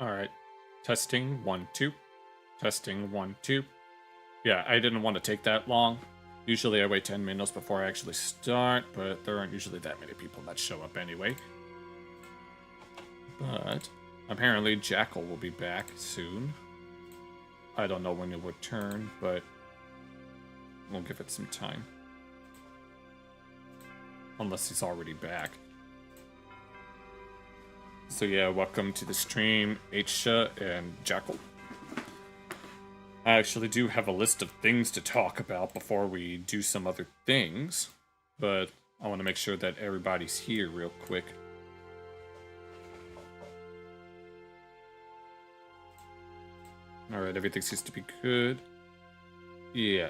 All right. Testing 1 2. Testing 1 2. Yeah, I didn't want to take that long. Usually I wait 10 minutes before I actually start, but there aren't usually that many people that show up anyway. But apparently Jackal will be back soon. I don't know when he'll return, but we'll give it some time. Unless he's already back. So yeah, welcome to the stream, Aisha and Jackal. I actually do have a list of things to talk about before we do some other things, but I want to make sure that everybody's here real quick. Alright, everything seems to be good. Yeah,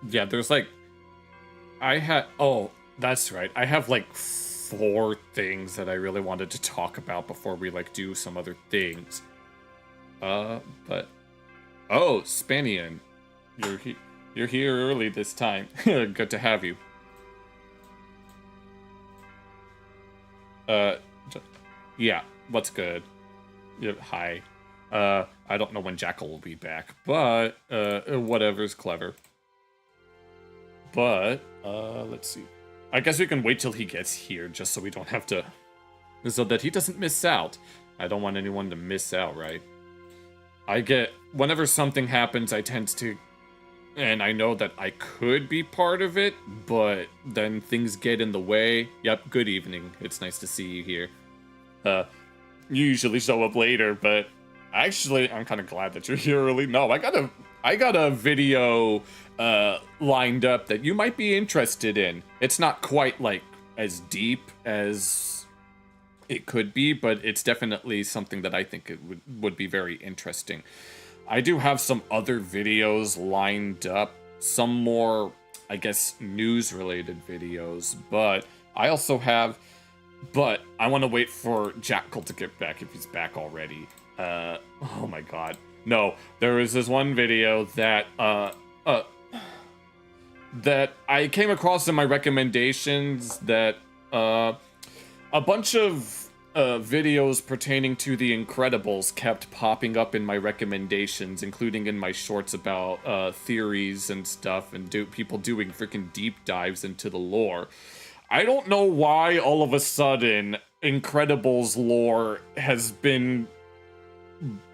there's like... Oh, that's right. I have like 4 things that I really wanted to talk about before we like do some other things. But... Oh, Spanian. You're here early this time. Good to have you. Yeah, what's good? Yeah, hi. I don't know when Jackal will be back, but, whatever's clever. But, let's see. I guess we can wait till he gets here, just so we don't have to... So that he doesn't miss out. I don't want anyone to miss out, right? Whenever something happens, I tend to... And I know that I could be part of it, but then things get in the way. Yep, good evening. It's nice to see you here. You usually show up later, but... Actually, I'm kind of glad that you're here early. No, I got a video lined up that you might be interested in. It's not quite like as deep as it could be, but it's definitely something that I think it would be very interesting. I do have some other videos lined up, some more, I guess, news-related videos, but I also have... But I want to wait for Jackal to get back if he's back already. Oh my god. No, there was this one video that, that I came across in my recommendations that, a bunch of, videos pertaining to The Incredibles kept popping up in my recommendations, including in my shorts about, theories and stuff, and people doing freaking deep dives into the lore. I don't know why all of a sudden Incredibles lore has been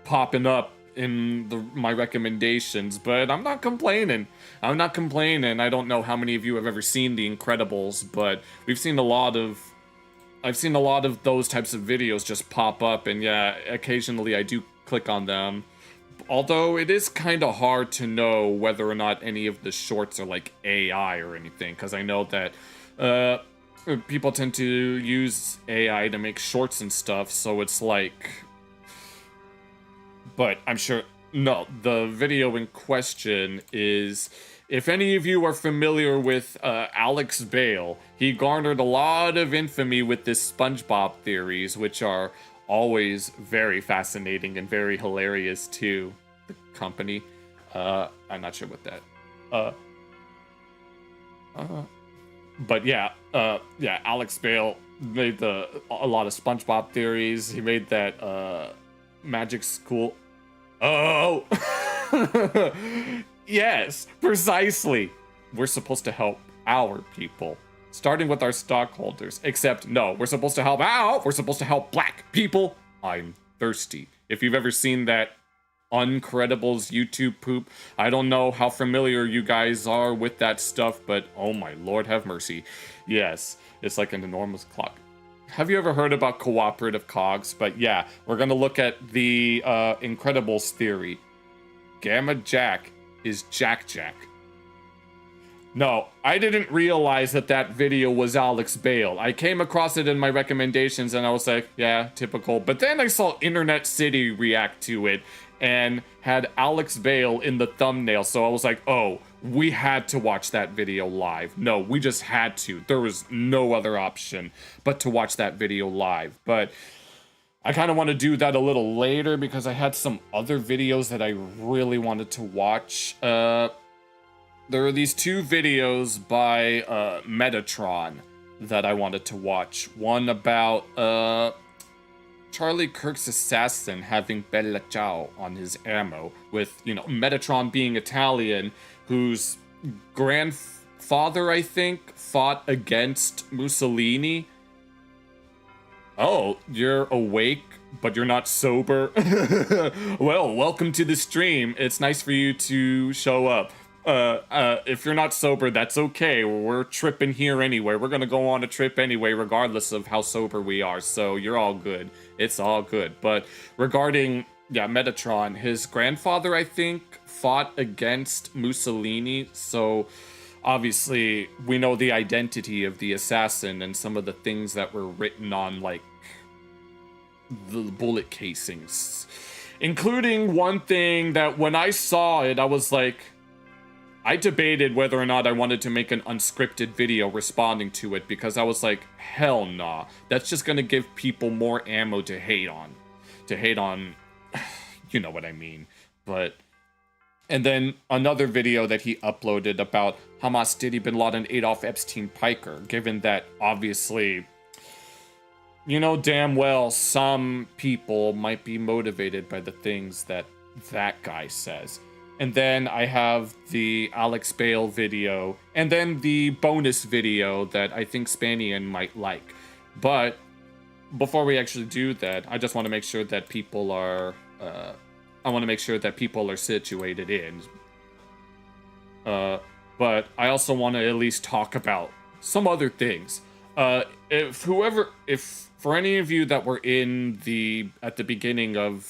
popping up in my recommendations, but I'm not complaining. I don't know how many of you have ever seen The Incredibles, but I've seen a lot of those types of videos just pop up, and yeah, occasionally I do click on them. Although it is kind of hard to know whether or not any of the shorts are like AI or anything, because I know that people tend to use AI to make shorts and stuff, so it's like... But I'm sure... No, the video in question is... If any of you are familiar with Alex Bale, he garnered a lot of infamy with this SpongeBob theories, which are always very fascinating and very hilarious to the company. I'm not sure what that... But yeah, Alex Bale made a lot of SpongeBob theories. He made that magic school... Oh! Yes, precisely. We're supposed to help our people, starting with our stockholders. Except, no, we're supposed to help out. We're supposed to help black people. I'm thirsty. If you've ever seen that Uncredibles YouTube poop, I don't know how familiar you guys are with that stuff, but oh my lord have mercy. Yes, it's like an enormous clock. Have you ever heard about cooperative cogs? But yeah, we're gonna look at the Incredibles theory. Gamma Jack is Jack Jack. No, I didn't realize that video was Alex Bale. I came across it in my recommendations and I was like, yeah, typical. But then I saw Internet City react to it and had Alex Bale in the thumbnail, so I was like, oh, we had to watch that video live. No, we just had to. There was no other option but to watch that video live. But I kind of want to do that a little later because I had some other videos that I really wanted to watch. There are these 2 videos by Metatron that I wanted to watch. One about Charlie Kirk's assassin having Bella Ciao on his ammo, with, you know, Metatron being Italian, whose grandfather, I think, fought against Mussolini. Oh, you're awake, but you're not sober? Well, welcome to the stream. It's nice for you to show up. If you're not sober, that's okay. We're tripping here anyway. We're gonna go on a trip anyway, regardless of how sober we are, so you're all good. It's all good. But regarding, yeah, Metatron, his grandfather, I think, fought against Mussolini, so obviously we know the identity of the assassin and some of the things that were written on, like, the bullet casings, including one thing that when I saw it, I was like, I debated whether or not I wanted to make an unscripted video responding to it, because I was like, hell nah, that's just gonna give people more ammo to hate on, you know what I mean. But, and then another video that he uploaded about Hamas Diddy Bin Laden Adolf Epstein Piker, given that obviously, you know damn well some people might be motivated by the things that that guy says. And then I have the Alex Bale video, and then the bonus video that I think Spanian might like. But before we actually do that, I just want to make sure that people are, situated in. But I also want to at least talk about some other things. If for any of you that were at the beginning of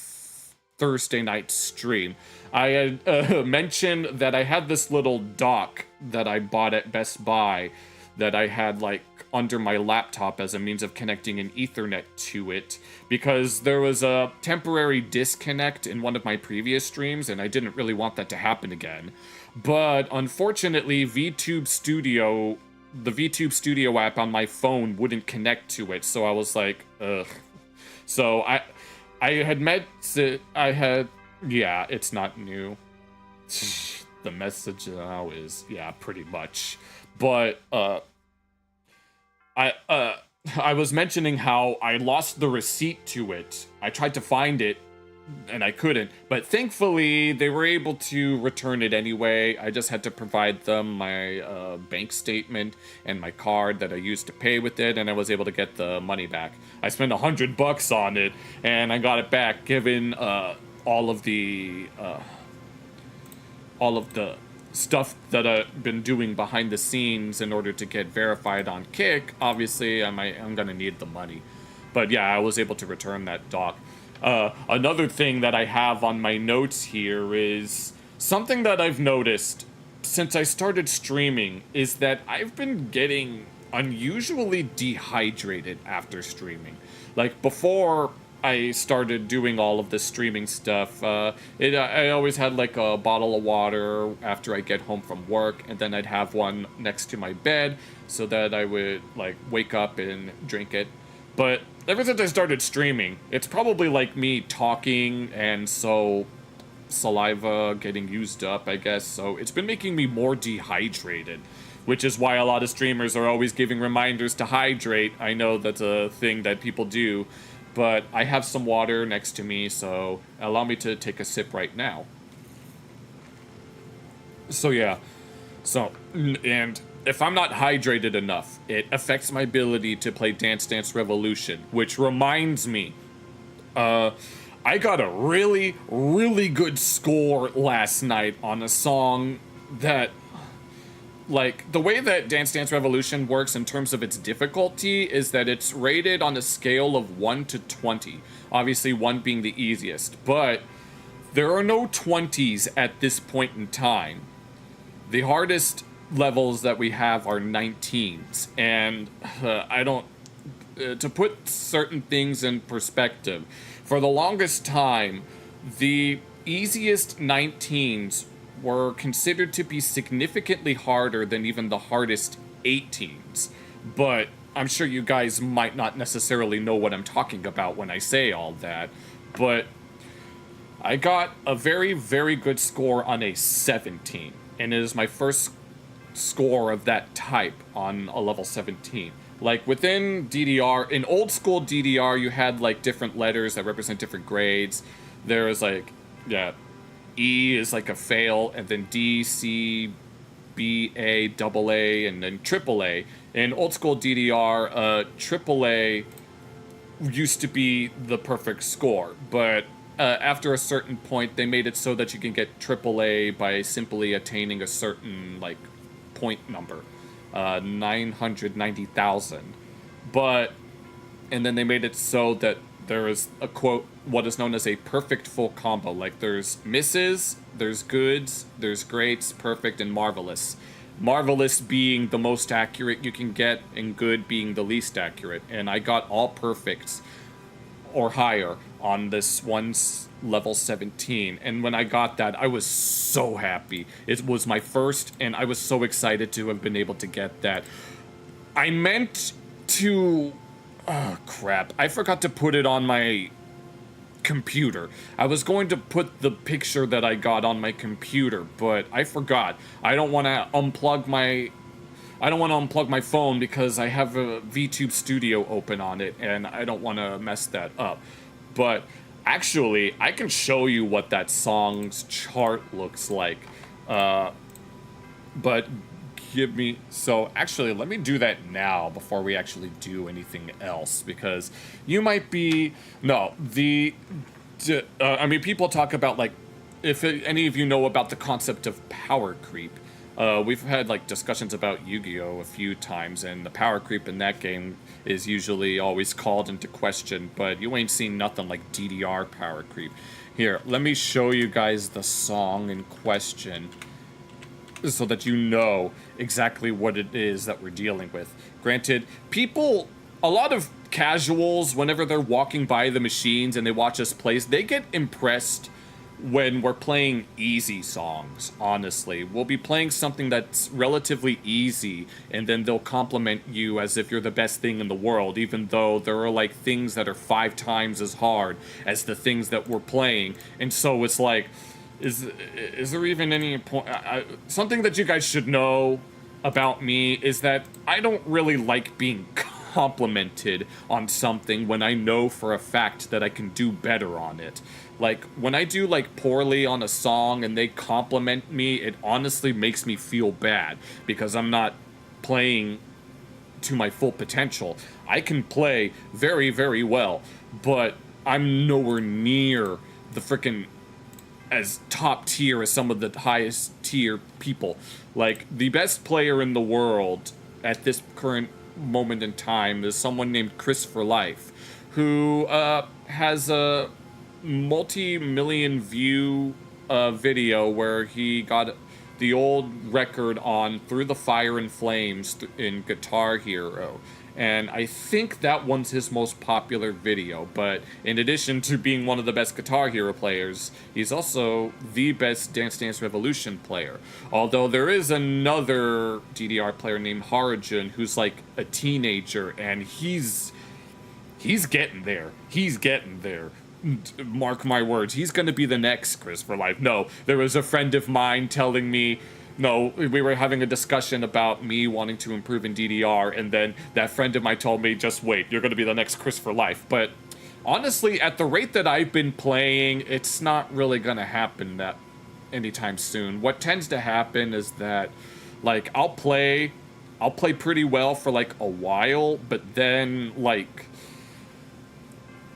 Thursday night's stream, I had mentioned that I had this little dock that I bought at Best Buy that I had, like, under my laptop as a means of connecting an Ethernet to it, because there was a temporary disconnect in one of my previous streams, and I didn't really want that to happen again. But unfortunately, the VTube Studio app on my phone wouldn't connect to it, so I was like, ugh. So yeah, it's not new. The message now is, yeah, pretty much. But, I was mentioning how I lost the receipt to it. I tried to find it, and I couldn't. But thankfully, they were able to return it anyway. I just had to provide them my bank statement and my card that I used to pay with it, and I was able to get the money back. I spent $100 on it, and I got it back, given all of the stuff that I've been doing behind the scenes in order to get verified on Kick. Obviously, I'm gonna need the money. But yeah, I was able to return that doc. Another thing that I have on my notes here is something that I've noticed since I started streaming is that I've been getting unusually dehydrated after streaming. Like, before I started doing all of this streaming stuff, I always had like a bottle of water after I get home from work, and then I'd have one next to my bed so that I would like wake up and drink it. But ever since I started streaming, it's probably like me talking, and so saliva getting used up, I guess. So it's been making me more dehydrated, which is why a lot of streamers are always giving reminders to hydrate. I know that's a thing that people do, but I have some water next to me, so allow me to take a sip right now. So yeah, and if I'm not hydrated enough, it affects my ability to play Dance Dance Revolution, which reminds me, I got a really, really good score last night on a song that, like, the way that Dance Dance Revolution works in terms of its difficulty is that it's rated on a scale of 1 to 20. Obviously, 1 being the easiest, but there are no 20s at this point in time. The hardest levels that we have are 19s, and to put certain things in perspective, for the longest time, the easiest 19s were considered to be significantly harder than even the hardest 18s. But I'm sure you guys might not necessarily know what I'm talking about when I say all that. But I got a very, very good score on a 17, and it is my first score of that type on a level 17. Like within DDR, in old school DDR, you had like different letters that represent different grades. There was like, yeah, E is like a fail, and then D, C, B, A, double A, and then triple A. In old school DDR, triple A used to be the perfect score, but after a certain point, they made it so that you can get triple A by simply attaining a certain like point number, 990,000. And then they made it so that there is a quote, what is known as a perfect full combo. Like there's misses, there's goods, there's greats, perfect, and marvelous. Marvelous being the most accurate you can get, and good being the least accurate. And I got all perfects or higher on this one level 17. And when I got that, I was so happy. It was my first, and I was so excited to have been able to get that. I meant to... Oh, crap. I forgot to put it on my computer. I was going to put the picture that I got on my computer, but I forgot. I don't want to unplug my phone because I have a VTube Studio open on it, and I don't want to mess that up. But actually, I can show you what that song's chart looks like. But so actually, let me do that now before we actually do anything else, because you might be, I mean, people talk about, like, if any of you know about the concept of power creep. We've had, like, discussions about Yu-Gi-Oh! A few times, and the power creep in that game is usually always called into question, but you ain't seen nothing like DDR power creep. Here, let me show you guys the song in question, so that you know exactly what it is that we're dealing with. Granted, a lot of casuals, whenever they're walking by the machines and they watch us play, they get impressed when we're playing easy songs, honestly. We'll be playing something that's relatively easy, and then they'll compliment you as if you're the best thing in the world, even though there are, like, things that are 5 times as hard as the things that we're playing. And so it's like, is there even any point? Something that you guys should know about me is that I don't really like being complimented on something when I know for a fact that I can do better on it. Like, when I do, like, poorly on a song and they compliment me, it honestly makes me feel bad, because I'm not playing to my full potential. I can play very, very well, but I'm nowhere near the frickin' as top tier as some of the highest tier people. Like, the best player in the world at this current moment in time is someone named Chris for Life, who has a multi-million view video where he got the old record on Through the Fire and Flames in Guitar Hero. And I think that one's his most popular video, but in addition to being one of the best Guitar Hero players, he's also the best Dance Dance Revolution player. Although there is another DDR player named Harajun who's like a teenager, and he's getting there. He's getting there. Mark my words, he's gonna be the next Chris for Life. No, there was a friend of mine telling me, no, we were having a discussion about me wanting to improve in DDR, and then that friend of mine told me, just wait, you're going to be the next Chris for Life. But honestly, at the rate that I've been playing, it's not really going to happen that anytime soon. What tends to happen is that, like, I'll play pretty well for, like, a while, but then, like,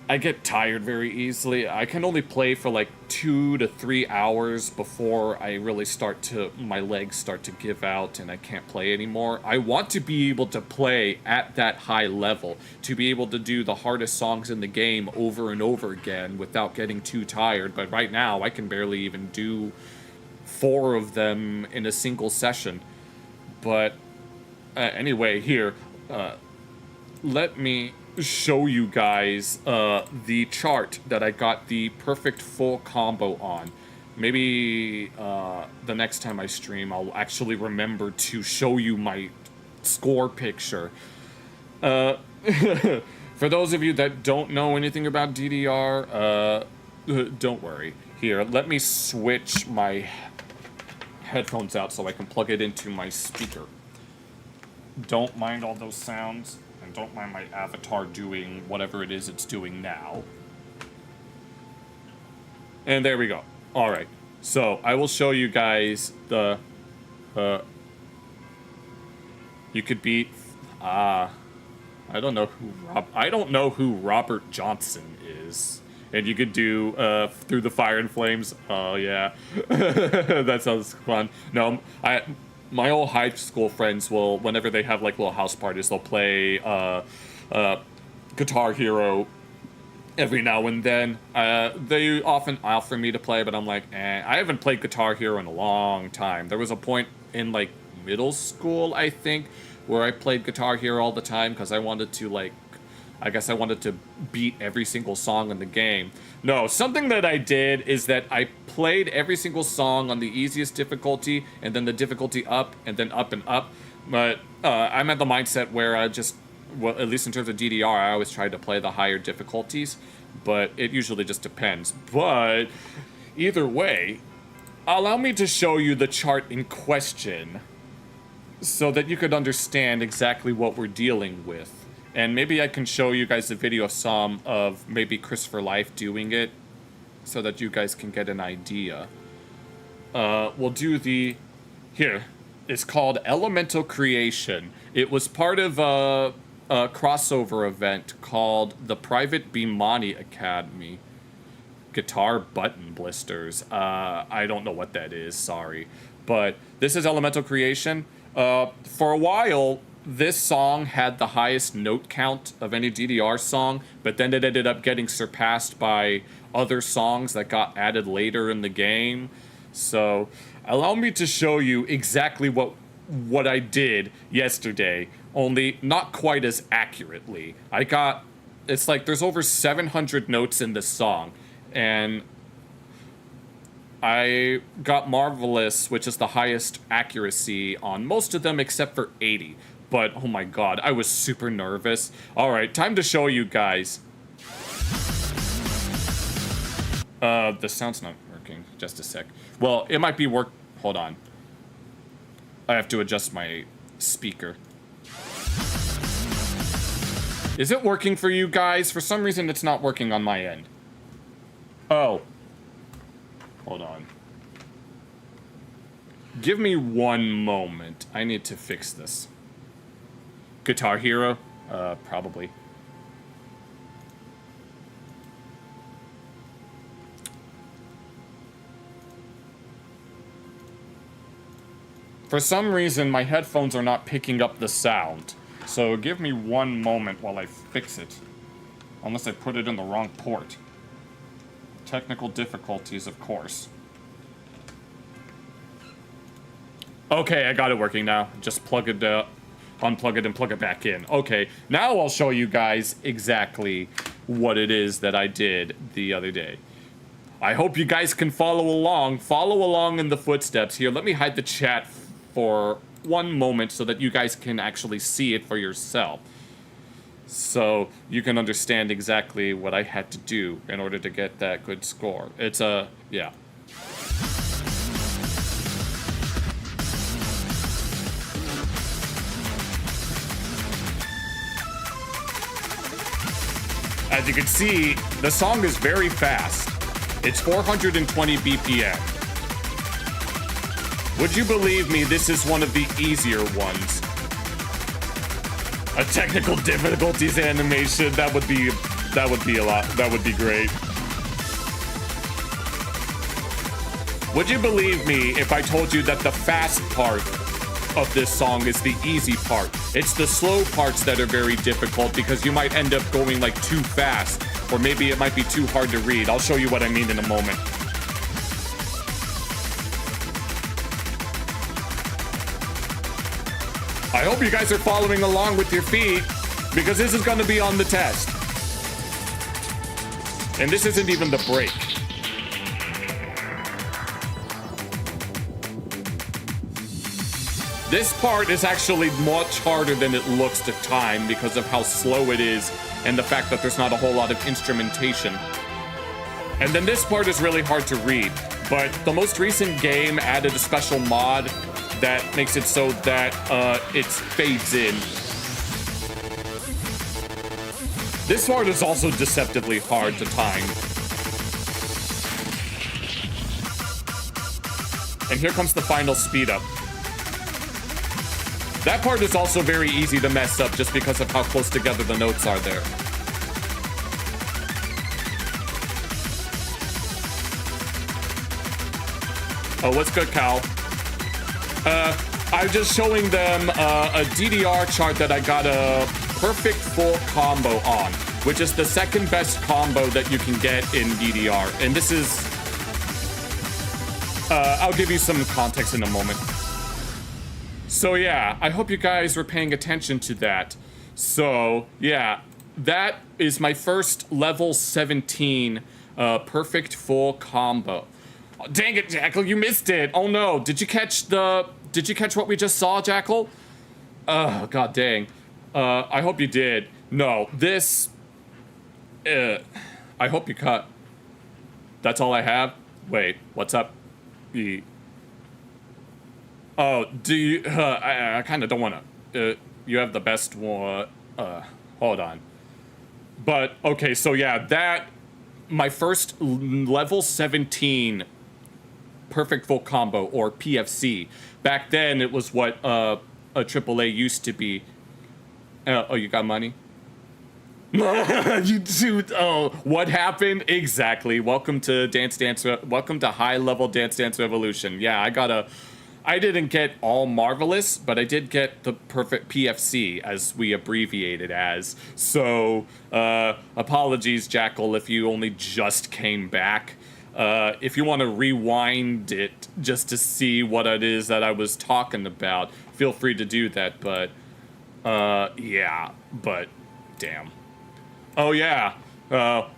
I get tired very easily. I can only play for like 2 to 3 hours before I really my legs start to give out and I can't play anymore. I want to be able to play at that high level, to be able to do the hardest songs in the game over and over again without getting too tired. But right now, I can barely even do 4 of them in a single session. But anyway, here, let me show you guys the chart that I got the perfect full combo on. Maybe the next time I stream, I'll actually remember to show you my score picture. For those of you that don't know anything about DDR, don't worry. Here, let me switch my headphones out so I can plug it into my speaker. Don't mind all those sounds, and don't mind my avatar doing whatever it is it's doing now. And there we go. Alright, so I will show you guys the... you could beat... I don't know who Robert Johnson is. And you could do Through the Fire and Flames. Oh yeah, that sounds fun. No, my old high school friends will, whenever they have like little house parties, they'll play Guitar Hero every now and then. They often offer me to play, but I'm like, I haven't played Guitar Hero in a long time. There was a point in like middle school, I think, where I played Guitar Hero all the time because I wanted to like, I guess I wanted to beat every single song in the game. No, something that I did is that I played every single song on the easiest difficulty, and then the difficulty up, and then up and up. But I'm at the mindset where I just, well, at least in terms of DDR, I always try to play the higher difficulties, but it usually just depends. But either way, allow me to show you the chart in question so that you could understand exactly what we're dealing with. And maybe I can show you guys a video of some of maybe Christopher Life doing it so that you guys can get an idea. We'll do the... Here. It's called Elemental Creation. It was part of a crossover event called the Private Bimani Academy. Guitar button blisters. I don't know what that is, sorry. But this is Elemental Creation. For a while... This song had the highest note count of any DDR song, but then it ended up getting surpassed by other songs that got added later in the game. So, allow me to show you exactly what I did yesterday, only not quite as accurately. It's like there's over 700 notes in this song, and I got Marvelous, which is the highest accuracy on most of them except for 80. But, oh my god, I was super nervous. Alright, time to show you guys. The sound's not working. Just a sec. Well, it might be Hold on. I have to adjust my speaker. Is it working for you guys? For some reason, it's not working on my end. Oh. Hold on. Give me one moment. I need to fix this. Guitar Hero? Probably. For some reason, my headphones are not picking up the sound. So give me one moment while I fix it. Unless I put it in the wrong port. Technical difficulties, of course. Okay, I got it working now. Just plug it up. Unplug it and plug it back in. Okay, now I'll show you guys exactly what it is that I did the other day. I hope you guys can follow along. Follow along in the footsteps. Here, let me hide the chat for one moment so that you guys can actually see it for yourself. So you can understand exactly what I had to do in order to get that good score. It's yeah. As you can see, the song is very fast. It's 420 BPM. Would you believe me, this is one of the easier ones. A technical difficulties animation, that would be a lot. That would be great. Would you believe me if I told you that the fast part of this song is the easy part? It's the slow parts that are very difficult because you might end up going like too fast, or maybe it might be too hard to read. I'll show you what I mean in a moment. I hope you guys are following along with your feet because this is going to be on the test. And this isn't even the break. This part is actually much harder than it looks to time because of how slow it is and the fact that there's not a whole lot of instrumentation. And then this part is really hard to read, but the most recent game added a special mod that makes it so that it fades in. This part is also deceptively hard to time. And here comes the final speed up. That part is also very easy to mess up just because of how close together the notes are there. Oh, what's good, Cal? I'm just showing them a DDR chart that I got a perfect full combo on, which is the second best combo that you can get in DDR. And this is... I'll give you some context in a moment. So yeah, I hope you guys were paying attention to that. So yeah, that is my first level 17 perfect full combo. Oh, dang it, Jackal, you missed it. Oh no, did you catch what we just saw, Jackal? Oh, god dang. I hope you did. No, this... I hope you cut. That's all I have? Wait, what's up? Oh, do you... I kind of don't want to... you have the best one... hold on. But, okay, so yeah, that... My first level 17 perfect full combo, or PFC. Back then, it was what a AAA used to be. Oh, you got money? You dude, oh, what happened? Exactly. Welcome to welcome to high level Dance Dance Revolution. Yeah, I didn't get all marvelous, but I did get the perfect PFC, as we abbreviate it as. So, apologies, Jackal, if you only just came back. If you want to rewind it just to see what it is that I was talking about, feel free to do that, but, yeah, but, damn. Oh, yeah,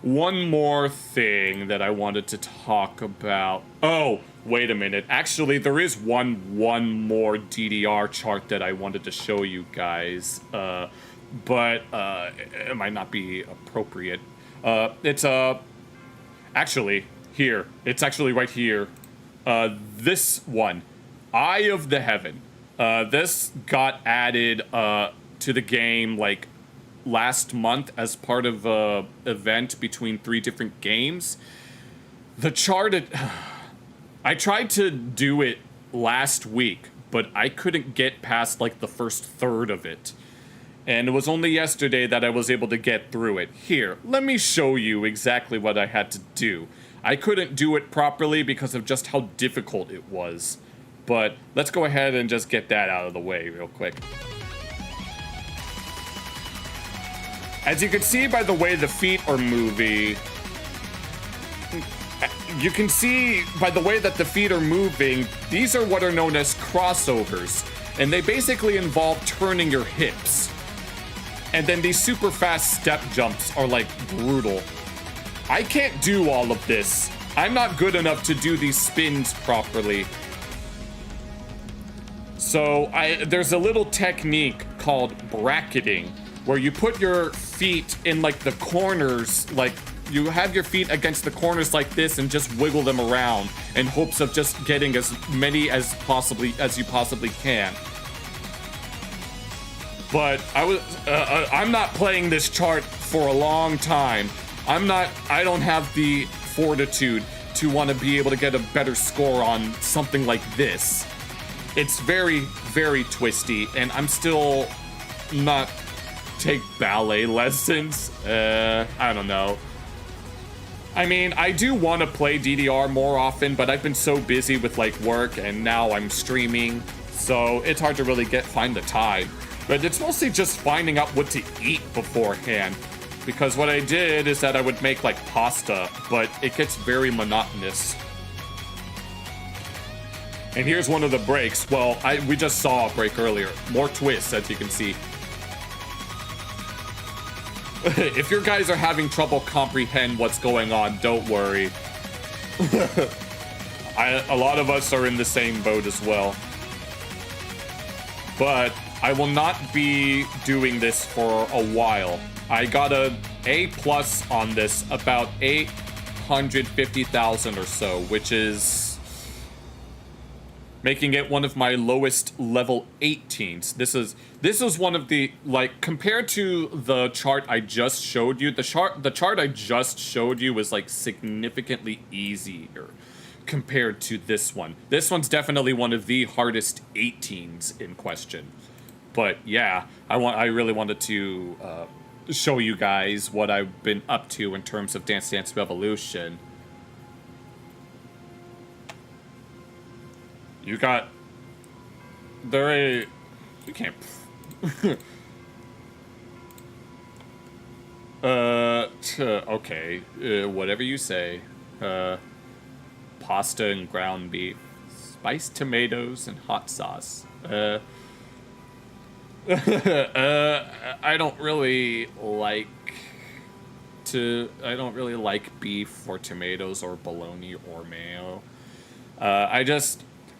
one more thing that I wanted to talk about. Oh, wait a minute. Actually, there is one more DDR chart that I wanted to show you guys, but it might not be appropriate. It's, actually, here. It's actually right here. This one, Eye of the Heaven. This got added to the game, like, last month as part of a event between 3 different games. The chart... I tried to do it last week, but I couldn't get past, like, the first third of it. And it was only yesterday that I was able to get through it. Here, let me show you exactly what I had to do. I couldn't do it properly because of just how difficult it was. But let's go ahead and just get that out of the way real quick. As you can see by the way the feet are moving, you can see by the way that the feet are moving, these are what are known as crossovers. And they basically involve turning your hips. And then these super fast step jumps are like brutal. I can't do all of this. I'm not good enough to do these spins properly. So there's a little technique called bracketing, where you put your feet in like the corners, like you have your feet against the corners like this and just wiggle them around in hopes of just getting as many as you possibly can. But I'm not playing this chart for a long time. I don't have the fortitude to want to be able to get a better score on something like this. It's very, very twisty, and I'm still not take ballet lessons. I don't know. I mean, I do want to play DDR more often, but I've been so busy with like work and now I'm streaming, so it's hard to really find the time. But it's mostly just finding out what to eat beforehand, because what I did is that I would make like pasta, but it gets very monotonous. And here's one of the breaks. Well, we just saw a break earlier. More twists, as you can see. If your guys are having trouble comprehend what's going on, don't worry. A lot of us are in the same boat as well. But I will not be doing this for a while. I got a A+ on this about 350,000 or so, which is making it one of my lowest level 18s. This is one of the, like, compared to the chart I just showed you, the chart I just showed you was like significantly easier compared to this one. This one's definitely one of the hardest 18s in question. But yeah, I really wanted to show you guys what I've been up to in terms of Dance Dance Revolution. You got... You can't... okay. Whatever you say. Pasta and ground beef. Spiced tomatoes and hot sauce. I don't really like beef or tomatoes or bologna or mayo.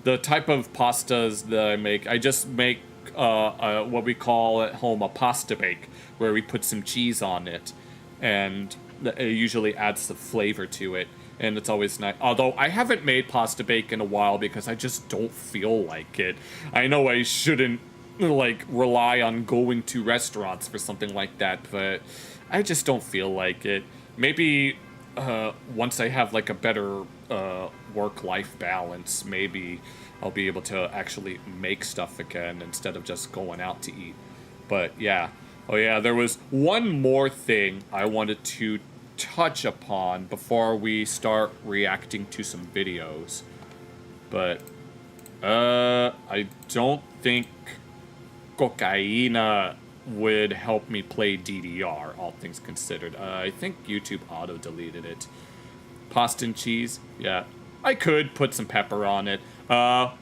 The type of pastas that I just make what we call at home a pasta bake, where we put some cheese on it, and it usually adds some flavor to it, and it's always nice. Although I haven't made pasta bake in a while because I just don't feel like it. I know I shouldn't like rely on going to restaurants for something like that, but I just don't feel like it. Maybe once I have like a better work-life balance, maybe I'll be able to actually make stuff again instead of just going out to eat. But yeah. Oh yeah, there was one more thing I wanted to touch upon before we start reacting to some videos. But I don't think cocaina would help me play DDR, all things considered. I think YouTube auto-deleted it. Pasta and cheese, yeah. I could put some pepper on it. Oh,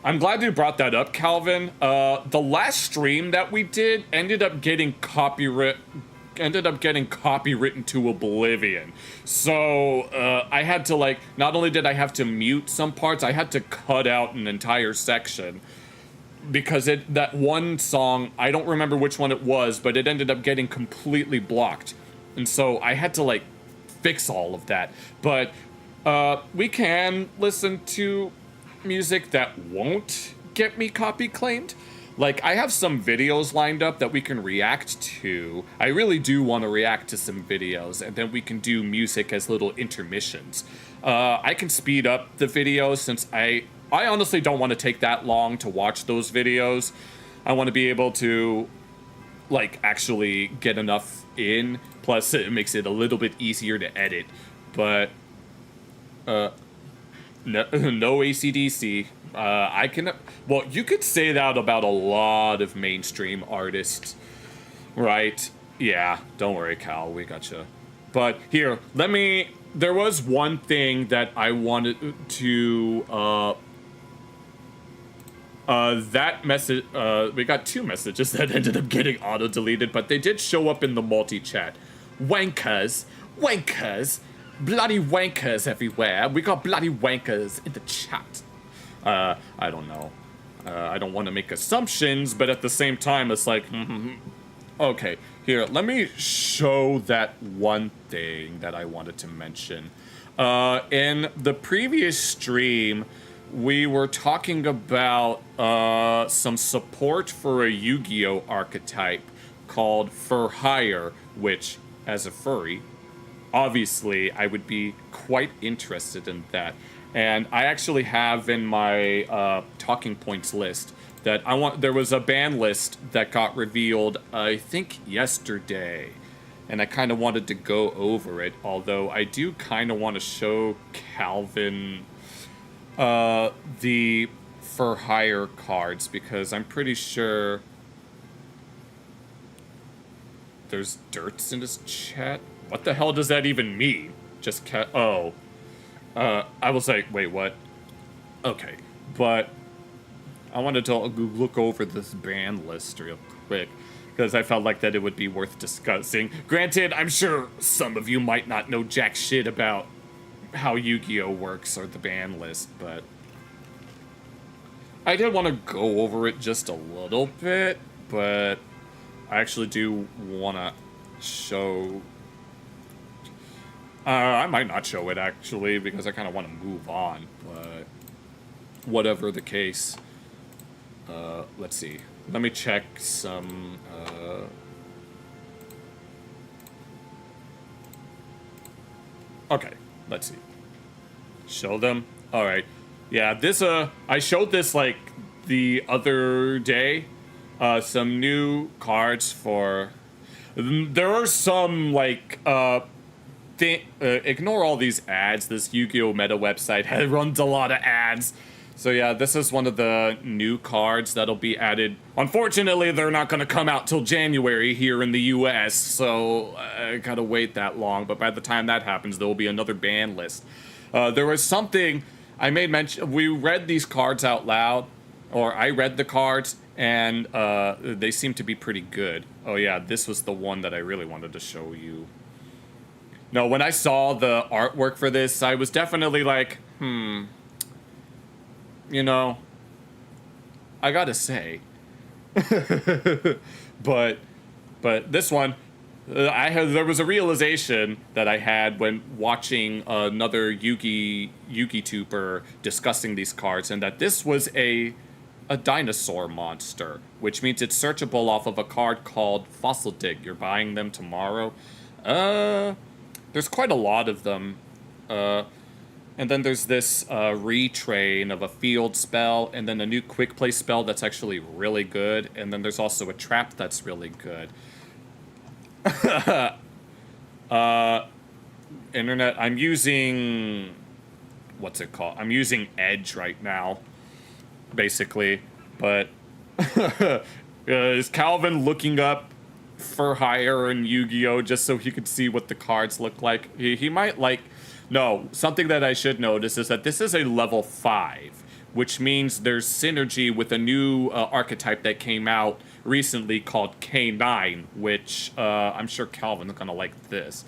I'm glad you brought that up, Calvin. The last stream that we did ended up getting copywritten to oblivion. So, I had to, like, not only did I have to mute some parts, I had to cut out an entire section. Because that one song, I don't remember which one it was, but it ended up getting completely blocked. And so I had to, like, fix all of that. But we can listen to music that won't get me copy claimed. Like, I have some videos lined up that we can react to. I really do want to react to some videos, and then we can do music as little intermissions. I can speed up the videos since I honestly don't want to take that long to watch those videos. I want to be able to, like, actually get enough in. Plus, it makes it a little bit easier to edit. But, no AC/DC. Well, you could say that about a lot of mainstream artists, right? Yeah, don't worry, Cal, we gotcha. But here, there was one thing that I wanted to, that message, we got two messages that ended up getting auto-deleted, but they did show up in the multi-chat. Wankers, bloody wankers everywhere. We got bloody wankers in the chat. I don't know. I don't want to make assumptions, but at the same time, it's like, okay, here, let me show that one thing that I wanted to mention. In the previous stream, we were talking about some support for a Yu-Gi-Oh! Archetype called For Hire, which, as a furry, obviously I would be quite interested in that. And I actually have in my talking points list that there was a ban list that got revealed, I think yesterday. And I kind of wanted to go over it, although I do kind of want to show Calvin the For Hire cards, because I'm pretty sure there's dirts in his chat. What the hell does that even mean? Just I was like, wait, what? Okay, but I wanted to look over this ban list real quick, because I felt like that it would be worth discussing. Granted, I'm sure some of you might not know jack shit about how Yu-Gi-Oh! Works or the ban list, but I did want to go over it just a little bit, but I actually do want to show... I might not show it, actually, because I kind of want to move on, but whatever the case. Let's see. Let me check some, Okay, let's see. Show them. All right. Yeah, this, I showed this, like, the other day. Some new cards for... There are some, like, ignore all these ads. This Yu-Gi-Oh! Meta website runs a lot of ads. So yeah, this is one of the new cards that'll be added. Unfortunately, they're not going to come out till January here in the US, so I gotta wait that long. But by the time that happens, there will be another ban list. There was something I made mention. We read these cards out loud, or I read the cards, and they seem to be pretty good. Oh yeah, this was the one that I really wanted to show you. No, when I saw the artwork for this, I was definitely like, you know, I gotta say. but this one, there was a realization that I had when watching another Yugi-tuber discussing these cards, and that this was a dinosaur monster, which means it's searchable off of a card called Fossil Dig. You're buying them tomorrow. There's quite a lot of them. And then there's this retrain of a field spell, and then a new quick play spell that's actually really good, and then there's also a trap that's really good. Internet, I'm using... What's it called? I'm using Edge right now, basically. But is Calvin looking up for hire in Yu-Gi-Oh! Just so he could see what the cards look like? He might like... No, something that I should notice is that this is a level 5, which means there's synergy with a new archetype that came out recently called K9, which I'm sure Calvin's gonna like this.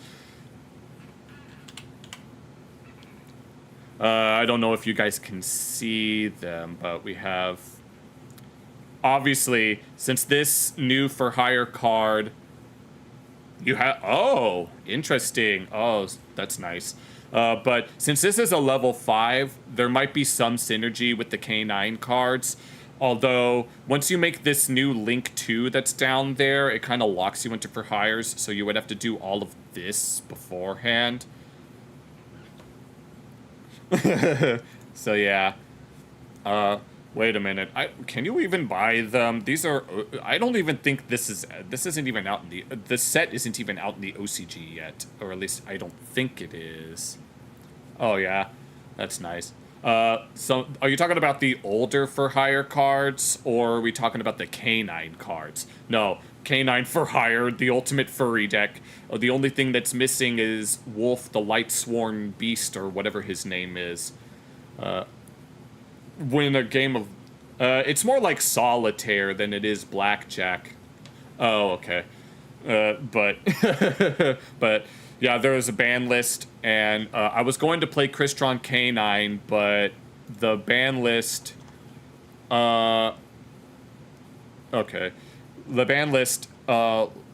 I don't know if you guys can see them, but we have... Obviously, since this new for hire card... You have... Oh, interesting. Oh, that's nice. But since this is a level 5, there might be some synergy with the K9 cards. Although, once you make this new Link 2 that's down there, it kind of locks you into for hires, so you would have to do all of this beforehand. So yeah. Wait a minute. Can you even buy them? These are... I don't even think this is... This isn't even out in the... The set isn't even out in the OCG yet. Or at least I don't think it is. Oh, yeah. That's nice. So, are you talking about the older for hire cards, or are we talking about the K9 cards? No, K9 for hire, the ultimate furry deck. The only thing that's missing is Wolf, the Lightsworn Beast, or whatever his name is. Win a game of... it's more like solitaire than it is blackjack. Oh, okay. But... but... Yeah, there was a ban list, and I was going to play Crystron K9, but the ban list... Okay. The ban list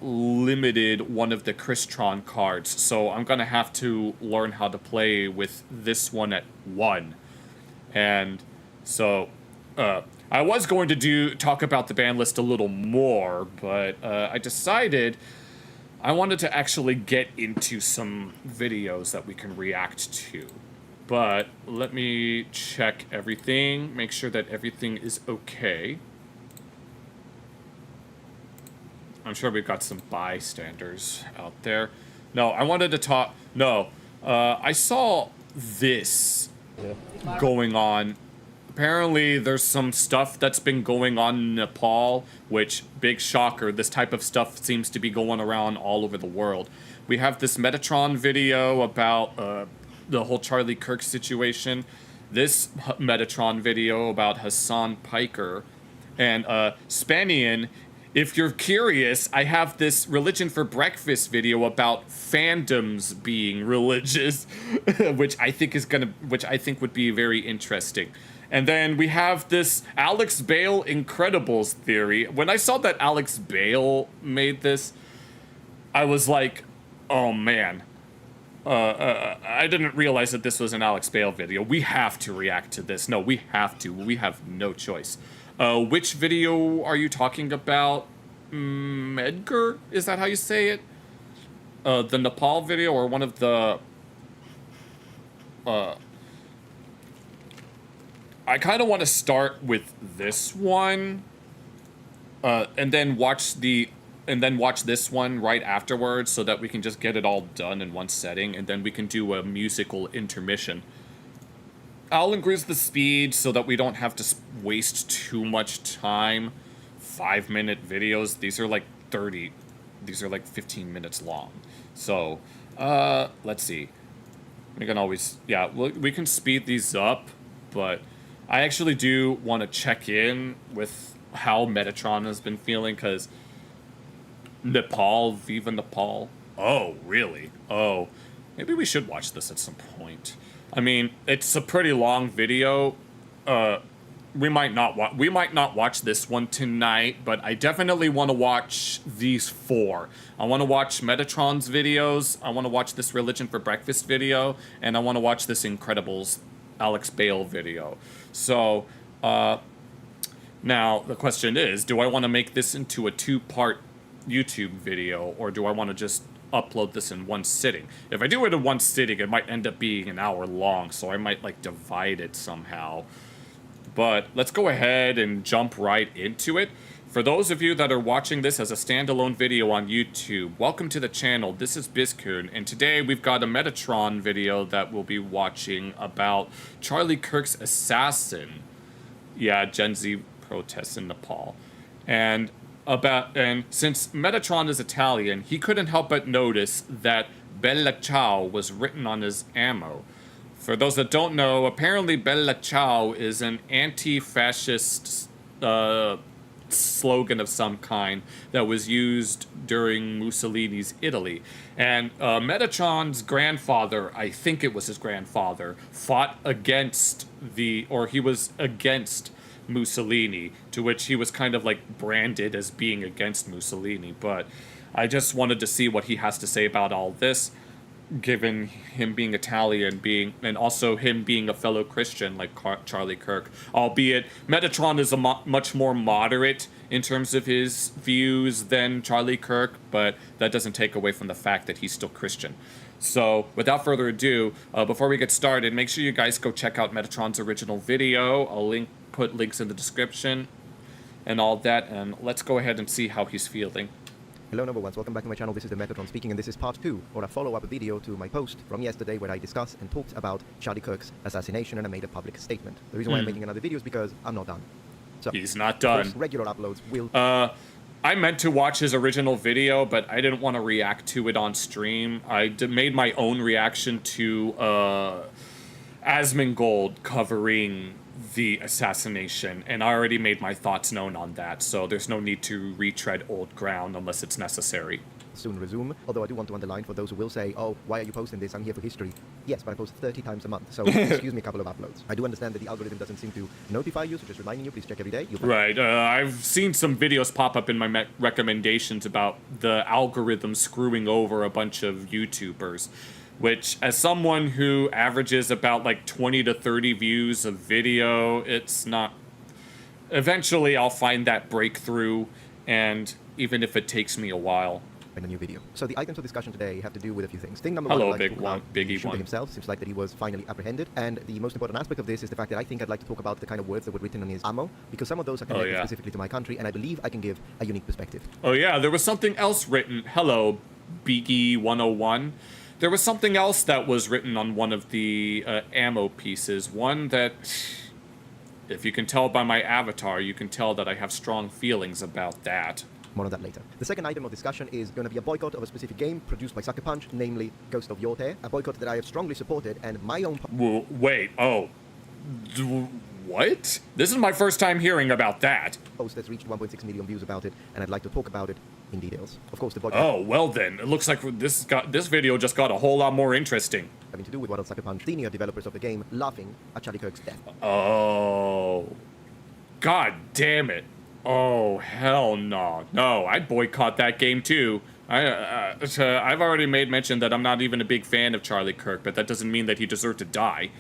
limited one of the Crystron cards, so I'm gonna have to learn how to play with this one at 1. And so... I was going to talk about the ban list a little more, but I decided... I wanted to actually get into some videos that we can react to. But let me check everything, make sure that everything is okay. I'm sure we've got some bystanders out there. No, I wanted to talk... No, I saw this going on. Apparently, there's some stuff that's been going on in Nepal, which, big shocker, this type of stuff seems to be going around all over the world. We have this Metatron video about the whole Charlie Kirk situation, this Metatron video about Hassan Piker, and Spanian. If you're curious, I have this Religion for Breakfast video about fandoms being religious, which I think would be very interesting. And then we have this Alex Bale Incredibles theory. When I saw that Alex Bale made this, I was like, oh man. I didn't realize that this was an Alex Bale video. We have to react to this. No, we have to. We have no choice. Which video are you talking about? Edgar? Is that how you say it? The Nepal video or one of the... I kind of want to start with this one. And then watch this one right afterwards so that we can just get it all done in one setting, and then we can do a musical intermission. I'll increase the speed so that we don't have to waste too much time. 5-minute videos, these are like 15 minutes long. So, let's see. We can always, yeah, we can speed these up, but I actually do want to check in with how Metatron has been feeling, because Nepal, Viva Nepal. Oh, really? Oh, maybe we should watch this at some point. I mean, it's a pretty long video. We might not watch this one tonight, but I definitely want to watch these 4. I want to watch Metatron's videos. I want to watch this Religion for Breakfast video, and I want to watch this Incredibles Alex Bale video. So, now the question is, do I want to make this into a 2-part YouTube video, or do I want to just upload this in one sitting? If I do it in one sitting, it might end up being an hour long, so I might like divide it somehow. But let's go ahead and jump right into it. For those of you that are watching this as a standalone video on YouTube, welcome to the channel. This is Bizcoon, and today we've got a Metatron video that we'll be watching about Charlie Kirk's assassin. Yeah, Gen Z protests in Nepal. And since Metatron is Italian, he couldn't help but notice that Bella Ciao was written on his ammo. For those that don't know, apparently Bella Ciao is an anti-fascist slogan of some kind that was used during Mussolini's Italy. And Metatron's grandfather, I think it was his grandfather, fought against he was against Mussolini, to which he was kind of like branded as being against Mussolini. But I just wanted to see what he has to say about all this, given him being Italian, and also him being a fellow Christian like Charlie Kirk. Albeit Metatron is much more moderate in terms of his views than Charlie Kirk, but that doesn't take away from the fact that he's still Christian. So, without further ado, before we get started, make sure you guys go check out Metatron's original video. I'll put links in the description and all that, and let's go ahead and see how he's feeling. Hello number ones, welcome back to my channel. This is the Metatron speaking, and this is part 2, or a follow-up video to my post from yesterday where I discussed and talked about Charlie Kirk's assassination, and I made a public statement. The reason why I'm making another video is because I'm not done. So, he's not done. Of course, regular uploads will... I meant to watch his original video, but I didn't want to react to it on stream. I made my own reaction to Asmongold covering the assassination, and I already made my thoughts known on that, so there's no need to retread old ground unless it's necessary. Soon resume, although I do want to underline for those who will say, oh, why are you posting this? I'm here for history. Yes, but I post 30 times a month, so excuse me a couple of uploads. I do understand that the algorithm doesn't seem to notify you, so just reminding you, please check every day. Right, I've seen some videos pop up in my recommendations about the algorithm screwing over a bunch of YouTubers, which, as someone who averages about like 20 to 30 views a video, it's not... Eventually I'll find that breakthrough, and even if it takes me a while. In a new video. So the items of discussion today have to do with a few things. Thing number Hello, one, Biggie one. Himself seems like that he was finally apprehended, and the most important aspect of this is the fact that I think I'd like to talk about the kind of words that were written on his ammo, because some of those are connected specifically to my country, and I believe I can give a unique perspective. Oh yeah, there was something else written. Hello, Biggie 101. There was something else that was written on one of the ammo pieces. One that, if you can tell by my avatar, you can tell that I have strong feelings about that. More on that later. The second item of discussion is going to be a boycott of a specific game produced by Sucker Punch, namely Ghost of Yortair, a boycott that I have strongly supported, and my own... Wait, oh. What? This is my first time hearing about that. Post that's reached 1.6 million views about it, and I'd like to talk about it in details. Of course, the boycott... Oh, well then, it looks like this video just got a whole lot more interesting. Having to do with what Sucker Punch, senior developers of the game, laughing at Charlie Kirk's death. Oh. God damn it. Oh, hell no. No, I'd boycott that game too. I've already made mention that I'm not even a big fan of Charlie Kirk, but that doesn't mean that he deserved to die.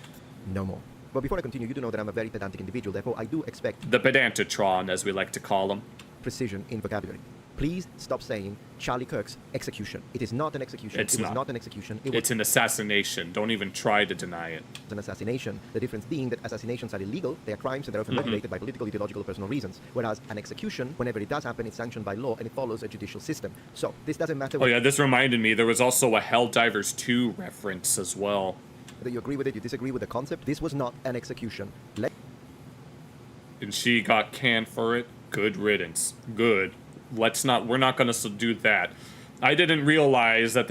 No more. But before I continue, you do know that I'm a very pedantic individual, therefore I do expect The pedantatron, as we like to call him. precision in vocabulary. Please stop saying Charlie Kirk's execution. It is not an execution. It's it was not. not an execution. It It's was an assassination. Don't even try to deny it. an assassination. The difference being that assassinations are illegal, they are crimes, and they're often motivated by political, ideological, or personal reasons. Whereas an execution, whenever it does happen, it's sanctioned by law and it follows a judicial system. So this doesn't matter Oh yeah, this reminded me, there was also a Helldivers 2 reference as well. whether you agree with it, you disagree with the concept. This was not an execution. And she got canned for it. Good riddance. Good. We're not gonna do that. I didn't realize that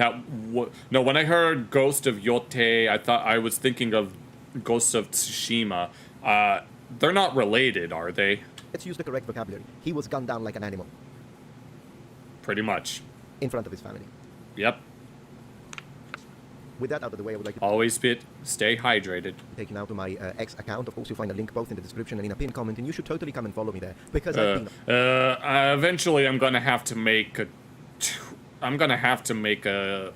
no, when I heard Ghost of Yote, I was thinking of Ghost of Tsushima. They're not related, are they? Let's use the correct vocabulary. He was gunned down like an animal Pretty much. in front of his family. Yep. With that out of the way, I would like to Always stay hydrated. take you now to my X account. Of course, you'll find a link both in the description and in a pinned comment, and you should totally come and follow me there because I've been Eventually I'm gonna have to make a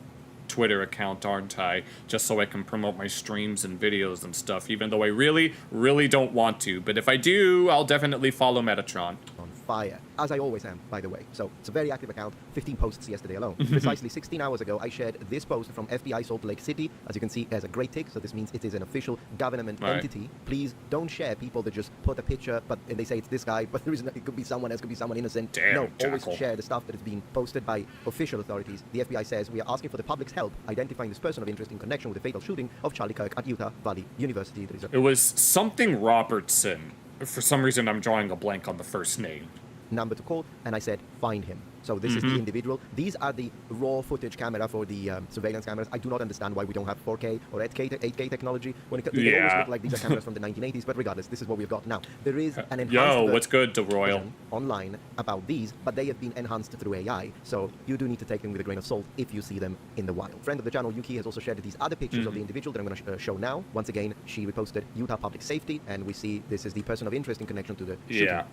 Twitter account, aren't I? Just so I can promote my streams and videos and stuff, even though I really, really don't want to. But if I do, I'll definitely follow Metatron. on fire, as I always am, by the way. So it's a very active account, 15 posts yesterday alone. Precisely 16 hours ago, I shared this post from FBI Salt Lake City. As you can see, it has a great tick, so this means it is an official government Right. entity. Please don't share people that just put a picture, but and they say it's this guy, but there isn't. It could be someone else, could be someone innocent. Damn, no, Jackal. always share the stuff that is being posted by official authorities. The FBI says we are asking for the public's help identifying this person of interest in connection with the fatal shooting of Charlie Kirk at Utah Valley University. There is a It was something Robertson. For some reason, I'm drawing a blank on the first name. number to call, and I said, find him. So this is the individual. These are the raw footage camera for the surveillance cameras. I do not understand why we don't have 4K or 8K technology. When it, they always look like these are cameras from the 1980s, but regardless, this is what we've got now. There is an enhanced Yo, what's good, DeRoyal? version online about these, but they have been enhanced through AI, so you do need to take them with a grain of salt if you see them in the wild. Friend of the channel, Yuki, has also shared these other pictures of the individual that I'm going to show now. Once again, she reposted Utah Public Safety, and we see this is the person of interest in connection to the shooting. Yeah.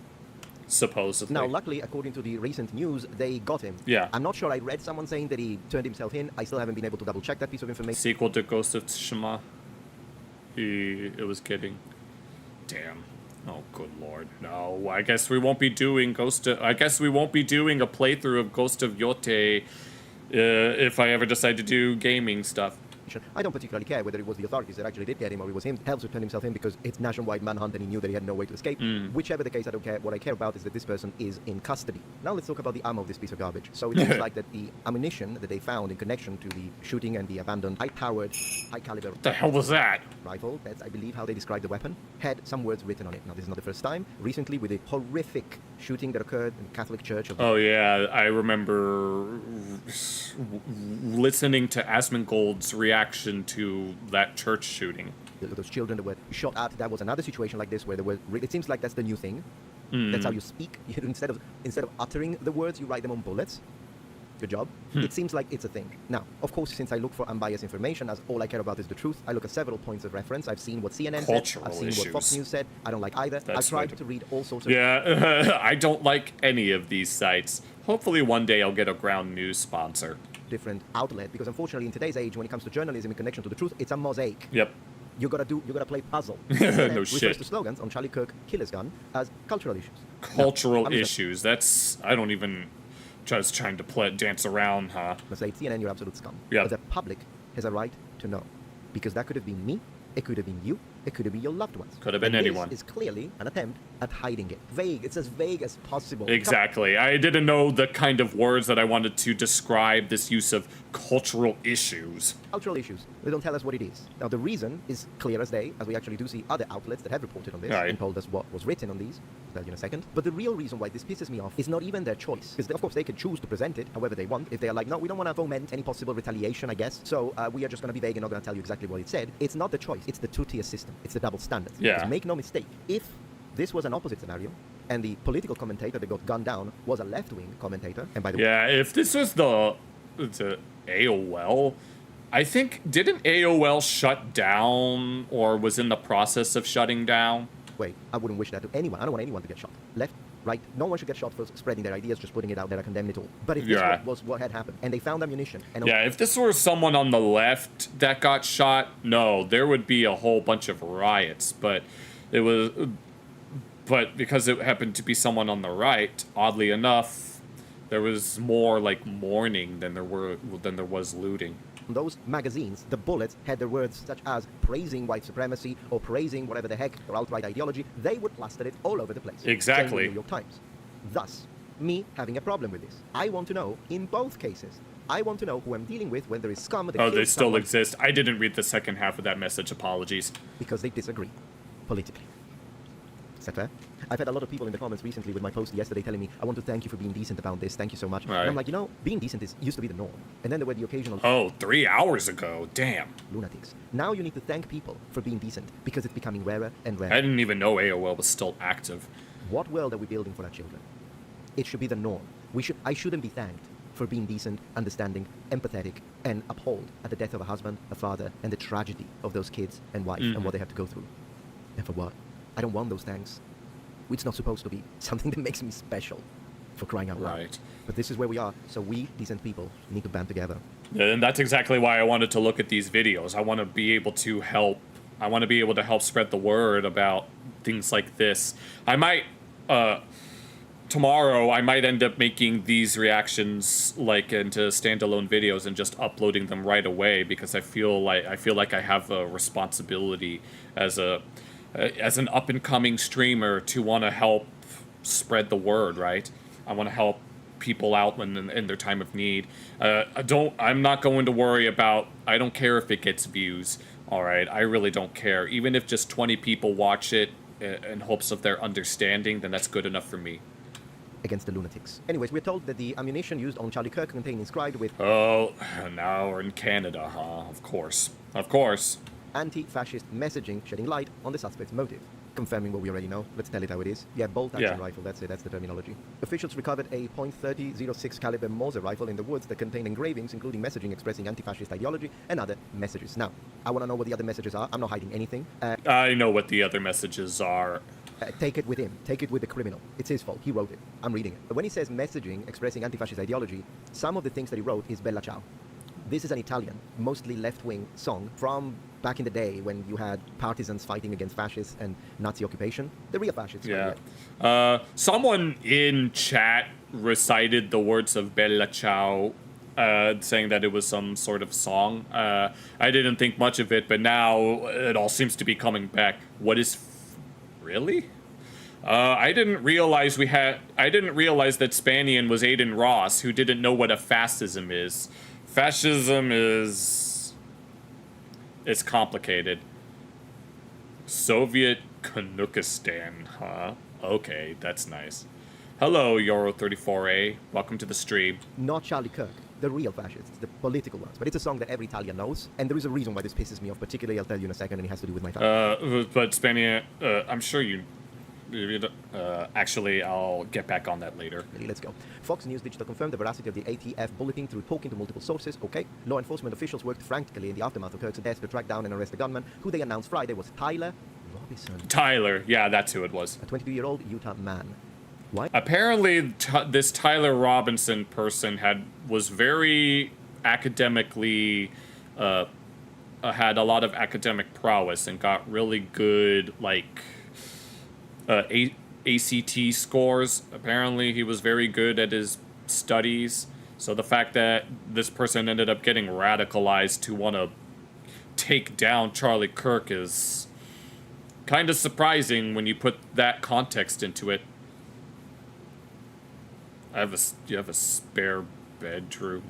Supposedly. Now, luckily, according to the recent news, they got him. Yeah. I'm not sure. I read someone saying that he turned himself in. I still haven't been able to double check that piece of information. Sequel to Ghost of Tsushima. It was kidding. Damn. Oh, good lord. No, I guess we won't be doing I guess we won't be doing a playthrough of Ghost of Yote if I ever decide to do gaming stuff. I don't particularly care whether it was the authorities that actually did get him or it was him. Helps to turn himself in because it's nationwide manhunt and he knew that he had no way to escape. Whichever the case, I don't care. What I care about is that this person is in custody. Now let's talk about the ammo of this piece of garbage. So it seems like that the ammunition that they found in connection to the shooting and the abandoned high-powered, high-caliber What the hell was that? rifle, that's I believe how they described the weapon, had some words written on it. Now this is not the first time. Recently with a horrific shooting that occurred in the Catholic Church of Oh yeah, I remember listening to Asmongold's reaction to that church shooting. those children that were shot at. That was another situation like this where there were. It seems like that's the new thing. That's how you speak. Instead of uttering the words, you write them on bullets. Good job. It seems like it's a thing. Now, of course, since I look for unbiased information, as all I care about is the truth, I look at several points of reference. I've seen what CNN said. I've seen what Fox issues. News said. I don't like either. That's I've tried right. to read all sorts of. Yeah, I don't like any of these sites. Hopefully one day I'll get a ground news sponsor. Different outlet because unfortunately in today's age when it comes to journalism in connection to the truth it's a mosaic. Yep. You gotta play puzzle. No shit. Refers to slogans on Charlie Kirk killer's gun as cultural issues. Cultural I'm just- issues. That's I don't even just trying to dance around, huh? I say CNN, you're absolute scum. Yeah. But the public has a right to know because that could have been me. It could have been you. It could have been your loved ones. Could have been And anyone. This is clearly an attempt at hiding it. Vague. It's as vague as possible. Exactly. I didn't know the kind of words that I wanted to describe this use of cultural issues. Cultural issues. They don't tell us what it is. Now, the reason is clear as day, as we actually do see other outlets that have reported on this Right. and told us what was written on these. I'll tell you in a second. But the real reason why this pisses me off is not even their choice. Because, of course, they can choose to present it however they want. If they are like, no, we don't want to foment any possible retaliation, I guess. So we are just going to be vague and not going to tell you exactly what it said. It's not the choice. It's the two-tier system. It's the double standard. Yeah. Because make no mistake. If this was an opposite scenario, and the political commentator that got gunned down was a left-wing commentator, and by the way, Yeah, if this was the AOL, I think, didn't AOL shut down or was in the process of shutting down? wait, I wouldn't wish that to anyone. I don't want anyone to get shot. Left right? No one should get shot for spreading their ideas, just putting it out there, I condemn it all. But if this Yeah. was what had happened, and they found ammunition, and Yeah, if this were someone on the left that got shot, no, there would be a whole bunch of riots. But because it happened to be someone on the right, oddly enough, there was more like mourning than there was looting. those magazines, the bullets had the words such as praising white supremacy or praising whatever the heck, or alt-right ideology. They would plaster it all over the place. Exactly. Same with the New York Times. Thus, me having a problem with this. I want to know, in both cases, I want to know who I'm dealing with when there is scum that Oh, they kills still someone exist. I didn't read the second half of that message. Apologies. because they disagree politically. Is that fair? I've had a lot of people in the comments recently with my post yesterday telling me, I want to thank you for being decent about this. Thank you so much. Right. And I'm like, you know, being decent used to be the norm. And then there were the occasional Oh, 3 hours ago. Damn. lunatics. Now you need to thank people for being decent because it's becoming rarer and I rarer. didn't even know AOL was still active. What world are we building for our children? It should be the norm. I shouldn't be thanked for being decent, understanding, empathetic, and uphold at the death of a husband, a father, and the tragedy of those kids and wife and what they have to go through. And for what? I don't want those thanks. It's not supposed to be something that makes me special, for crying out loud. Right. But this is where we are, so we, decent people, need to band together. And that's exactly why I wanted to look at these videos. I want to be able to help. I want to be able to help spread the word about things like this. I might, tomorrow, I might end up making these reactions like into standalone videos and just uploading them right away because I feel like I have a responsibility as an up-and-coming streamer to want to help spread the word, right? I want to help people out when in their time of need. I'm not going to worry about, I don't care if it gets views, all right? I really don't care. Even if just 20 people watch it in hopes of their understanding, then that's good enough for me. Against the lunatics. Anyways, we're told that the ammunition used on Charlie Kirk contained inscribed with Oh, now we're in Canada, huh? Of course. Of course. anti-fascist messaging, shedding light on the suspect's motive. Confirming what we already know. Let's tell it how it is. Yeah, bolt action rifle, that's it, that's the terminology. Officials recovered a .30-06 caliber Moser rifle in the woods that contained engravings, including messaging expressing anti-fascist ideology and other messages. Now, I want to know what the other messages are. I'm not hiding anything. I know what the other messages are. Take it with him. Take it with the criminal. It's his fault. He wrote it. I'm reading it. But when he says messaging expressing anti-fascist ideology, some of the things that he wrote is Bella Ciao. This is an Italian, mostly left-wing song from back in the day when you had partisans fighting against fascists and Nazi occupation. The real fascists. Yeah. Someone in chat recited the words of Bella Ciao, saying that it was some sort of song. I didn't think much of it, but now it all seems to be coming back. What is... Really? I didn't realize that Spanian was Aiden Ross, who didn't know what a fascism is. Fascism is... It's complicated. Soviet Kanukistan, huh? Okay, that's nice. Hello, Euro34A. Welcome to the stream. Not Charlie Kirk, the real fascists, the political ones. But it's a song that every Italian knows, and there is a reason why this pisses me off, particularly I'll tell you in a second, and it has to do with my family. But Spanian, I'm sure you... actually, I'll get back on that later. Let's go. Fox News Digital confirmed the veracity of the ATF bulletin through talking to multiple sources. Okay. Law enforcement officials worked frantically in the aftermath of Kirk's death to track down and arrest the gunman, who they announced Friday was Tyler Robinson. Tyler, yeah, that's who it was. A 22-year-old Utah man. Why? Apparently, this Tyler Robinson person was very academically... had a lot of academic prowess and got really good, like... ACT scores. Apparently he was very good at his studies, so the fact that this person ended up getting radicalized to want to take down Charlie Kirk is kind of surprising when you put that context into it. You have a spare bedroom.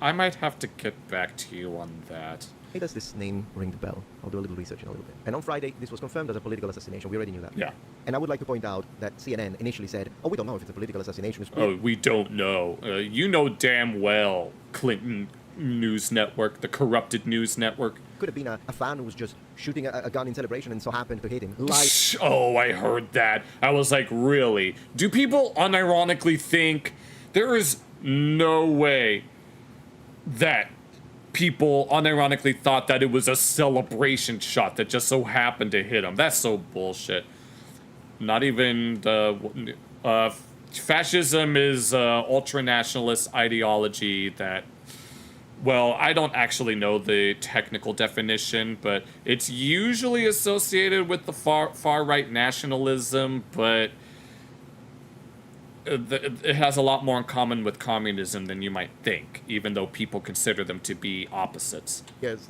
I might have to get back to you on that. Why does this name ring the bell? I'll do a little research in a little bit. And on Friday, this was confirmed as a political assassination. We already knew that. Yeah. And I would like to point out that CNN initially said, oh, we don't know if it's a political assassination. Oh, we don't know. You know damn well, Clinton News Network, the corrupted news network. Could have been a fan who was just shooting a gun in celebration and so happened to hit him. Like, oh, I heard that. I was like, really? Do people unironically think there is no way that people unironically thought that it was a celebration shot that just so happened to hit him. That's so bullshit. Not even the fascism is ultra-nationalist ideology that, well, I don't actually know the technical definition, but it's usually associated with the far-right nationalism, but it has a lot more in common with communism than you might think, even though people consider them to be opposites. Yes.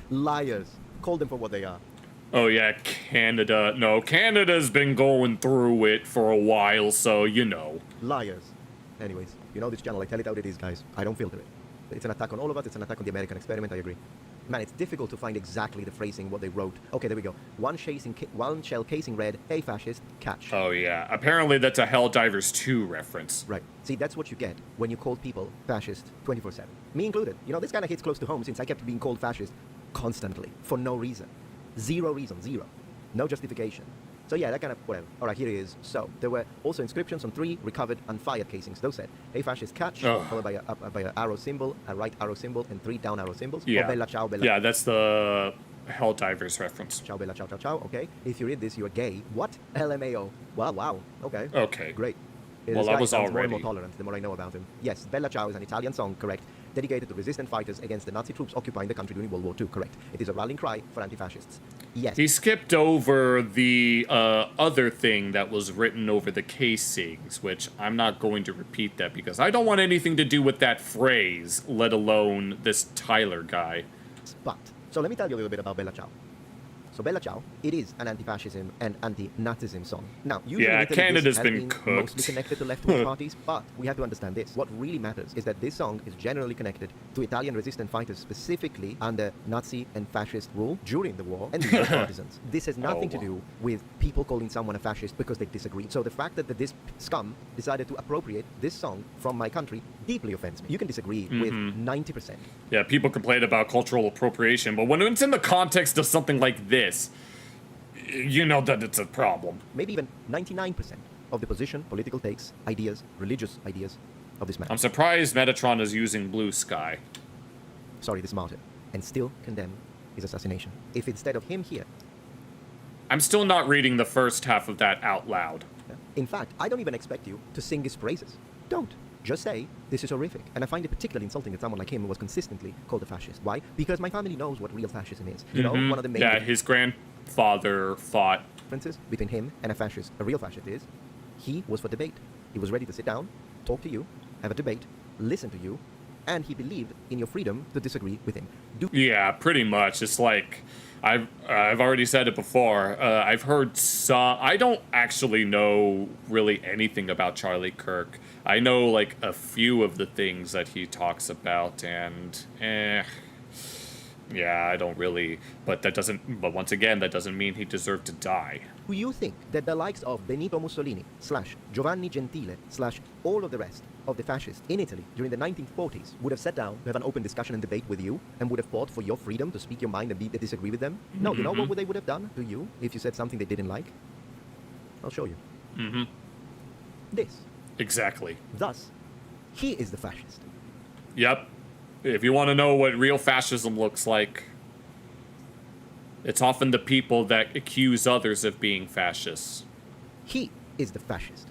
Liars. Call them for what they are. Oh yeah, Canada. No, Canada's been going through it for a while, so you know. Liars. Anyways, you know this channel, I tell it how it is, guys. I don't filter it. It's an attack on all of us, it's an attack on the American experiment, I agree. Man, it's difficult to find exactly the phrasing, what they wrote. Okay, there we go. One shell casing read, "Hey fascist, catch." Oh yeah, apparently that's a Helldivers 2 reference. Right. See, that's what you get when you call people fascist 24/7. Me included. You know, this kind of hits close to home since I kept being called fascist constantly, for no reason. Zero reason, zero. No justification. So yeah, that kind of, whatever. Alright, here it is. So, there were also inscriptions on 3 recovered unfired casings. Those said, "Hey fascist, catch," followed by an arrow symbol, a right arrow symbol, and 3 down arrow symbols. Yeah. Or bella ciao, bella. Yeah, that's the Helldivers reference. Ciao, bella ciao, ciao, ciao. Okay. If you read this, you are gay. What? LMAO. Wow, wow. Okay. Okay. Great. Well, This that guy was sounds more and already. more tolerant the more I know about him. Yes, Bella Ciao is an Italian song, correct, dedicated to resistant fighters against the Nazi troops occupying the country during World War II, correct. It is a rallying cry for anti-fascists. Yes. He skipped over the other thing that was written over the casings, which I'm not going to repeat that because I don't want anything to do with that phrase, let alone this Tyler guy. But, so let me tell you a little bit about Bella Ciao. So Bella Ciao, it is an anti-fascism and anti-Nazism song. Now, usually Yeah, in Italy, Canada's this has been cooked. mostly connected to left-wing parties, but we have to understand this. What really matters is that this song is generally connected to Italian resistant fighters, specifically under Nazi and fascist rule during the war, and their partisans. This has nothing to do with people calling someone a fascist because they disagree. So the fact that this scum decided to appropriate this song from my country deeply offends me. You can disagree with 90%. Yeah, people complain about cultural appropriation, but when it's in the context of something like this, you know that it's a problem. Maybe even 99% of the position, political takes, ideas, religious ideas of this man. I'm surprised Metatron is using Blue Sky. Sorry, this martyr. And still condemn his assassination. If instead of him here... I'm still not reading the first half of that out loud. In fact, I don't even expect you to sing his praises. Don't. Just say, this is horrific. And I find it particularly insulting that someone like him was consistently called a fascist. Why? Because my family knows what real fascism is. You know, one of the main... Yeah, his grandfather fought. Differences between him and a real fascist is, he was for debate. He was ready to sit down, talk to you, have a debate, listen to you, and he believed in your freedom to disagree with him. Yeah, pretty much. It's like, I've already said it before. I've heard some... I don't actually know really anything about Charlie Kirk. I know, like, a few of the things that he talks about, and, yeah, I don't really... But once again, that doesn't mean he deserved to die. Do you think that the likes of Benito Mussolini, / Giovanni Gentile, / all of the rest of the fascists in Italy during the 1940s would have sat down to have an open discussion and debate with you and would have fought for your freedom to speak your mind and disagree with them? No, you know what they would have done to you if you said something they didn't like? I'll show you. This. Exactly. Thus, he is the fascist. Yep. If you want to know what real fascism looks like, it's often the people that accuse others of being fascists. He is the fascist.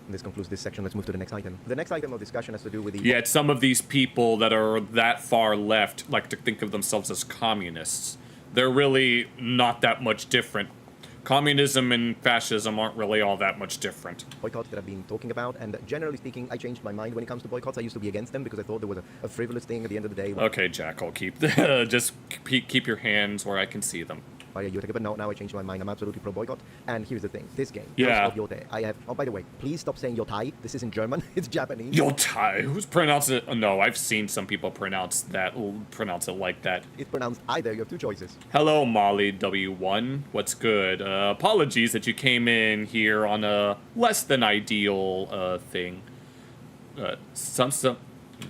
And this concludes this section. Let's move to the next item. The next item of discussion has to do with the... Yet some of these people that are that far left like to think of themselves as communists. They're really not that much different. Communism and fascism aren't really all that much different. Boycotts that I've been talking about, and generally speaking, I changed my mind when it comes to boycotts. I used to be against them because I thought there was a frivolous thing at the end of the day. Okay, Jack, I'll keep just keep your hands where I can see them. But no, now I changed my mind. I'm absolutely pro boycott. And here's the thing: this game, yeah. Of Yotai, I have. Oh, by the way, please stop saying Yotai. This isn't German. It's Japanese. Yotai. Who's pronounced it? No, I've seen some people pronounce it like that. It's pronounced either. You have two choices. Hello, Molly W1. What's good? Apologies that you came in here on a less than ideal thing. Some.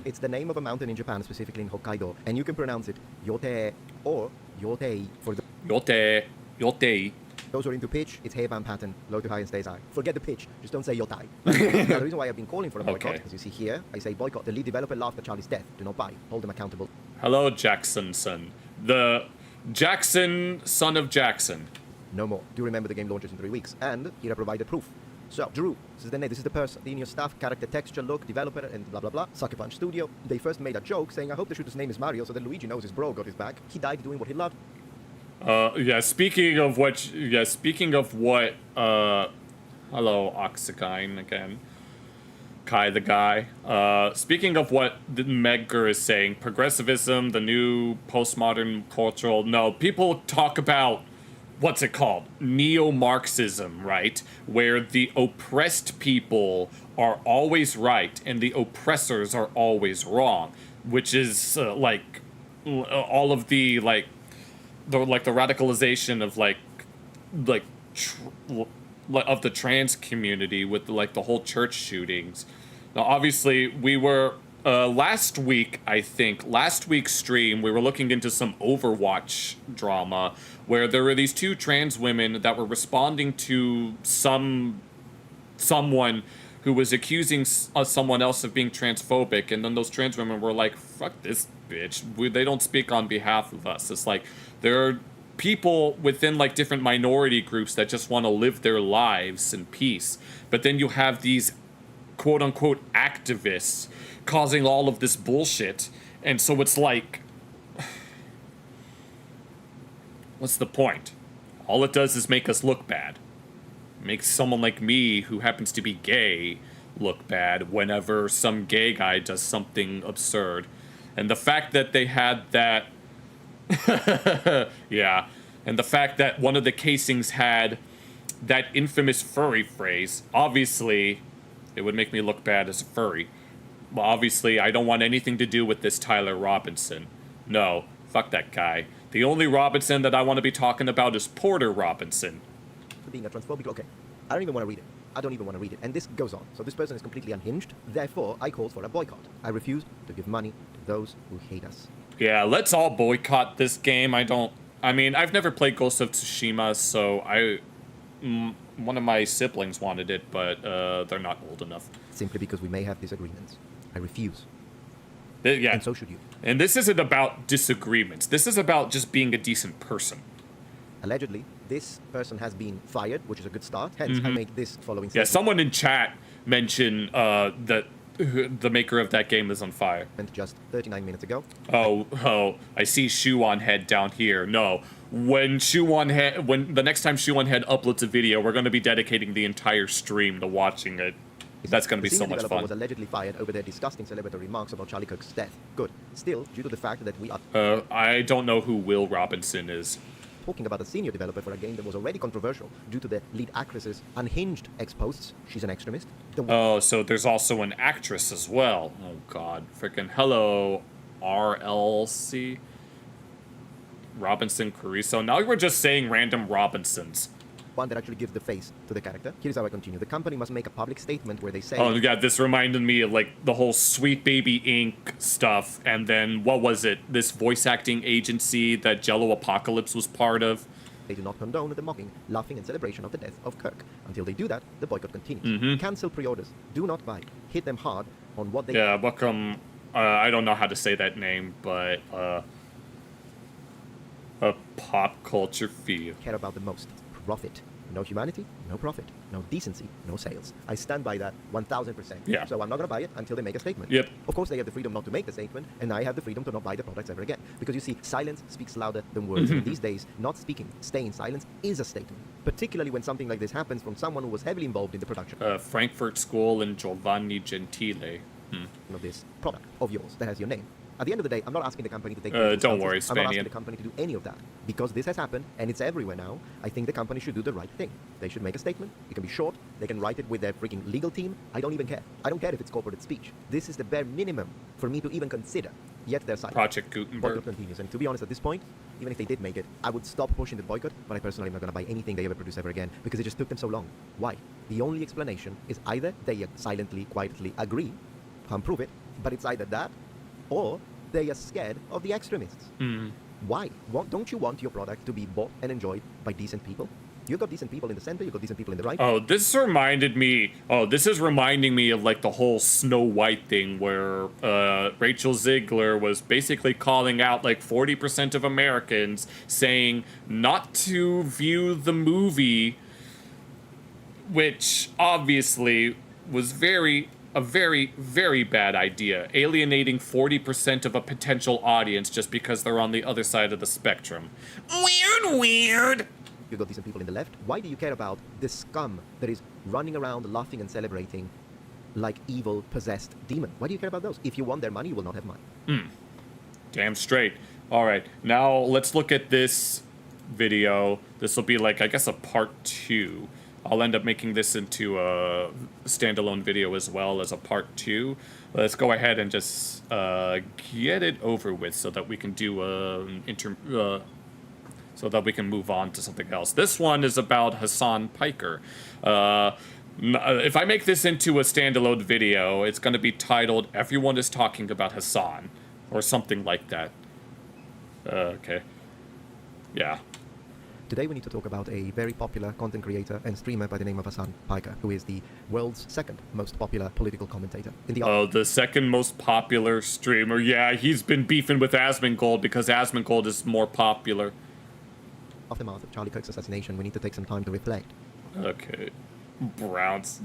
It's the name of a mountain in Japan, specifically in Hokkaido, and you can pronounce it Yote or Yotei for the... Yote. Those who are into pitch, it's hairband pattern, low to high and stays high. Forget the pitch, just don't say you'll die. Now, the reason why I've been calling for a boycott, Okay. as you see here, I say boycott. The lead developer laughed at Charlie's death. Do not buy. Hold them accountable. Hello, Jackson son. The Jackson, son of Jackson. No more. Do remember the game launches in 3 weeks. And here I provided proof. So, Drew, this is the name, this is the person in your staff, character, texture, look, developer, and blah blah blah. Sucker Punch Studio. They first made a joke saying, I hope the shooter's name is Mario, so that Luigi knows his bro got his back. He died doing what he loved. Speaking of what, hello, Oxykyne again. Kai the guy. Speaking of what the Medgar is saying, progressivism, the new postmodern cultural, no, people talk about, what's it called? Neo-Marxism, right? Where the oppressed people are always right and the oppressors are always wrong, which is, all of the, the radicalization of of the trans community with the whole church shootings. Now, obviously, we were last week's stream, we were looking into some Overwatch drama where there were these two trans women that were responding to someone who was accusing someone else of being transphobic, and then those trans women were like, fuck this bitch, they don't speak on behalf of us. It's like, there are people within different minority groups that just want to live their lives in peace, but then you have these quote-unquote activists causing all of this bullshit, and so it's like, what's the point? All it does is make us look bad. Makes someone like me, who happens to be gay, look bad whenever some gay guy does something absurd. And the fact that they had that yeah, and the fact that one of the casings had that infamous furry phrase, obviously, it would make me look bad as a furry. Well, obviously, I don't want anything to do with this Tyler Robinson. No, fuck that guy. The only Robinson that I want to be talking about is Porter Robinson. For being a transphobic, okay. I don't even want to read it. I don't even want to read it. And this goes on. So this person is completely unhinged. Therefore, I call for a boycott. I refuse to give money to those who hate us. Yeah, let's all boycott this game. I've never played Ghost of Tsushima, so one of my siblings wanted it, but they're not old enough. Simply because we may have disagreements. I refuse. Yeah. And so should you. And this isn't about disagreements. This is about just being a decent person. Allegedly, this person has been fired, which is a good start. Hence, I make this following Yeah, statement. someone in chat mentioned that the maker of that game is on fire. Just 39 minutes ago. Oh, I see Shoe on Head down here. No, when the next time Shoe on Head uploads a video, we're going to be dedicating the entire stream to watching it. That's going to be so much fun. Was allegedly fired over their disgusting celebratory remarks about Charlie Kirk's death. Good. Still, due to the fact that we are I don't know who Will Robinson is. talking about a senior developer for a game that was already controversial due to the lead actress's unhinged ex-posts. She's an extremist. Oh, so there's also an actress as well. Oh, God. Freaking hello, RLC. Robinson Crusoe. Now we're just saying random Robinsons. One that actually gives the face to the character. Here's how I continue. The company must make a public statement where they say... Oh, yeah, this reminded me of, the whole Sweet Baby Inc. stuff, and then, what was it? This voice acting agency that Jello Apocalypse was part of. They do not condone the mocking, laughing, and celebration of the death of Kirk. Until they do that, the boycott continues. Cancel pre-orders. Do not buy. Hit them hard on what they... Yeah, welcome... I don't know how to say that name, but, a pop culture feel. care about the most. Profit. No humanity, no profit. No decency, no sales. I stand by that 1000%. Yeah. So I'm not going to buy it until they make a statement. Yep. Of course, they have the freedom not to make the statement, and I have the freedom to not buy the products ever again. Because you see, silence speaks louder than words. And these days, not speaking, staying in silence is a statement. Particularly when something like this happens from someone who was heavily involved in the production Frankfurt School and Giovanni Gentile. of this product of yours that has your name. At the end of the day, I'm not asking the company to take... don't worry, I'm not asking Spaniard. the company to do any of that. Because this has happened, and it's everywhere now, I think the company should do the right thing. They should make a statement. It can be short. They can write it with their freaking legal team. I don't even care. I don't care if it's corporate speech. This is the bare minimum for me to even consider. Yet they're silent. Project Gutenberg. Boycott continues. And to be honest, at this point, even if they did make it, I would stop pushing the boycott, but I personally am not going to buy anything they ever produce ever again, because it just took them so long. Why? The only explanation is either they silently, quietly agree, can't prove it, but it's either that, or they are scared of the extremists. Why? Don't you want your product to be bought and enjoyed by decent people? You've got decent people in the center, you've got decent people in the right. Oh, this is reminding me of like the whole Snow White thing where Rachel Ziegler was basically calling out like 40% of Americans saying not to view the movie, which obviously was a very, very bad idea, alienating 40% of a potential audience just because they're on the other side of the spectrum. Weird. You've got decent people in the left. Why do you care about the scum that is running around laughing and celebrating like evil, possessed demon? Why do you care about those? If you want their money, you will not have mine. Damn straight. All right, now let's look at this video. This will be like, I guess, a part 2. I'll end up making this into a standalone video as well as a part 2. Let's go ahead and just get it over with so that we can do so that we can move on to something else. This one is about Hassan Piker. If I make this into a standalone video, it's going to be titled "Everyone is Talking About Hassan," or something like that. Okay. Yeah. Today we need to talk about a very popular content creator and streamer by the name of Hassan Piker, who is the world's second most popular political commentator. The second most popular streamer. Yeah, he's been beefing with Asmongold because Asmongold is more popular. Aftermath of Charlie Kirk's assassination, we need to take some time to reflect. Okay. Browns.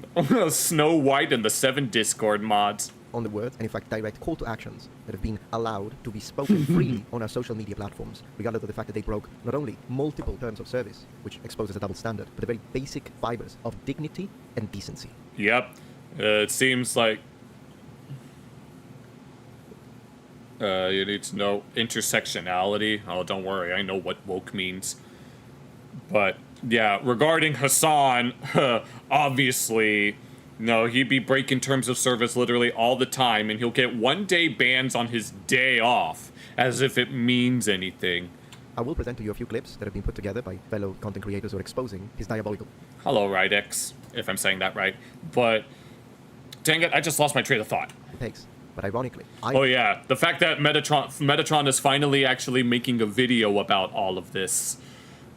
Snow White and the 7 Discord mods. On the words, and in fact direct call to actions that have been allowed to be spoken freely on our social media platforms, regardless of the fact that they broke not only multiple terms of service, which exposes a double standard, but the very basic fibers of dignity and decency. Yep. It seems like you need to know intersectionality. Oh, don't worry, I know what woke means. But yeah, regarding Hassan, obviously, no, he'd be breaking terms of service literally all the time, and he'll get 1-day bans on his day off, as if it means anything. I will present to you a few clips that have been put together by fellow content creators who are exposing his diabolical. Hello, Rydex, if I'm saying that right. But, dang it, I just lost my train of thought. Takes. But ironically, oh yeah, the fact that Metatron is finally actually making a video about all of this.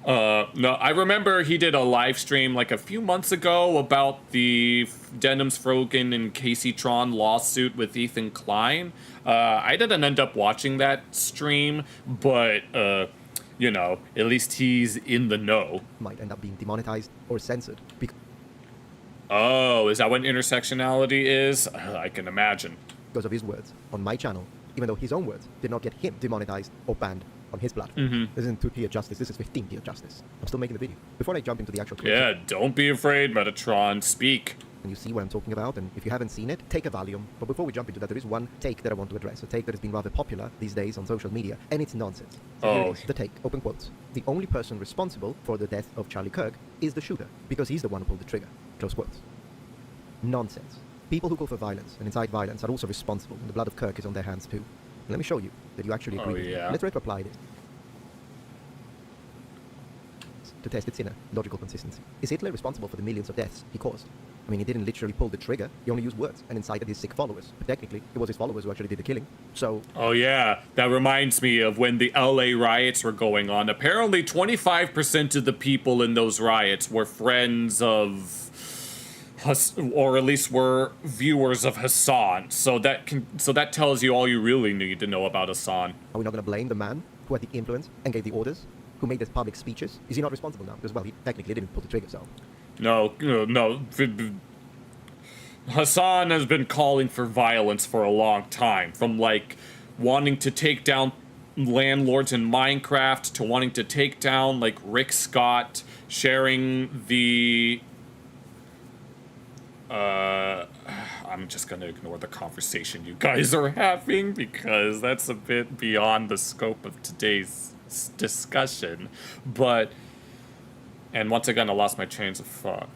No, I remember he did a live stream like a few months ago about the Denims Frogan and Casey Tron lawsuit with Ethan Klein. I didn't end up watching that stream, but, you know, at least he's in the know. Might end up being demonetized or censored. Oh, is that what intersectionality is? I can imagine. Because of his words on my channel, even though his own words did not get him demonetized or banned on his platform. This isn't 2-tier justice, this is 15-tier justice. I'm still making the video. Before I jump into the actual clip, yeah, don't be afraid, Metatron. Speak. And you see what I'm talking about, and if you haven't seen it, take a Valium. But before we jump into that, there is one take that I want to address, a take that has been rather popular these days on social media, and it's nonsense. So here it is, the take, open quotes. The only person responsible for the death of Charlie Kirk is the shooter, because he's the one who pulled the trigger. Close quotes. Nonsense. People who call for violence and incite violence are also responsible, and the blood of Kirk is on their hands too. And let me show you that you actually agree with me. Let's retro-apply this to test its inner logical consistency. Is Hitler responsible for the millions of deaths he caused? I mean, he didn't literally pull the trigger, he only used words and incited his sick followers. But technically, it was his followers who actually did the killing. So... Oh yeah, that reminds me of when the LA riots were going on. Apparently 25% of the people in those riots were friends of... or at least were viewers of Hassan. So that tells you all you really need to know about Hassan. Are we not going to blame the man who had the influence and gave the orders, who made the public speeches? Is he not responsible now? Because, well, he technically didn't pull the trigger, so... No. Hassan has been calling for violence for a long time. From, like, wanting to take down landlords in Minecraft to wanting to take down, like, Rick Scott, sharing the... I'm just gonna ignore the conversation you guys are having because that's a bit beyond the scope of today's discussion. But, and once again, I lost my trains of thought.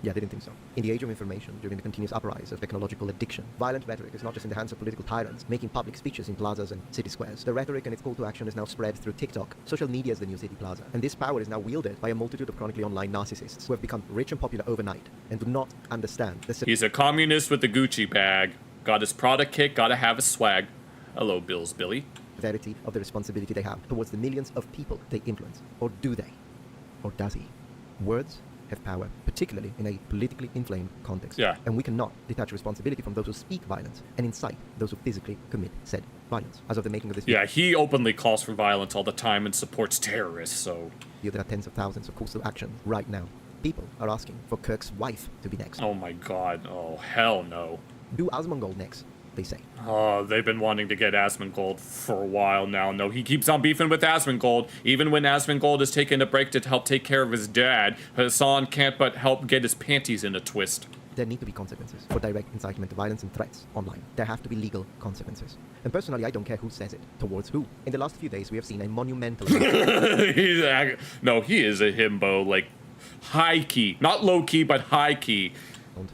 Yeah, I didn't think so. In the age of information, during the continuous uprise of technological addiction, violent rhetoric is not just in the hands of political tyrants, making public speeches in plazas and city squares. The rhetoric and its call to action is now spread through TikTok. Social media is the new city plaza. And this power is now wielded by a multitude of chronically online narcissists who have become rich and popular overnight and do not understand the... He's a communist with a Gucci bag. Got his Prada kick, gotta have his swag. Hello, Bills Billy. ...severity of the responsibility they have towards the millions of people they influence. Or do they? Or does he? Words have power, particularly in a politically inflamed context. Yeah. And we cannot detach responsibility from those who speak violence and incite those who physically commit said violence. As of the making of this Yeah, he openly calls for violence all the time and supports terrorists, so... there are tens of thousands of coastal actions right now. People are asking for Kirk's wife to be next. Oh my god, oh hell no. Do Asmongold next, they say. Oh, they've been wanting to get Asmongold for a while now. No, he keeps on beefing with Asmongold. Even when Asmongold is taking a break to help take care of his dad, Hassan can't but help get his panties in a twist. There need to be consequences for direct incitement to violence and threats online. There have to be legal consequences. And personally, I don't care who says it, towards who. In the last few days, we have seen a monumental... No, he is a himbo, like, high-key. Not low-key, but high-key.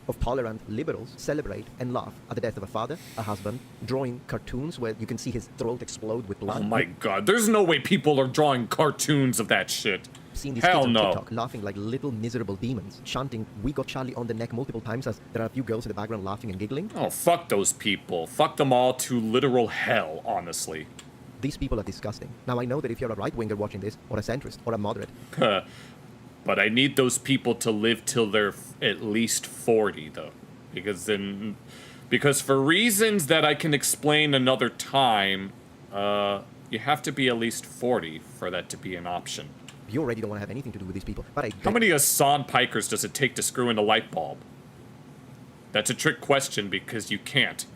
of tolerant liberals celebrate and laugh at the death of a father, a husband, drawing cartoons where you can see his throat explode with blood. Oh my god, there's no way people are drawing cartoons of that shit. Seen these Hell kids on no. TikTok laughing like little miserable demons, chanting "We got Charlie on the neck" multiple times as there are a few girls in the background laughing and giggling. Oh, fuck those people. Fuck them all to literal hell, honestly. These people are disgusting. Now I know that if you're a right-winger watching this, or a centrist, or a moderate, But I need those people to live till they're at least 40, though. Because for reasons that I can explain another time, you have to be at least 40 for that to be an option. you already don't want to have anything to do with these people. But I How many Hassan Pikers does it take to screw in a light bulb? That's a trick question because you can't.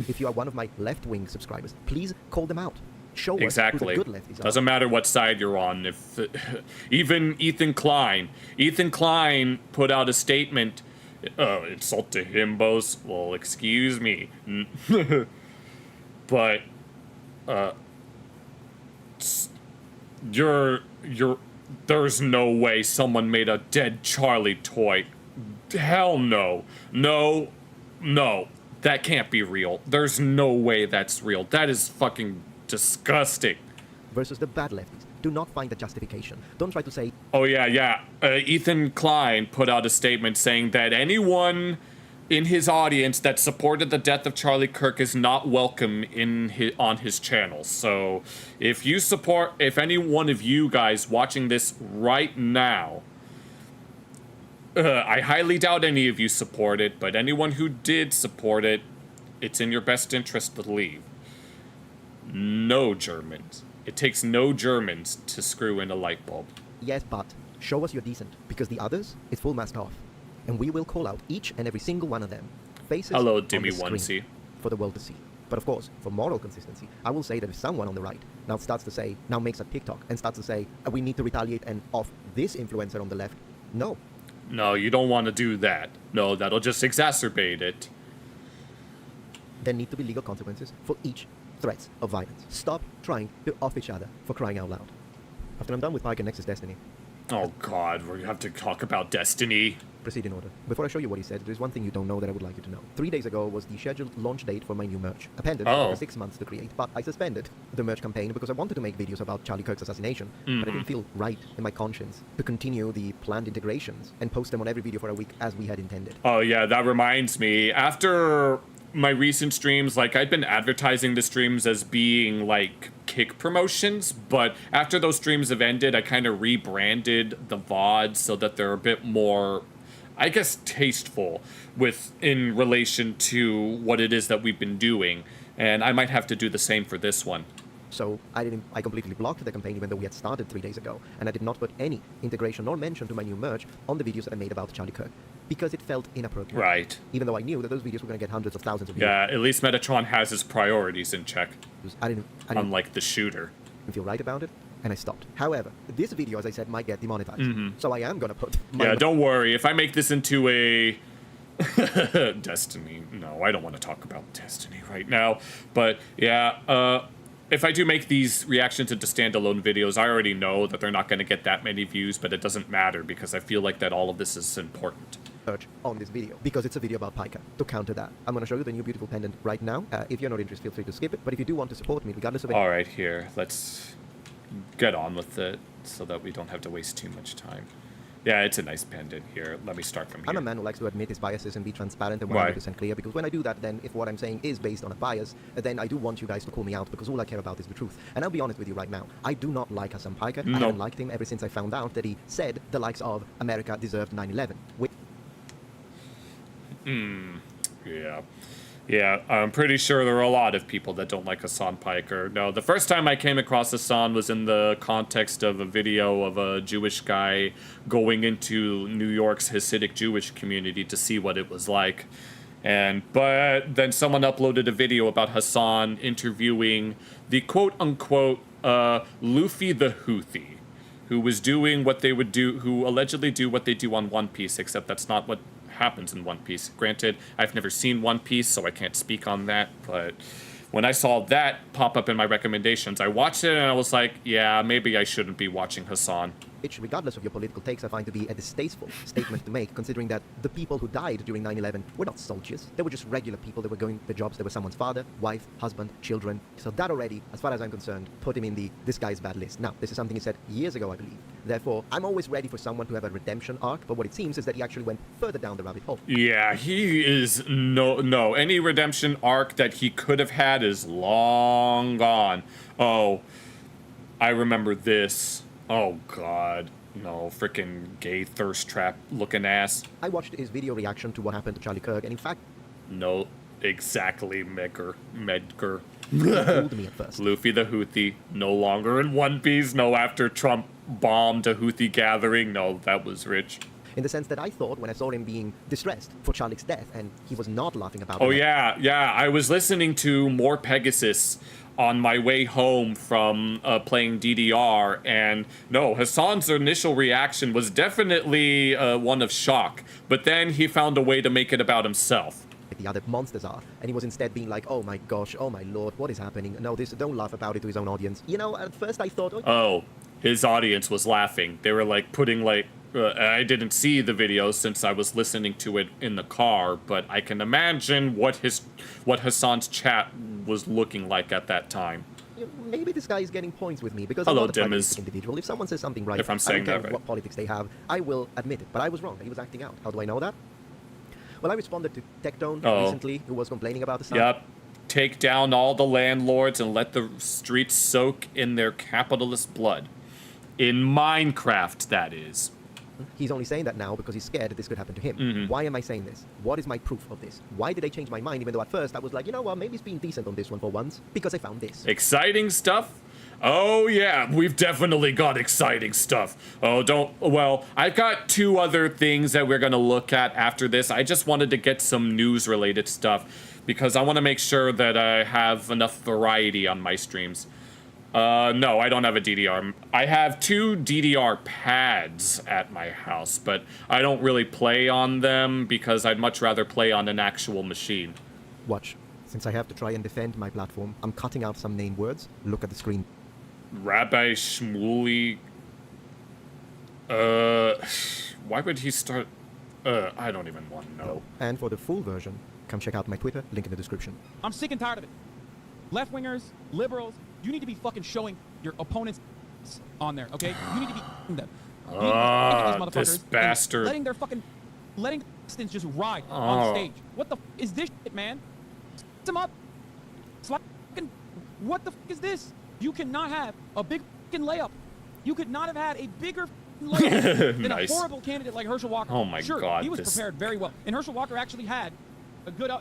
if you are one of my left-wing subscribers, please call them out. Show Exactly. us who the good lefties are. Doesn't matter what side you're on. If even Ethan Klein put out a statement. Insult to himbos. Well, excuse me, but there's no way someone made a dead Charlie toy. Hell no, no, that can't be real. There's no way that's real. That is fucking disgusting. Versus the bad lefties. Do not find the justification. Don't try to say, Oh, yeah. Ethan Klein put out a statement saying that anyone in his audience that supported the death of Charlie Kirk is not welcome on his channel. So, if any one of you guys watching this right now, I highly doubt any of you support it, but anyone who did support it, it's in your best interest to leave. No Germans. It takes no Germans to screw in a light bulb. yes, but show us you're decent, because the others, it's full mask off. And we will call out each and every single one of them. Faces Hello, on the Dimmy screen Onesie. for the world to see. But of course, for moral consistency, I will say that if someone on the right now makes a TikTok and starts to say, we need to retaliate and off this influencer on the left, no. No, you don't want to do that. No, that'll just exacerbate it. There need to be legal consequences for each threats of violence. Stop trying to off each other, for crying out loud. After I'm done with Pike and next is Destiny, Oh god, we have to talk about Destiny. proceed in order. Before I show you what he said, there's one thing you don't know that I would like you to know. 3 days ago was the scheduled launch date for my new merch. Appended for 6 months to create, but I suspended the merch campaign because I wanted to make videos about Charlie Kirk's assassination, but it didn't feel right in my conscience to continue the planned integrations and post them on every video for a week as we had intended. Oh yeah, that reminds me. After my recent streams, like, I'd been advertising the streams as being like kick promotions, but after those streams have ended, I kind of rebranded the VODs so that they're a bit more, I guess, tasteful in relation to what it is that we've been doing, and I might have to do the same for this one. So I completely blocked the campaign even though we had started 3 days ago, and I did not put any integration or mention to my new merch on the videos that I made about Charlie Kirk, because it felt inappropriate. Right. Even though I knew that those videos were going to get hundreds of thousands of views. Yeah, at least Metatron has his priorities in check, I didn't unlike the shooter. feel right about it, and I stopped. However, this video, as I said, might get demonetized, so I am going to put my Yeah, don't worry. If I make this into a Destiny, no, I don't want to talk about Destiny right now. But yeah, if I do make these reactions into standalone videos, I already know that they're not going to get that many views, but it doesn't matter because I feel like that all of this is important. merch on this video, because it's a video about Pika. To counter that, I'm going to show you the new beautiful pendant right now. If you're not interested, feel free to skip it, but if you do want to support me, regardless of it, All right, here, let's get on with it so that we don't have to waste too much time. Yeah, it's a nice pendant here. Let me start from here. I'm a man who likes to admit his biases and be transparent and Why? 100% clear, because when I do that, then if what I'm saying is based on a bias, then I do want you guys to call me out, because all I care about is the truth. And I'll be honest with you right now, I do not like Hassan Piker. I haven't liked him ever since I found out that he said the likes of America deserved 9/11. Yeah, I'm pretty sure there are a lot of people that don't like Hassan Piker. No, the first time I came across Hassan was in the context of a video of a Jewish guy going into New York's Hasidic Jewish community to see what it was like. But then someone uploaded a video about Hassan interviewing the quote-unquote Luffy the Houthi, who was doing what they would do, who allegedly do what they do on One Piece, except that's not what happens in One Piece. Granted, I've never seen One Piece, so I can't speak on that, but when I saw that pop up in my recommendations, I watched it and I was like, yeah, maybe I shouldn't be watching Hassan. Which, regardless of your political takes, I find to be a distasteful statement to make, considering that the people who died during 9/11 were not soldiers. They were just regular people that were going to jobs. They were someone's father, wife, husband, children. So that already, as far as I'm concerned, put him in the this guy's bad list. Now, this is something he said years ago, I believe. Therefore, I'm always ready for someone to have a redemption arc, but what it seems is that he actually went further down the rabbit hole. Yeah, he is no. Any redemption arc that he could have had is long gone. Oh, I remember this. Oh, God. No, freaking gay thirst trap looking ass. I watched his video reaction to what happened to Charlie Kirk, and in fact... No, exactly, Medgar. He fooled me at first. Luffy the Houthi, no longer in One Piece. No, after Trump bombed a Houthi gathering. No, that was rich. In the sense that I thought when I saw him being distressed for Charlie's death, and he was not laughing about it. Oh, yeah. I was listening to more Pegasus on my way home from playing DDR, and no, Hassan's initial reaction was definitely one of shock, but then he found a way to make it about himself. The other monsters are, and he was instead being like, oh my gosh, oh my lord, what is happening? No, don't laugh about it to his own audience. You know, at first I thought... Oh, his audience was laughing. They were like putting like... I didn't see the video since I was listening to it in the car, but I can imagine what Hassan's chat was looking like at that time. Maybe this guy is getting points with me, because Hello, I'm not a Dimmas. pragmatic individual. If someone says something right, If I'm saying I don't care that right. what politics they have, I will admit it. But I was wrong. He was acting out. How do I know that? Well, I responded to Tectone recently, who was complaining about the sun. Yep. Take down all the landlords and let the streets soak in their capitalist blood. In Minecraft, that is. He's only saying that now because he's scared that this could happen to him. Mm-hmm. Why am I saying this? What is my proof of this? Why did I change my mind, even though at first I was like, you know what, maybe he's being decent on this one for once? Because I found this. Exciting stuff? Oh, yeah, we've definitely got exciting stuff. Well, I've got two other things that we're going to look at after this. I just wanted to get some news-related stuff because I want to make sure that I have enough variety on my streams. No, I don't have a DDR. I have 2 DDR pads at my house, but I don't really play on them because I'd much rather play on an actual machine. Watch. Since I have to try and defend my platform, I'm cutting out some name words. Look at the screen. Rabbi Shmuley... why would he start... I don't even want to know. And for the full version, come check out my Twitter, link in the description. I'm sick and tired of it. Left-wingers, liberals, you need to be fucking showing your opponents on there, okay? You need to be them. You need to be looking at these motherfuckers this bastard. and letting Distance just ride on stage. What the is this shit, man? Set him up. What the is this? You cannot have a big fucking layup. You could not have had a bigger layup than Nice. a horrible candidate like Herschel Walker. Oh my sure, God, he was this- prepared very well. And Herschel Walker actually had a good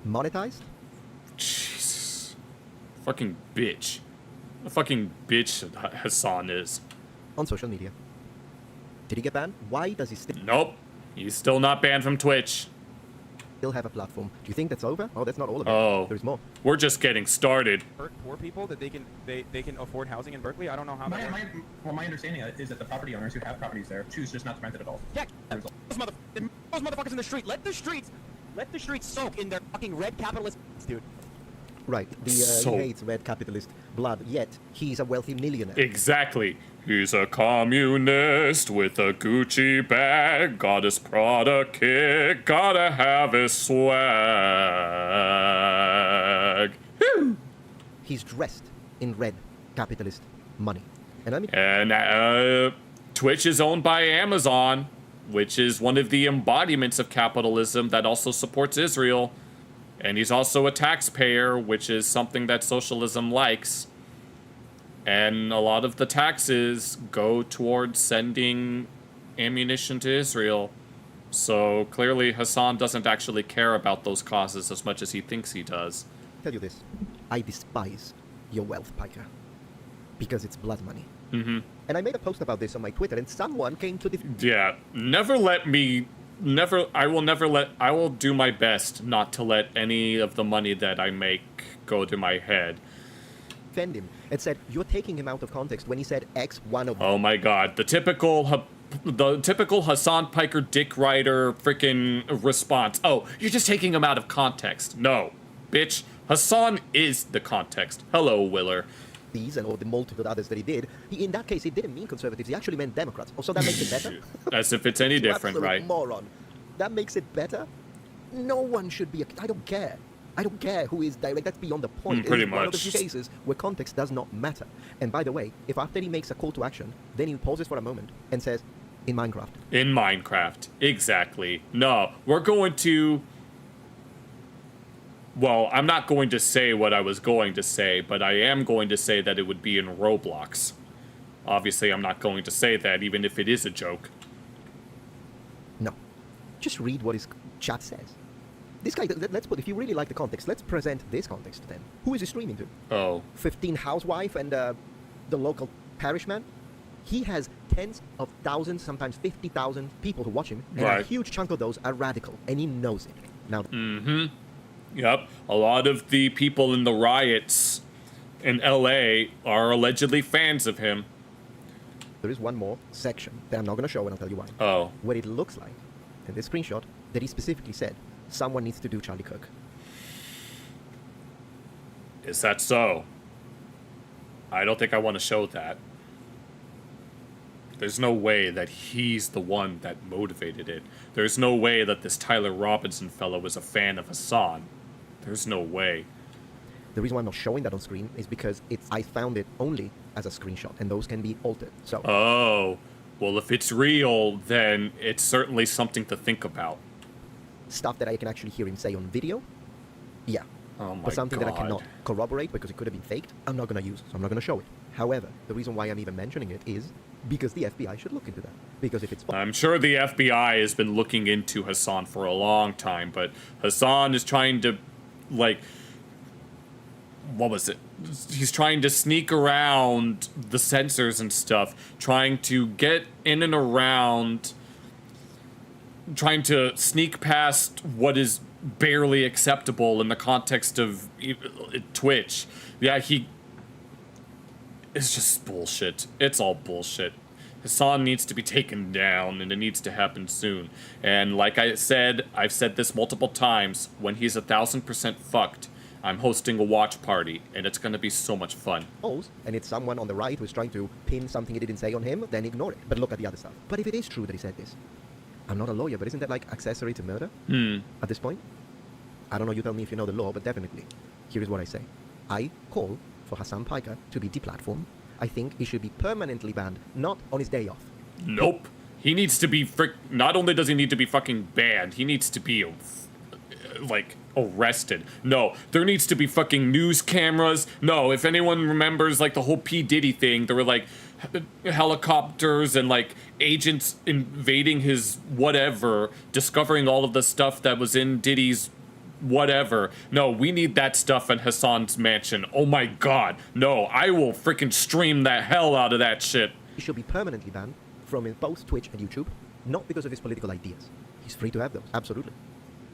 Monetized? Jesus. Fucking bitch. A fucking bitch Hassan is. On social media. Did he get banned? Why does he still Nope. He's still not banned from Twitch. have a platform? Do you think that's over? Oh, that's not all of it. Oh. There's more. We're just getting started. Poor people that they can afford housing in Berkeley. I don't know how that works. My understanding is that the property owners who have properties there choose just not to rent it at all. Yeah, those motherfuckers in the street. Let the streets soak in their fucking red capitalist, dude. Right. He hates red capitalist blood, yet he's a wealthy millionaire. Exactly. He's a communist with a Gucci bag, got his Prada kick, gotta have his swag. He's dressed in red capitalist money. And I mean, And Twitch is owned by Amazon, which is one of the embodiments of capitalism that also supports Israel. And he's also a taxpayer, which is something that socialism likes. And a lot of the taxes go towards sending ammunition to Israel. So clearly Hassan doesn't actually care about those causes as much as he thinks he does. Tell you this, I despise your wealth, Piker, because it's blood money. Mm-hmm. And I made a post about this on my Twitter, and someone came to Yeah, I will do my best not to let any of the money that I make go to my head. defend him and said, you're taking him out of context when he said X, one of them. Oh my god, the typical Hassan Piker dick rider freaking response. Oh, you're just taking him out of context. No, bitch. Hassan is the context. Hello, Willer. These and all the multiple others that he did, in that case, he didn't mean conservatives. He actually meant Democrats. Oh, so that makes it better? As if it's any You different, absolute right? moron. That makes it better? No one should be... I don't care. I don't care who is direct. That's beyond the point. Pretty It's one of the much. few cases where context does not matter. And by the way, if after he makes a call to action, then he pauses for a moment and says, in Minecraft. In Minecraft. Exactly. No, we're going to... Well, I'm not going to say what I was going to say, but I am going to say that it would be in Roblox. Obviously, I'm not going to say that, even if it is a joke. No. Just read what his chat says. This guy, let's put, if you really like the context, let's present this context to them. Who is he streaming to? Oh. 15 housewife and the local parish man? He has tens of thousands, sometimes 50,000 people who watch him, and a Right. huge chunk of those are radical, and he knows it. Now, Mm-hmm. Yep. A lot of the people in the riots in LA are allegedly fans of him. there is one more section that I'm not going to show, and I'll tell you why. Oh. What it looks like, in this screenshot, that he specifically said, someone needs to do Charlie Kirk. Is that so? I don't think I want to show that. There's no way that he's the one that motivated it. There's no way that this Tyler Robinson fellow was a fan of Hassan. There's no way. The reason why I'm not showing that on screen is because I found it only as a screenshot, and those can be altered. So, Oh. Well, if it's real, then it's certainly something to think about. stuff that I can actually hear him say on video, yeah. Oh my But something that I God. cannot corroborate because it could have been faked, I'm not going to use, so I'm not going to show it. However, the reason why I'm even mentioning it is because the FBI should look into that. Because if it's I'm sure the FBI has been looking into Hassan for a long time, but Hassan is trying to, like, what was it? He's trying to sneak around the censors and stuff, trying to get in and around, trying to sneak past what is barely acceptable in the context of Twitch. Yeah, it's just bullshit. It's all bullshit. Hassan needs to be taken down, and it needs to happen soon. And like I said, I've said this multiple times, when he's 1000% fucked, I'm hosting a watch party, and it's gonna be so much fun. false, and it's someone on the right who's trying to pin something he didn't say on him, then ignore it. But look at the other stuff. But if it is true that he said this, I'm not a lawyer, but isn't that like accessory to murder at this point? I don't know, you tell me if you know the law, but definitely. Here is what I say. I call for Hassan Piker to be deplatformed. I think he should be permanently banned, not on his day off. Nope. He needs to be not only does he need to be fucking banned, he needs to be, like, arrested. No, there needs to be fucking news cameras. No, if anyone remembers, like, the whole P. Diddy thing, there were, like, helicopters and, like, agents invading his whatever, discovering all of the stuff that was in Diddy's whatever. No, we need that stuff in Hassan's mansion. Oh my god. No, I will freaking stream the hell out of that shit. He should be permanently banned from both Twitch and YouTube, not because of his political ideas. He's free to have those, absolutely.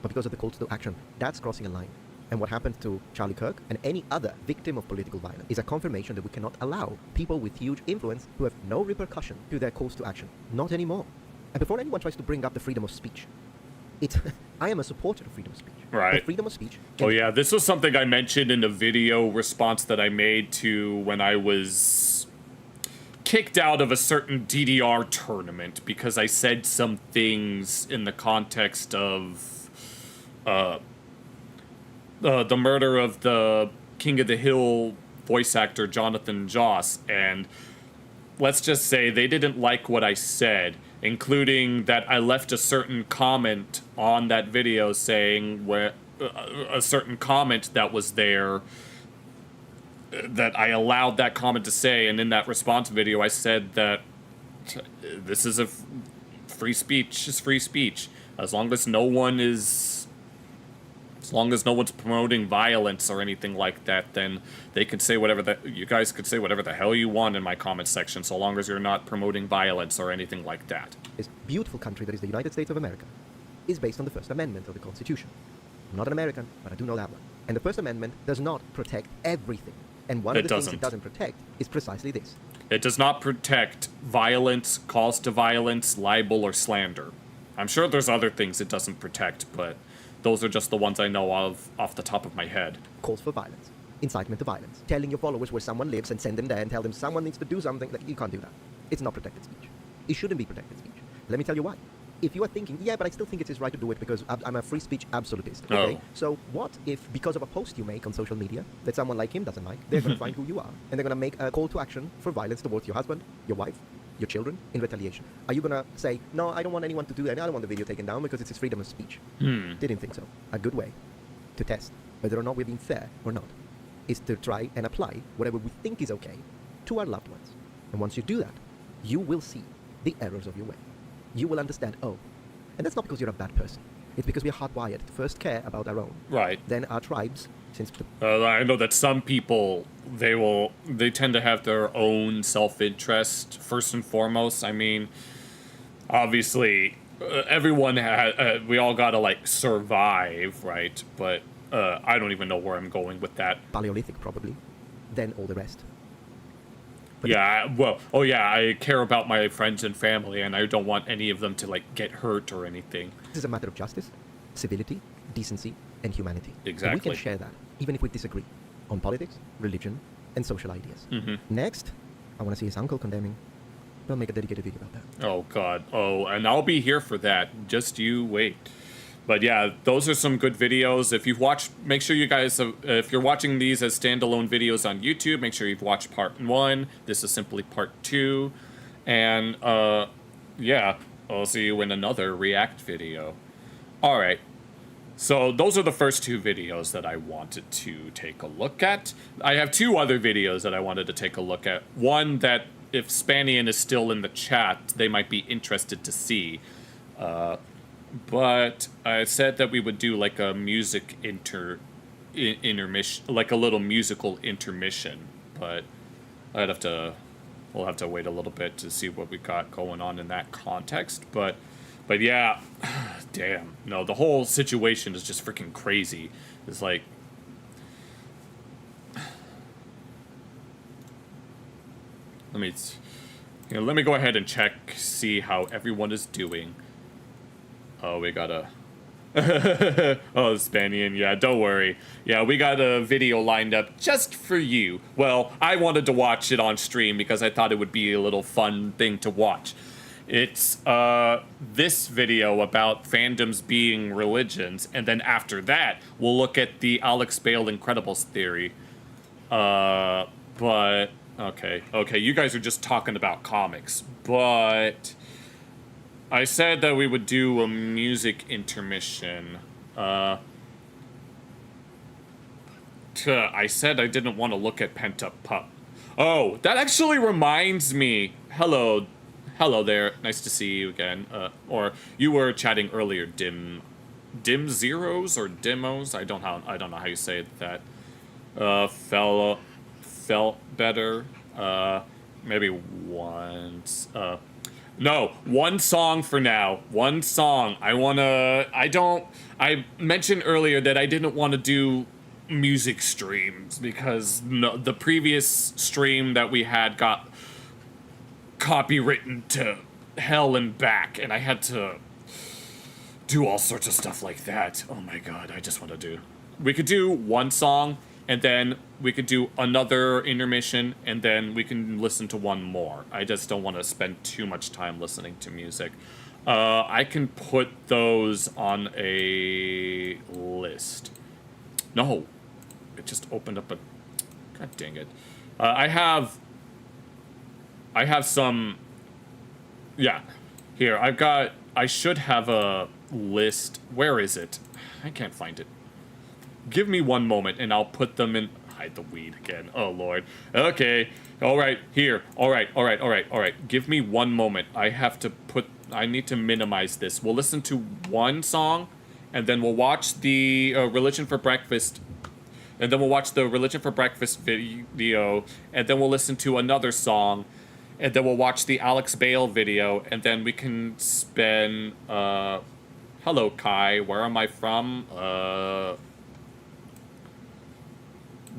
But because of the calls to action, that's crossing a line. And what happened to Charlie Kirk and any other victim of political violence is a confirmation that we cannot allow people with huge influence who have no repercussion to their calls to action. Not anymore. And before anyone tries to bring up the freedom of speech, I am a supporter of freedom of speech. Right. But freedom of speech... Oh yeah, this was something I mentioned in a video response that I made to when I was kicked out of a certain DDR tournament because I said some things in the context of the murder of the King of the Hill voice actor Jonathan Joss, and let's just say they didn't like what I said, including that I left a certain comment on that video saying a certain comment that was there that I allowed that comment to say, and in that response video I said that this is free speech is free speech. As long as no one's promoting violence or anything like that, then they can say whatever you guys could say whatever the hell you want in my comment section, so long as you're not promoting violence or anything like that. This beautiful country that is the United States of America is based on the First Amendment of the Constitution. I'm not an American, but I do know that one. And the First Amendment does not protect everything. And one of the things it doesn't protect is precisely this. It does not protect violence, calls to violence, libel, or slander. I'm sure there's other things it doesn't protect, but those are just the ones I know of off the top of my head. Calls for violence. Incitement to violence. Telling your followers where someone lives and send them there and tell them someone needs to do something. You can't do that. It's not protected speech. It shouldn't be protected speech. Let me tell you why. If you are thinking, yeah, but I still think it is right to do it because I'm a free speech absolutist. Okay? Oh. So what if, because of a post you make on social media that someone like him doesn't like, they're going to find who you are, and they're going to make a call to action for violence towards your husband, your wife, your children, in retaliation? Are you going to say, no, I don't want anyone to do that, I don't want the video taken down because it's his freedom of speech? Didn't think so. A good way to test whether or not we're being fair or not is to try and apply whatever we think is okay to our loved ones. And once you do that, you will see the errors of your way. You will understand, oh, and that's not because you're a bad person. It's because we are hardwired to first care about our own. Right. Then our tribes, I know that some people, they tend to have their own self-interest first and foremost. I mean, obviously, everyone we all gotta, like, survive, right? But I don't even know where I'm going with that. Paleolithic, probably. Then all the rest. Yeah, well, oh yeah, I care about my friends and family, and I don't want any of them to, like, get hurt or anything. This is a matter of justice, civility, decency, and humanity. Exactly. And we can share that, even if we disagree, on politics, religion, and social ideas. Next, I want to see his uncle condemning. We'll make a dedicated video about that. Oh, God. Oh, and I'll be here for that. Just you wait. But yeah, those are some good videos. If you've watched, make sure you guys, if you're watching these as standalone videos on YouTube, make sure you've watched part 1. This is simply part 2. And, yeah, I'll see you in another React video. Alright. So those are the first 2 videos that I wanted to take a look at. I have 2 other videos that I wanted to take a look at. One that, if Spanian is still in the chat, they might be interested to see. But I said that we would do like a music intermission, like a little musical intermission. But we'll have to wait a little bit to see what we got going on in that context. But yeah, damn, no, the whole situation is just freaking crazy. It's like, let me go ahead and check, see how everyone is doing. Oh, we got a... oh, Spanian, yeah, don't worry. Yeah, we got a video lined up just for you. Well, I wanted to watch it on stream because I thought it would be a little fun thing to watch. It's, this video about fandoms being religions, and then after that, we'll look at the Alex Bale Incredibles theory. But... Okay, you guys are just talking about comics, but... I said that we would do a music intermission. I said I didn't want to look at Pent Up Pup. Oh, that actually reminds me. Hello there. Nice to see you again. Or you were chatting earlier, Dim Zeros or Dimos. I don't know how you say that. Felt better. Maybe once. No, one song for now. One song. I mentioned earlier that I didn't want to do music streams because the previous stream that we had got copywritten to hell and back, and I had to do all sorts of stuff like that. Oh my god, I just want to do... We could do one song, and then we could do another intermission, and then we can listen to one more. I just don't want to spend too much time listening to music. I can put those on a list. No. It just opened up a... God dang it. I have I have some... Yeah. Here, I should have a list. Where is it? I can't find it. Give me one moment and I'll put them in... Hide the weed again. Oh, Lord. Okay. All right. Here. All right. Give me one moment. I need to minimize this. We'll listen to one song, and then we'll watch the Religion for Breakfast. And then we'll watch the Religion for Breakfast video, and then we'll listen to another song, and then we'll watch the Alex Bale video, and then we can spend... Hello, Kai. Where am I from?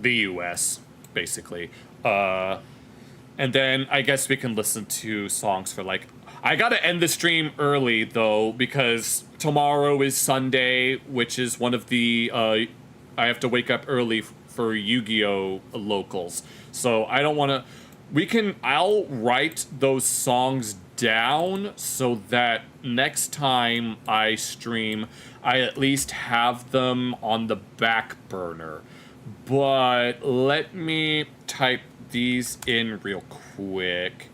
The US, basically. And then I guess we can listen to songs for like... I gotta end the stream early, though, because tomorrow is Sunday, which is one of the... I have to wake up early for Yu-Gi-Oh! Locals. So I don't want to... I'll write those songs down so that next time I stream, I at least have them on the back burner. But let me type these in real quick.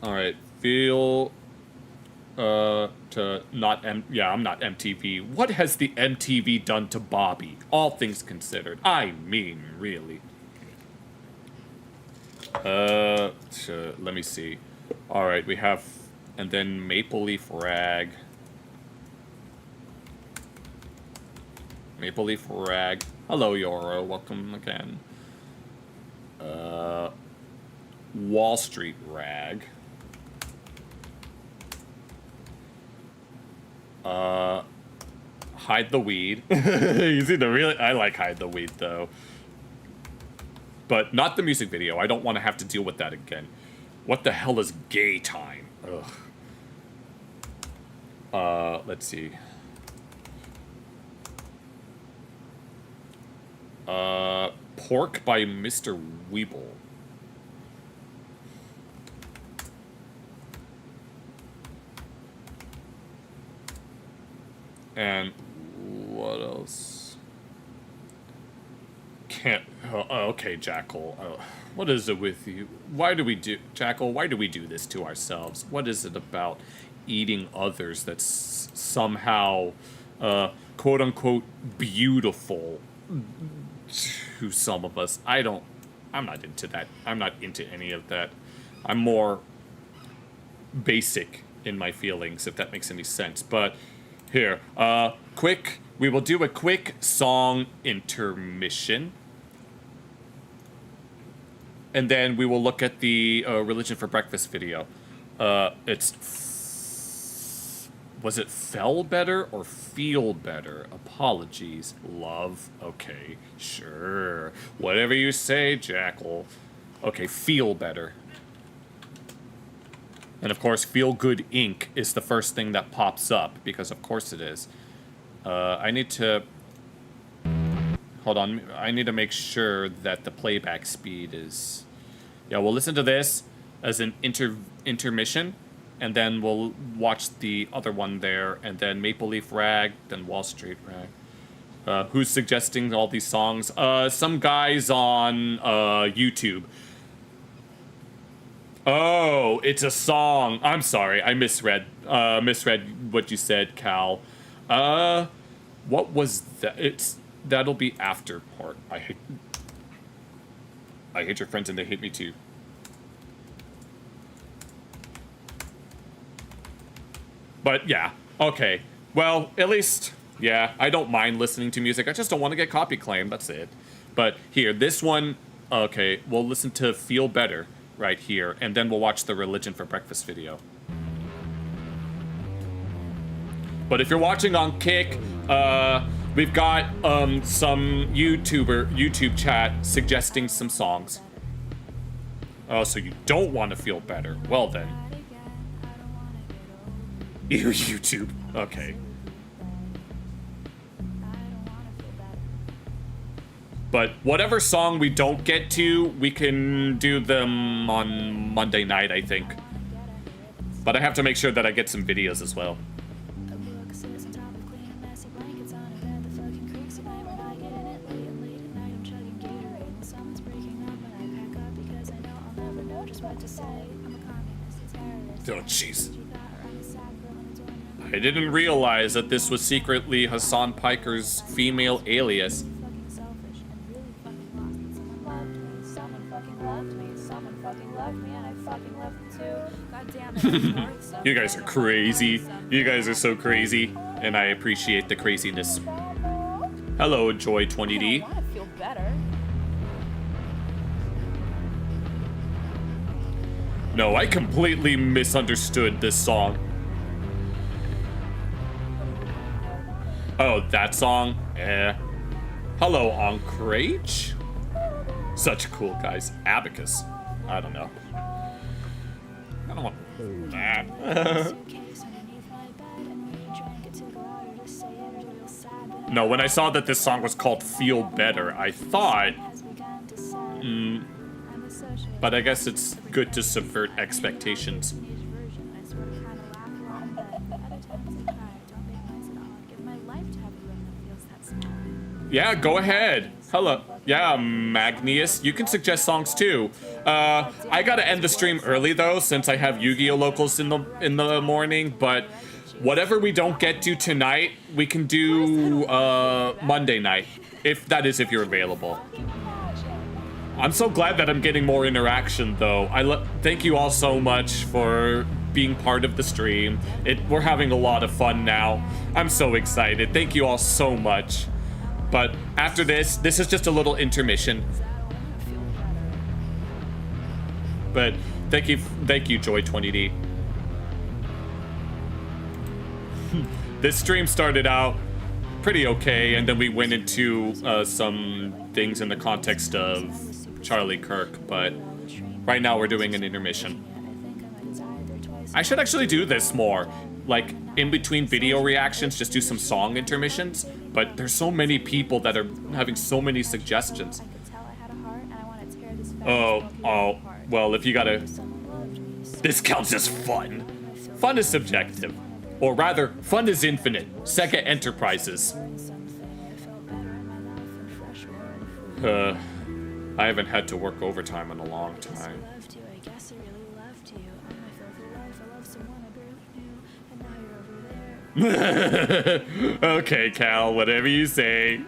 Alright, feel to not I'm not MTV. What has the MTV done to Bobby? All things considered. I mean, really. Let me see. Alright, we have... And then Maple Leaf Rag. Maple Leaf Rag. Hello, Yoro. Welcome again. Wall Street Rag. Hide the Weed. You see the really... I like Hide the Weed, though. But not the music video. I don't want to have to deal with that again. What the hell is Gay Time? Ugh. Let's see. Pork by Mr. Weeble. And what else? Can't... okay, Jackal. What is it with you? Jackal, why do we do this to ourselves? What is it about eating others that's somehow, quote-unquote, beautiful to some of us? I'm not into that. I'm not into any of that. I'm more basic in my feelings, if that makes any sense. But here, we will do a quick song intermission. And then we will look at the Religion for Breakfast video. Was it fell better or feel better? Apologies. Love. Okay, sure. Whatever you say, Jackal. Okay, feel better. And of course, Feel Good Inc. is the first thing that pops up, because of course it is. I need to... Hold on, I need to make sure that the playback speed is... Yeah, we'll listen to this as an intermission, and then we'll watch the other one there, and then Maple Leaf Rag, then Wall Street Rag. Who's suggesting all these songs? Some guys on YouTube. Oh, it's a song. I'm sorry, I misread what you said, Cal. What was that? That'll be after part. I hate your friends and they hate me too. But yeah, okay. Well, at least, yeah, I don't mind listening to music. I just don't want to get copy claimed, that's it. But here, this one, okay, we'll listen to Feel Better right here, and then we'll watch the Religion for Breakfast video. But if you're watching on Kick, we've got some YouTube chat suggesting some songs. Oh, so you don't want to feel better. Well then. Ew, YouTube. Okay. But whatever song we don't get to, we can do them on Monday night, I think. But I have to make sure that I get some videos as well. Oh, jeez. I didn't realize that this was secretly Hassan Piker's female alias. You guys are crazy. You guys are so crazy, and I appreciate the craziness. Hello, Joy20D. I feel better. No, I completely misunderstood this song. Oh, that song? Eh. Hello, Ancrage? Such cool guys. Abacus. I don't know. I don't want that. No, when I saw that this song was called Feel Better, I thought... but I guess it's good to subvert expectations. Yeah, go ahead. Hello. Yeah, Magnius. You can suggest songs too. I gotta end the stream early though, since I have Yu-Gi-Oh! Locals in the morning, but whatever we don't get to tonight, we can do Monday night. If you're available. I'm so glad that I'm getting more interaction though. Thank you all so much for being part of the stream. We're having a lot of fun now. I'm so excited. Thank you all so much. But after this is just a little intermission. But thank you, Joy20D. This stream started out pretty okay, and then we went into some things in the context of Charlie Kirk, but right now we're doing an intermission. I should actually do this more. Like, in between video reactions, just do some song intermissions. But there's so many people that are having so many suggestions. Oh, well, if you gotta... This counts as fun. Fun is subjective. Or rather, fun is infinite. Sega Enterprises. I haven't had to work overtime in a long time. Okay, Cal, whatever you say.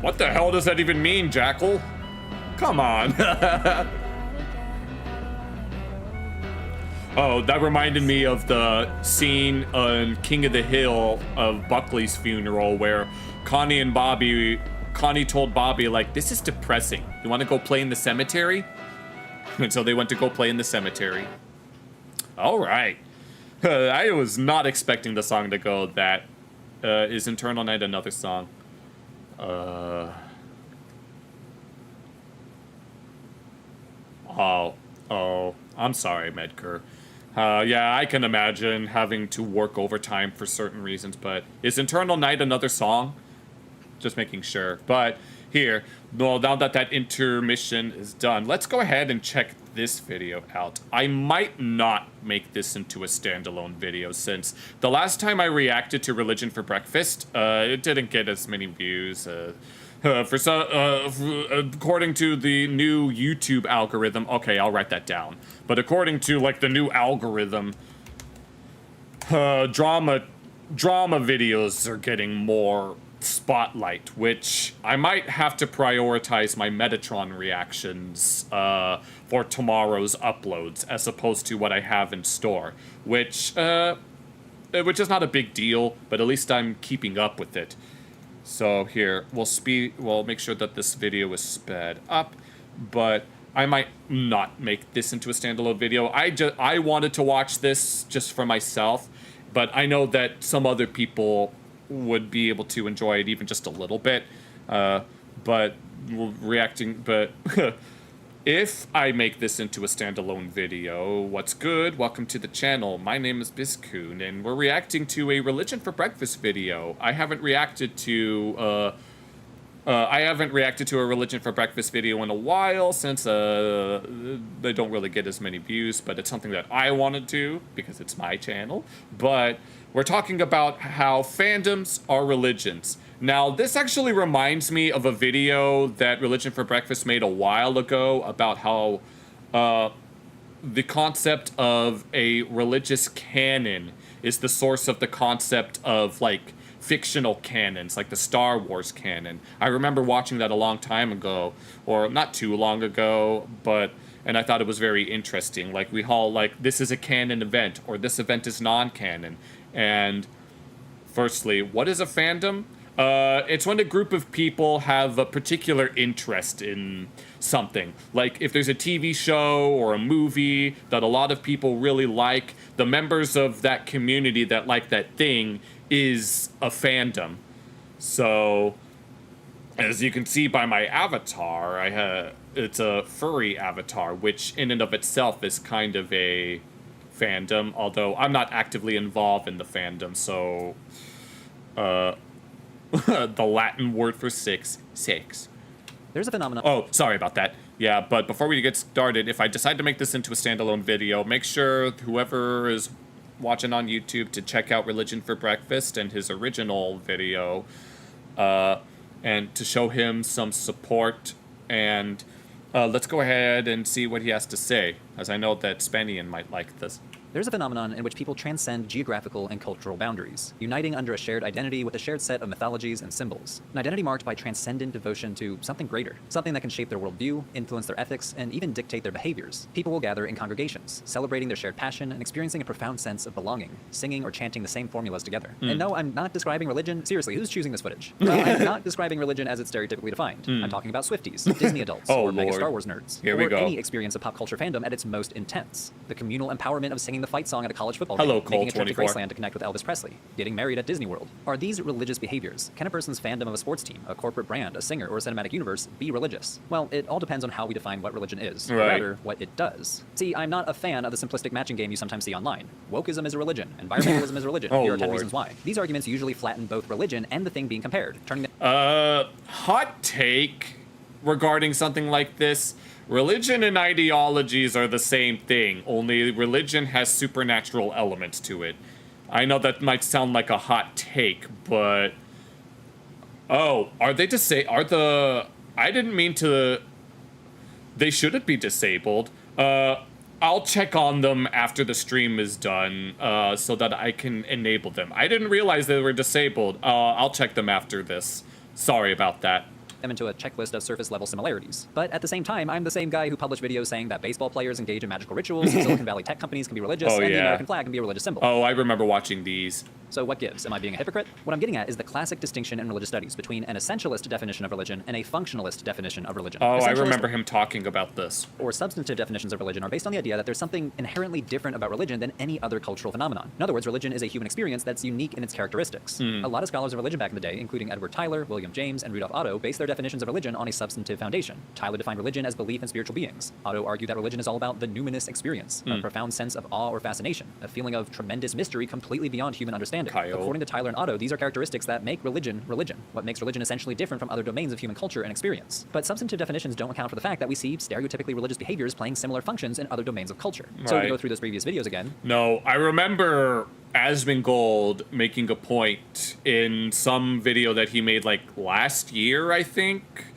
What the hell does that even mean, Jackal? Come on. Oh, that reminded me of the scene on King of the Hill of Buckley's funeral where Connie told Bobby, like, this is depressing. You want to go play in the cemetery? And so they went to go play in the cemetery. All right. I was not expecting the song to go that. Is Internal Night another song? Oh, I'm sorry, Medker. Yeah, I can imagine having to work overtime for certain reasons, but is Internal Night another song? Just making sure. But here, well, now that intermission is done, let's go ahead and check this video out. I might not make this into a standalone video since the last time I reacted to Religion for Breakfast, it didn't get as many views. According to the new YouTube algorithm, okay, I'll write that down. But according to like the new algorithm, drama videos are getting more spotlight, which I might have to prioritize my Metatron reactions for tomorrow's uploads as opposed to what I have in store, which is not a big deal, but at least I'm keeping up with it. So here, we'll make sure that this video is sped up, but I might not make this into a standalone video. I wanted to watch this just for myself, but I know that some other people would be able to enjoy it even just a little bit. But if I make this into a standalone video, what's good? Welcome to the channel. My name is Biscoon, and we're reacting to a Religion for Breakfast video. I haven't reacted to a Religion for Breakfast video in a while, since they don't really get as many views, but it's something that I want to do because it's my channel. But we're talking about how fandoms are religions. Now, this actually reminds me of a video that Religion for Breakfast made a while ago about how the concept of a religious canon is the source of the concept of, like, fictional canons, like the Star Wars canon. I remember watching that a long time ago, or not too long ago, and I thought it was very interesting. Like, we all, like, this is a canon event, or this event is non-canon. And firstly, what is a fandom? It's when a group of people have a particular interest in something. Like, if there's a TV show or a movie that a lot of people really like, the members of that community that like that thing is a fandom. So, as you can see by my avatar, it's a furry avatar, which in and of itself is kind of a fandom, although I'm not actively involved in the fandom, so the Latin word for six. There's a phenomenon. Oh, sorry about that. Yeah, but before we get started, if I decide to make this into a standalone video, make sure whoever is watching on YouTube to check out Religion for Breakfast and his original video, and to show him some support. And let's go ahead and see what he has to say, as I know that Spanian might like this. There's a phenomenon in which people transcend geographical and cultural boundaries, uniting under a shared identity with a shared set of mythologies and symbols. An identity marked by transcendent devotion to something greater, something that can shape their worldview, influence their ethics, and even dictate their behaviors. People will gather in congregations, celebrating their shared passion and experiencing a profound sense of belonging, singing or chanting the same formulas together. And no, I'm not describing religion. Seriously, who's choosing this footage? I'm not describing religion as it's stereotypically defined. I'm talking about Swifties, Disney adults, or mega Star Wars nerds, Here we or go. any experience of pop culture fandom at its most intense. The communal empowerment of singing the fight song at a college football Hello, game, making a trip to Cole24. Graceland to connect with Elvis Presley, getting married at Disney World. Are these religious behaviors? Can a person's fandom of a sports team, a corporate brand, a singer, or a cinematic universe be religious? Well, it all depends on how we define what religion is, or Right. rather, what it does. See, I'm not a fan of the simplistic matching game you sometimes see online. Wokeism is a religion. Environmentalism is a religion. Oh, Here are 10 Lord. reasons why. These arguments usually flatten both religion and the thing being compared, turning them Hot take regarding something like this. Religion and ideologies are the same thing, only religion has supernatural elements to it. I know that might sound like a hot take, but... Oh, are they I didn't mean to... They shouldn't be disabled. I'll check on them after the stream is done, so that I can enable them. I didn't realize they were disabled. I'll check them after this. Sorry about that. into a checklist of surface-level similarities. But at the same time, I'm the same guy who published videos saying that baseball players engage in magical rituals, Silicon Valley tech companies can be religious, and the American flag can be a religious symbol. Oh, I remember watching these. So what gives? Am I being a hypocrite? What I'm getting at is the classic distinction in religious studies between an essentialist definition of religion and a functionalist definition of religion. Oh, I Essentialist remember him talking about this. or substantive definitions of religion are based on the idea that there's something inherently different about religion than any other cultural phenomenon. In other words, religion is a human experience that's unique in its characteristics. A lot of scholars of religion back in the day, including Edward Tyler, William James, and Rudolf Otto, based their definitions of religion on a substantive foundation. Tyler defined religion as belief in spiritual beings. Otto argued that religion is all about the numinous experience, a profound sense of awe or fascination, a feeling of tremendous mystery completely beyond human understanding. Kyle. According to Tyler and Otto, these are characteristics that make religion religion, what makes religion essentially different from other domains of human culture and experience. But substantive definitions don't account for the fact that we see stereotypically religious behaviors playing similar functions in other domains of culture. So to Right. go through those previous videos again, No, I remember Asmongold making a point in some video that he made like last year, I think,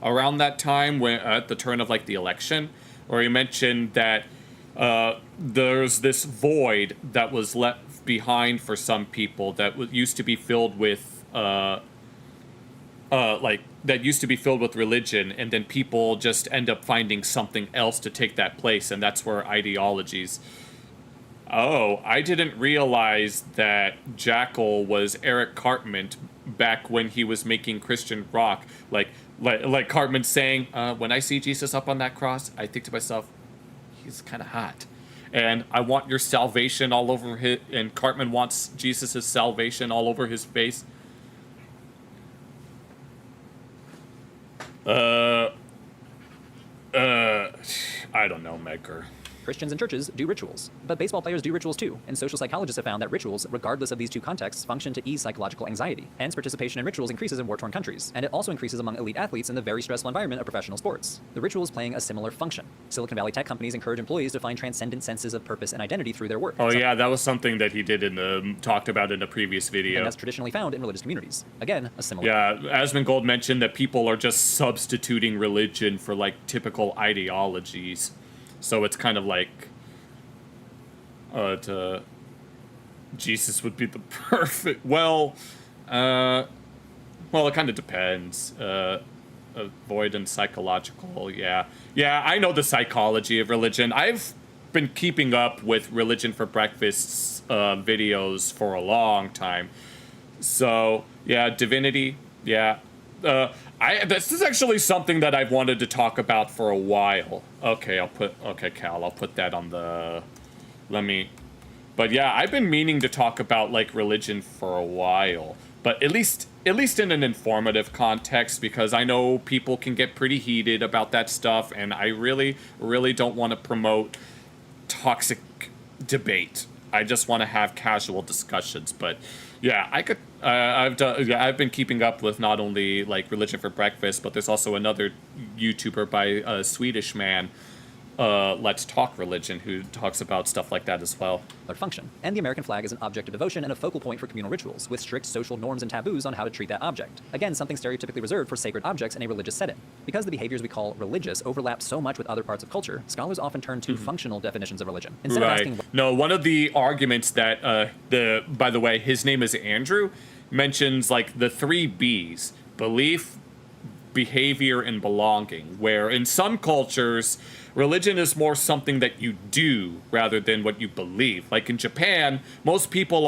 around that time when at the turn of like the election, where he mentioned that there's this void that was left behind for some people that used to be filled with religion, and then people just end up finding something else to take that place, and that's where ideologies. Oh, I didn't realize that Jackal was Eric Cartman back when he was making Christian rock. Like Cartman saying, when I see Jesus up on that cross, I think to myself, he's kind of hot. And I want your salvation all over his... And Cartman wants Jesus' salvation all over his face. I don't know, Maker. Christians and churches do rituals, but baseball players do rituals too, and social psychologists have found that rituals, regardless of these two contexts, function to ease psychological anxiety. Hence, participation in rituals increases in war-torn countries, and it also increases among elite athletes in the very stressful environment of professional sports. The ritual is playing a similar function. Silicon Valley tech companies encourage employees to find transcendent senses of purpose and identity through their work. Oh yeah, that was something that he did in the talked about in a previous video. And that's traditionally found in religious communities. Again, a similar. Yeah, Asmongold mentioned that people are just substituting religion for like typical ideologies, so it's kind of like. Jesus would be the perfect. Well, it kind of depends. Void and psychological. Yeah, I know the psychology of religion. I've been keeping up with Religion for Breakfast's videos for a long time. So yeah, divinity. Yeah, this is actually something that I've wanted to talk about for a while. Okay, Cal, I'll put that on the. But yeah, I've been meaning to talk about like religion for a while, but at least in an informative context, because I know people can get pretty heated about that stuff, and I really don't want to promote toxic debate. I just want to have casual discussions. But yeah, I've been keeping up with not only like Religion for Breakfast, but there's also another YouTuber by a Swedish man, Let's Talk Religion, who talks about stuff like that as well. Their function. And the American flag is an object of devotion and a focal point for communal rituals, with strict social norms and taboos on how to treat that object. Again, something stereotypically reserved for sacred objects in a religious setting. Because the behaviors we call religious overlap so much with other parts of culture, scholars often turn to functional definitions of religion. Instead of asking... No, one of the arguments that, by the way, his name is Andrew, mentions like the 3 B's: belief, behavior, and belonging, where in some cultures, religion is more something that you do rather than what you believe. Like in Japan, most people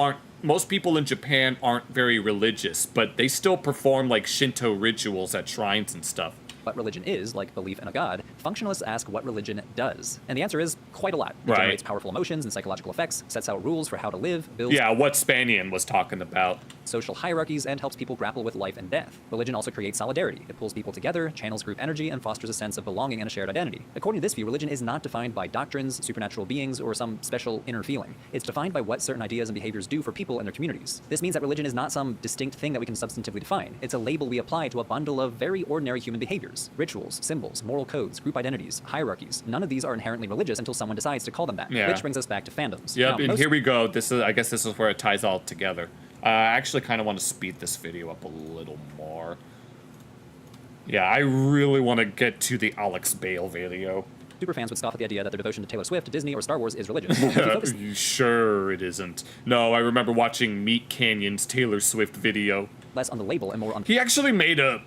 in Japan aren't very religious, but they still perform like Shinto rituals at shrines and stuff. What religion is, like belief in a god, functionalists ask what religion does. And the answer is quite a lot. It generates powerful emotions and psychological effects, sets out rules for how to live, builds... Yeah, what Spanian was talking about. ...social hierarchies, and helps people grapple with life and death. Religion also creates solidarity. It pulls people together, channels group energy, and fosters a sense of belonging and a shared identity. According to this view, religion is not defined by doctrines, supernatural beings, or some special inner feeling. It's defined by what certain ideas and behaviors do for people and their communities. This means that religion is not some distinct thing that we can substantively define. It's a label we apply to a bundle of very ordinary human behaviors. Rituals, symbols, moral codes, group identities, hierarchies. None of these are inherently religious until someone decides to call them that. Yeah. Which brings us back to fandoms. Yep, and here we go. I guess this is where it ties all together. I actually kind of want to speed this video up a little more. Yeah, I really want to get to the Alex Bale video. Superfans would scoff at the idea that their devotion to Taylor Swift, Disney, or Star Wars is religious. Sure it isn't. No, I remember watching Meat Canyon's Taylor Swift video. Less on the label and more on... He actually made a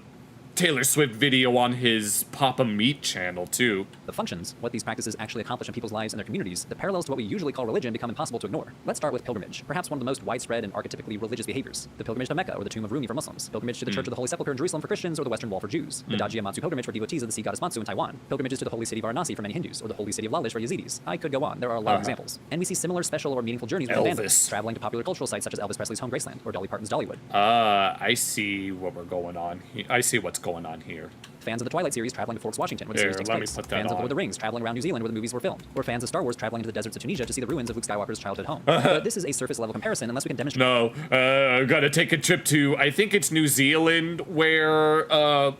Taylor Swift video on his Papa Meat channel, too. The functions, what these practices actually accomplish in people's lives and their communities, the parallels to what we usually call religion become impossible to ignore. Let's start with pilgrimage, perhaps one of the most widespread and archetypically religious behaviors. The pilgrimage to Mecca, or the tomb of Rumi for Muslims. Pilgrimage to the Church of the Holy Sepulchre in Jerusalem for Christians, or the Western Wall for Jews. The Dajiamatsu pilgrimage for devotees of the sea goddess Matsu in Taiwan. Pilgrimages to the holy city of Varanasi for many Hindus, or the holy city of Lalish for Yazidis. I could go on. There are a lot of examples. And we see similar special or meaningful journeys with fandoms, traveling to popular cultural sites such as Elvis Presley's home Graceland, or Dolly Parton's Dollywood. I see what we're going on. I see what's going on here. Fans of the Twilight series traveling to Forks, Washington, where the series takes place. Fans of Lord of the Rings traveling around New Zealand, where the movies were filmed. Or fans of Star Wars traveling to the deserts of Tunisia to see the ruins of Luke Skywalker's childhood home. But this is a surface-level comparison unless we can demonstrate... No, gotta take a trip to, I think it's New Zealand, where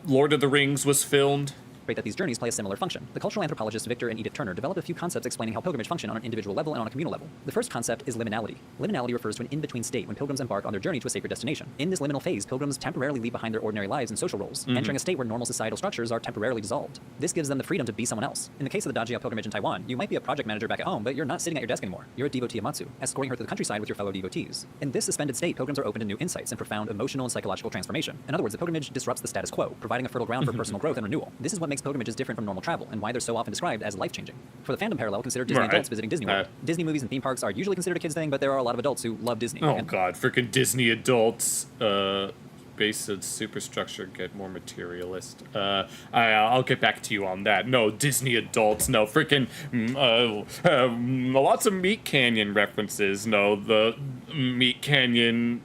Lord of the Rings was filmed. That these journeys play a similar function. The cultural anthropologists Victor and Edith Turner developed a few concepts explaining how pilgrimage function on an individual level and on a communal level. The first concept is liminality. Liminality refers to an in-between state when pilgrims embark on their journey to a sacred destination. In this liminal phase, pilgrims temporarily leave behind their ordinary lives and social roles, entering a state where normal societal structures are temporarily dissolved. This gives them the freedom to be someone else. In the case of the Dajia pilgrimage in Taiwan, you might be a project manager back at home, but you're not sitting at your desk anymore. You're a devotee of Matsu, escorting her to the countryside with your fellow devotees. In this suspended state, pilgrims are open to new insights and profound emotional and psychological transformation. In other words, the pilgrimage disrupts the status quo, providing a fertile ground for personal growth and renewal. This is what makes pilgrimages different from normal travel, and why they're so often described as life-changing. For the fandom parallel, consider Disney adults visiting Disney World. Disney movies and theme parks are usually considered a kid's thing, but there are a lot of adults who love Disney. Oh god, freaking Disney adults. Basic superstructure get more materialist. I'll get back to you on that. No, Disney adults. No, freaking lots of Meat Canyon references. No, the Meat Canyon,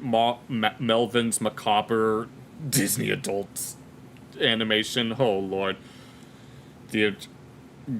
Melvin's Macabre, Disney adults animation. Oh lord.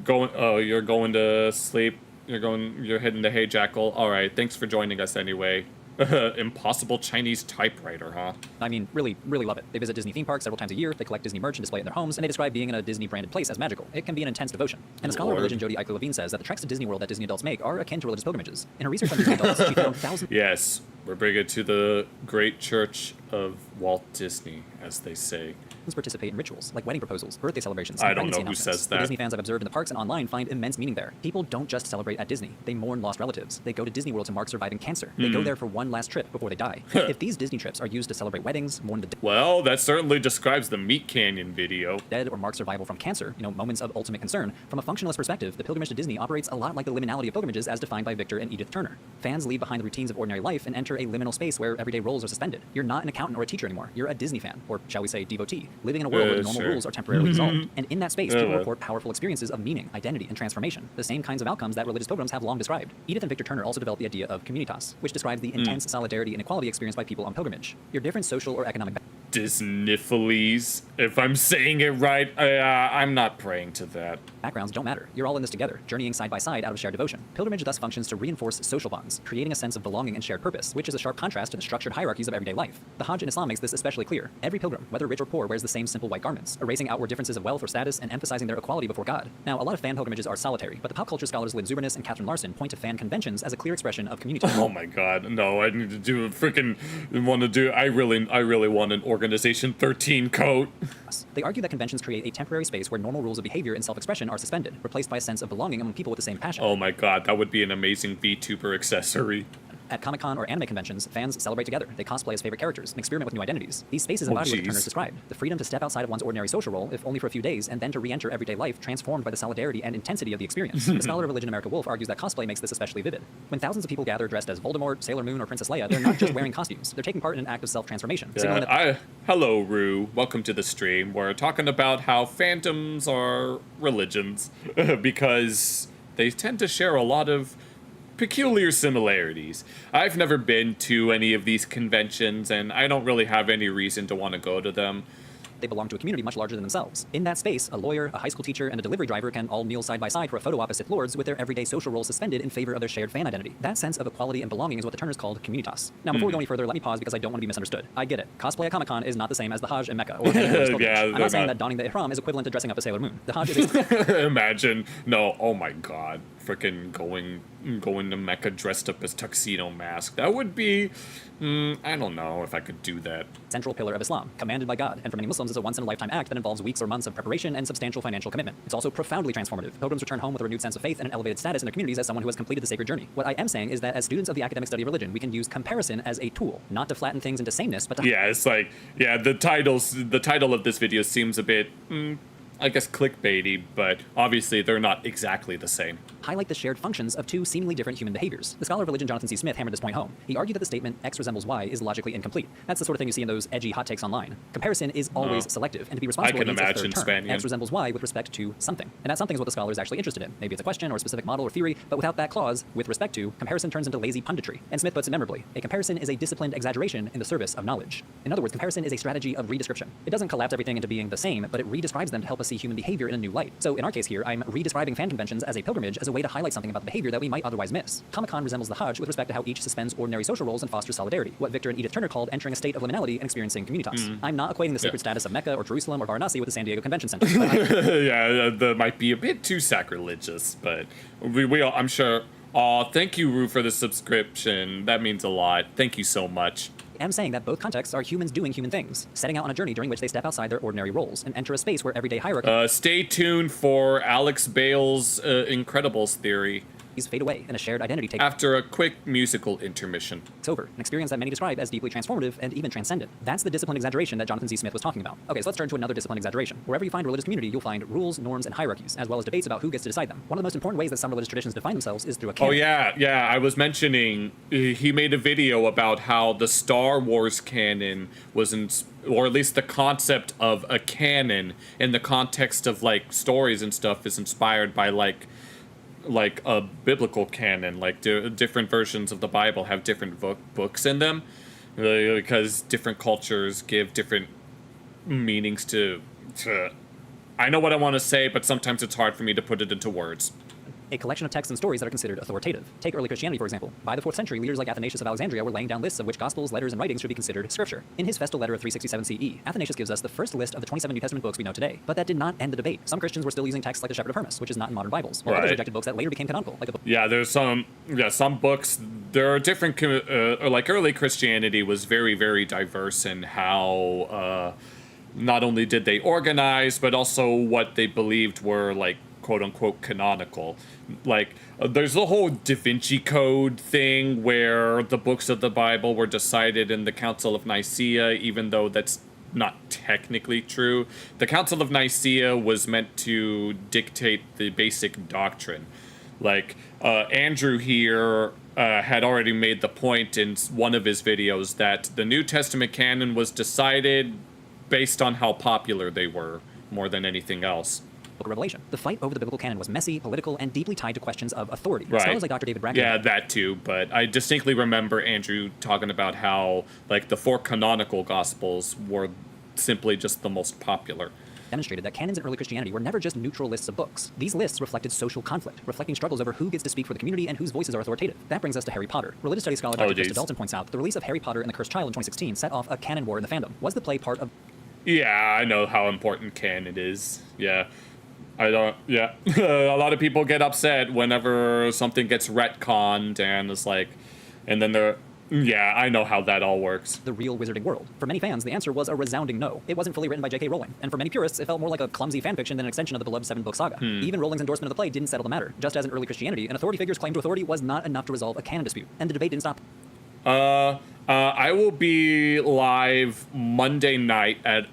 going. Oh, you're going to sleep. You're heading to Hey Jackal. All right. Thanks for joining us anyway. Impossible Chinese typewriter, huh? I mean, really, really love it. They visit Disney theme parks several times a year, they collect Disney merch and display it in their homes, and they describe being in a Disney-branded place as magical. It can be an intense devotion. And the scholar of religion Jody Eichler-Levine says that the treks to Disney World that Disney adults make are akin to religious pilgrimages. In her research on Disney adults, she found thousands... Yes, we're bringing to the Great Church of Walt Disney, as they say. participate in rituals like wedding proposals, birthday celebrations, I and don't know pregnancy who announcements. says The that. Disney fans I've observed in the parks and online find immense meaning there. People don't just celebrate at Disney. They mourn lost relatives. They go to Disney World to mark surviving cancer. They go there for one last trip before they die. If these Disney trips are used to celebrate weddings, mourn the Well, that certainly describes the Meat Canyon video. dead, or mark survival from cancer, moments of ultimate concern, from a functionalist perspective, the pilgrimage to Disney operates a lot like the liminality of pilgrimages as defined by Victor and Edith Turner. Fans leave behind the routines of ordinary life and enter a liminal space where everyday roles are suspended. You're not an accountant or a teacher anymore. You're a Disney fan, or shall we say devotee, living in a world where the normal Sure. rules are temporarily dissolved. And in that space, people report powerful experiences of meaning, identity, and transformation, the same kinds of outcomes that religious pilgrims have long described. Edith and Victor Turner also developed the idea of communitas, which describes the intense solidarity and equality experienced by people on pilgrimage. Your different social or economic Disneyfilies. If I'm saying it right, I'm not praying to that. backgrounds don't matter. You're all in this together, journeying side by side out of shared devotion. Pilgrimage thus functions to reinforce social bonds, creating a sense of belonging and shared purpose, which is a sharp contrast to the structured hierarchies of everyday life. The Hajj in Islam makes this especially clear. Every pilgrim, whether rich or poor, wears the same simple white garments, erasing outward differences of wealth or status and emphasizing their equality before God. Now, a lot of fan pilgrimages are solitary, but the pop culture scholars Lynn Zubernus and Catherine Larson point to fan conventions as a clear expression of community. Oh my god, no, I need to do a freaking I really want an Organization 13 coat. They argue that conventions create a temporary space where normal rules of behavior and self-expression are suspended, replaced by a sense of belonging among people with the same passion. Oh my god, that would be an amazing VTuber accessory. At Comic-Con or anime conventions, fans celebrate together. They cosplay as favorite characters and experiment with new identities. These spaces embody what the Turners described: the freedom to step outside of one's ordinary social role, if only for a few days, and then to re-enter everyday life, transformed by the solidarity and intensity of the experience. The scholar of religion America Wolf argues that cosplay makes this especially vivid. When thousands of people gather dressed as Voldemort, Sailor Moon, or Princess Leia, they're not just wearing costumes. They're taking part in an act of self-transformation. signaling that Hello, Rue. Welcome to the stream. We're talking about how fandoms are religions because they tend to share a lot of peculiar similarities. I've never been to any of these conventions, and I don't really have any reason to want to go to them. they belong to a community much larger than themselves. In that space, a lawyer, a high school teacher, and a delivery driver can all kneel side by side for a photo op as Sith Lords with their everyday social roles suspended in favor of their shared fan identity. That sense of equality and belonging is what the Turners called communitas. Now, before we go any further, let me pause because I don't want to be misunderstood. I get it. Cosplay at Comic-Con is not the same as the Hajj in Mecca. Or any religious pilgrimage. Yeah, I'm they're not saying not. that donning the ihram is equivalent to dressing up as Sailor Moon. The Hajj is Imagine. No, oh my god. Freaking going to Mecca dressed up as Tuxedo Mask. That would be... I don't know if I could do that. central pillar of Islam, commanded by God, and for many Muslims is a once-in-a-lifetime act that involves weeks or months of preparation and substantial financial commitment. It's also profoundly transformative. Pilgrims return home with a renewed sense of faith and an elevated status in their communities as someone who has completed the sacred journey. What I am saying is that as students of the academic study of religion, we can use comparison as a tool, not to flatten things into sameness, but to Yeah, it's like, the title of this video seems a bit, I guess, clickbaity, but obviously they're not exactly the same. highlight the shared functions of two seemingly different human behaviors. The scholar of religion Jonathan C. Smith hammered this point home. He argued that the statement X resembles Y is logically incomplete. That's the sort of thing you see in those edgy hot takes online. Comparison is always selective, and to be responsible I can it needs a imagine third term. Spanian. X resembles Y with respect to something. And that something is what the scholar is actually interested in. Maybe it's a question or a specific model or theory, but without that clause, with respect to, comparison turns into lazy punditry. And Smith puts it memorably. A comparison is a disciplined exaggeration in the service of knowledge. In other words, comparison is a strategy of redescription. It doesn't collapse everything into being the same, but it redescribes them to help us see human behavior in a new light. So in our case here, I'm redescribing fan conventions as a pilgrimage as a way to highlight something about the behavior that we might otherwise miss. Comic-Con resembles the Hajj with respect to how each suspends ordinary social roles and fosters solidarity, what Victor and Edith Turner called entering a state of liminality and experiencing communitas. I'm not equating the sacred status of Mecca or Jerusalem or Varanasi with the San Diego Convention Center. Yeah, that might be a bit too sacrilegious, but we all, I'm sure. Aw, thank you, Rue, for the subscription. That means a lot. Thank you so much. I'm saying that both contexts are humans doing human things, setting out on a journey during which they step outside their ordinary roles and enter a space where everyday hierarchy Stay tuned for Alex Bale's Incredibles theory fade away and a shared identity takes after a quick musical intermission. over, an experience that many describe as deeply transformative and even transcendent. That's the disciplined exaggeration that Jonathan C. Smith was talking about. Okay, so let's turn to another disciplined exaggeration. Wherever you find religious community, you'll find rules, norms, and hierarchies, as well as debates about who gets to decide them. One of the most important ways that some religious traditions define themselves is through a Oh canon. yeah, I was mentioning he made a video about how the Star Wars canon was or at least the concept of a canon in the context of like stories and stuff is inspired by like a biblical canon, like different versions of the Bible have different books in them, because different cultures give different meanings to I know what I want to say, but sometimes it's hard for me to put it into words. A collection of texts and stories that are considered authoritative. Take early Christianity, for example. By the 4th century, leaders like Athanasius of Alexandria were laying down lists of which gospels, letters, and writings should be considered scripture. In his Festal letter of 367 CE, Athanasius gives us the first list of the 27 New Testament books we know today. But that did not end the debate. Some Christians were still using texts like the Shepherd of Hermas, which is not in modern Bibles, while others rejected books that later became canonical, like the book. Yeah, there's some books. There are different, like early Christianity was very, very diverse in how not only did they organize, but also what they believed were like quote unquote canonical. Like there's the whole Da Vinci Code thing where the books of the Bible were decided in the Council of Nicaea, even though that's not technically true. The Council of Nicaea was meant to dictate the basic doctrine. Like Andrew here had already made the point in one of his videos that the New Testament canon was decided based on how popular they were more than anything else. Book of Revelation. The fight over the biblical canon was messy, political, and deeply tied to questions of authority. Right. Scholars like Dr. David Bracken. Yeah, that too. But I distinctly remember Andrew talking about how like the 4 canonical gospels were simply just the most popular. Demonstrated that canons in early Christianity were never just neutral lists of books. These lists reflected social conflict, reflecting struggles over who gets to speak for the community and whose voices are authoritative. That brings us to Harry Potter. Religious studies scholar Dr. Krista Dalton points out that the release of Harry Potter and the Cursed Child in 2016 set off a canon war in the fandom. Was the play part of... Yeah, I know how important canon is. Yeah. I don't, yeah. A lot of people get upset whenever something gets retconned and it's like, and then they're, yeah, I know how that all works. The real wizarding world. For many fans, the answer was a resounding no. It wasn't fully written by J.K. Rowling. And for many purists, it felt more like a clumsy fanfiction than an extension of the beloved 7-book saga. Even Rowling's endorsement of the play didn't settle the matter. Just as in early Christianity, an authority figure's claim to authority was not enough to resolve a canon dispute. And the debate didn't stop. I will be live Monday night at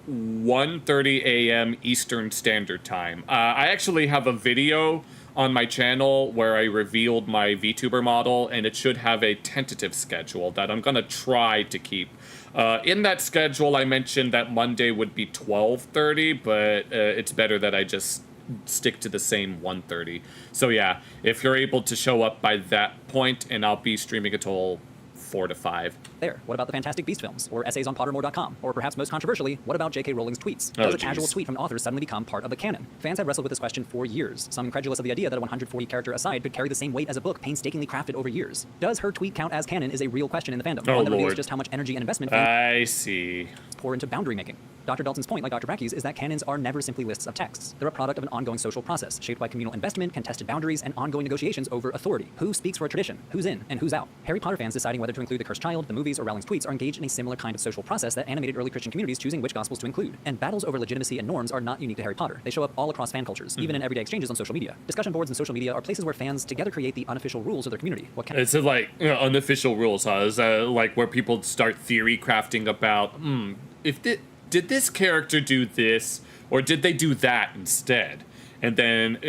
1:30 a.m. Eastern Standard Time. I actually have a video on my channel where I revealed my VTuber model, and it should have a tentative schedule that I'm gonna try to keep. In that schedule, I mentioned that Monday would be 12:30, but it's better that I just stick to the same 1:30. So yeah, if you're able to show up by that point, and I'll be streaming until 4 to 5. There. What about the Fantastic Beast films? Or essays on Pottermore.com? Or perhaps most controversially, what about J.K. Rowling's tweets? Does a casual tweet from an author suddenly become part of the canon? Fans have wrestled with this question for years, some incredulous of the idea that a 140-character aside could carry the same weight as a book painstakingly crafted over years. Does her tweet count as canon is a real question in the fandom. One that reveals just how much energy and investment I see. pour into boundary making. Dr. Dalton's point, like Dr. Bracky's, is that canons are never simply lists of texts. They're a product of an ongoing social process, shaped by communal investment, contested boundaries, and ongoing negotiations over authority. Who speaks for a tradition? Who's in and who's out? Harry Potter fans deciding whether to include the Cursed Child, the movies, or Rowling's tweets are engaged in a similar kind of social process that animated early Christian communities choosing which gospels to include. And battles over legitimacy and norms are not unique to Harry Potter. They show up all across fan cultures, even in everyday exchanges on social media. Discussion boards and social media are places where fans together create the unofficial rules of their community. It's like unofficial rules, huh? Is that like where people start theory crafting about, did this character do this, or did they do that instead? And then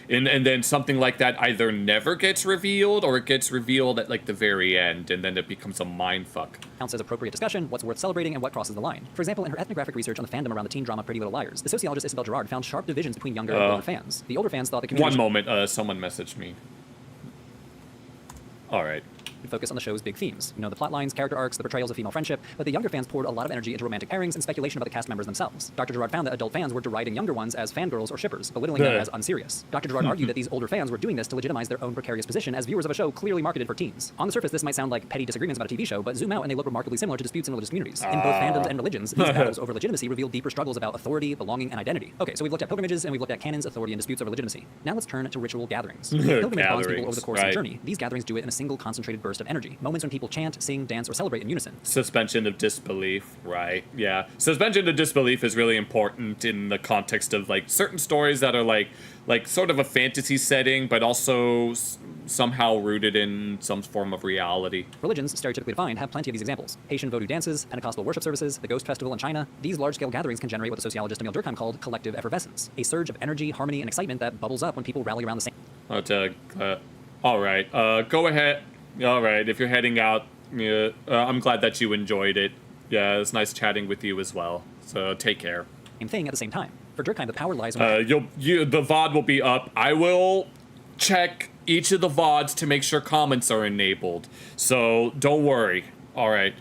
and then something like that either never gets revealed or it gets revealed at like the very end, and then it becomes a mindfuck. Counts as appropriate discussion, what's worth celebrating, and what crosses the line. For example, in her ethnographic research on the fandom around the teen drama Pretty Little Liars, the sociologist Isabel Gerard found sharp divisions between younger and older fans. The older fans thought the community... One moment, someone messaged me. All right. Focus on the show's big themes. You know, the plot lines, character arcs, the portrayals of female friendship, but the younger fans poured a lot of energy into romantic pairings and speculation about the cast members themselves. Dr. Gerard found that adult fans were deriding younger ones as fangirls or shippers, belittling them as unserious. Dr. Gerard argued that these older fans were doing this to legitimize their own precarious position as viewers of a show clearly marketed for teens. On the surface, this might sound like petty disagreements about a TV show, but zoom out and they look remarkably similar to disputes in religious communities. In both fandoms and religions, these battles over legitimacy reveal deeper struggles about authority, belonging, and identity. Okay, so we've looked at pilgrimages and we've looked at canons, authority, and disputes over legitimacy. Now let's turn to ritual gatherings. Pilgrimage bonds people over the course of the journey. These gatherings do it in a single concentrated burst of energy. Moments when people chant, sing, dance, or celebrate in unison. Suspension of disbelief, right? Yeah. Suspension of disbelief is really important in the context of like certain stories that are like sort of a fantasy setting, but also somehow rooted in some form of reality. Religions, stereotypically defined, have plenty of these examples. Haitian Vodou dances, Pentecostal worship services, the Ghost Festival in China. These large-scale gatherings can generate what the sociologist Emil Durkheim called collective effervescence, a surge of energy, harmony, and excitement that bubbles up when people rally around the same... all right. Go ahead. All right. If you're heading out, I'm glad that you enjoyed it. Yeah, it's nice chatting with you as well. So take care. Same thing at the same time. For Durkheim, the power lies in... the VOD will be up. I will check each of the VODs to make sure comments are enabled. So don't worry. All right.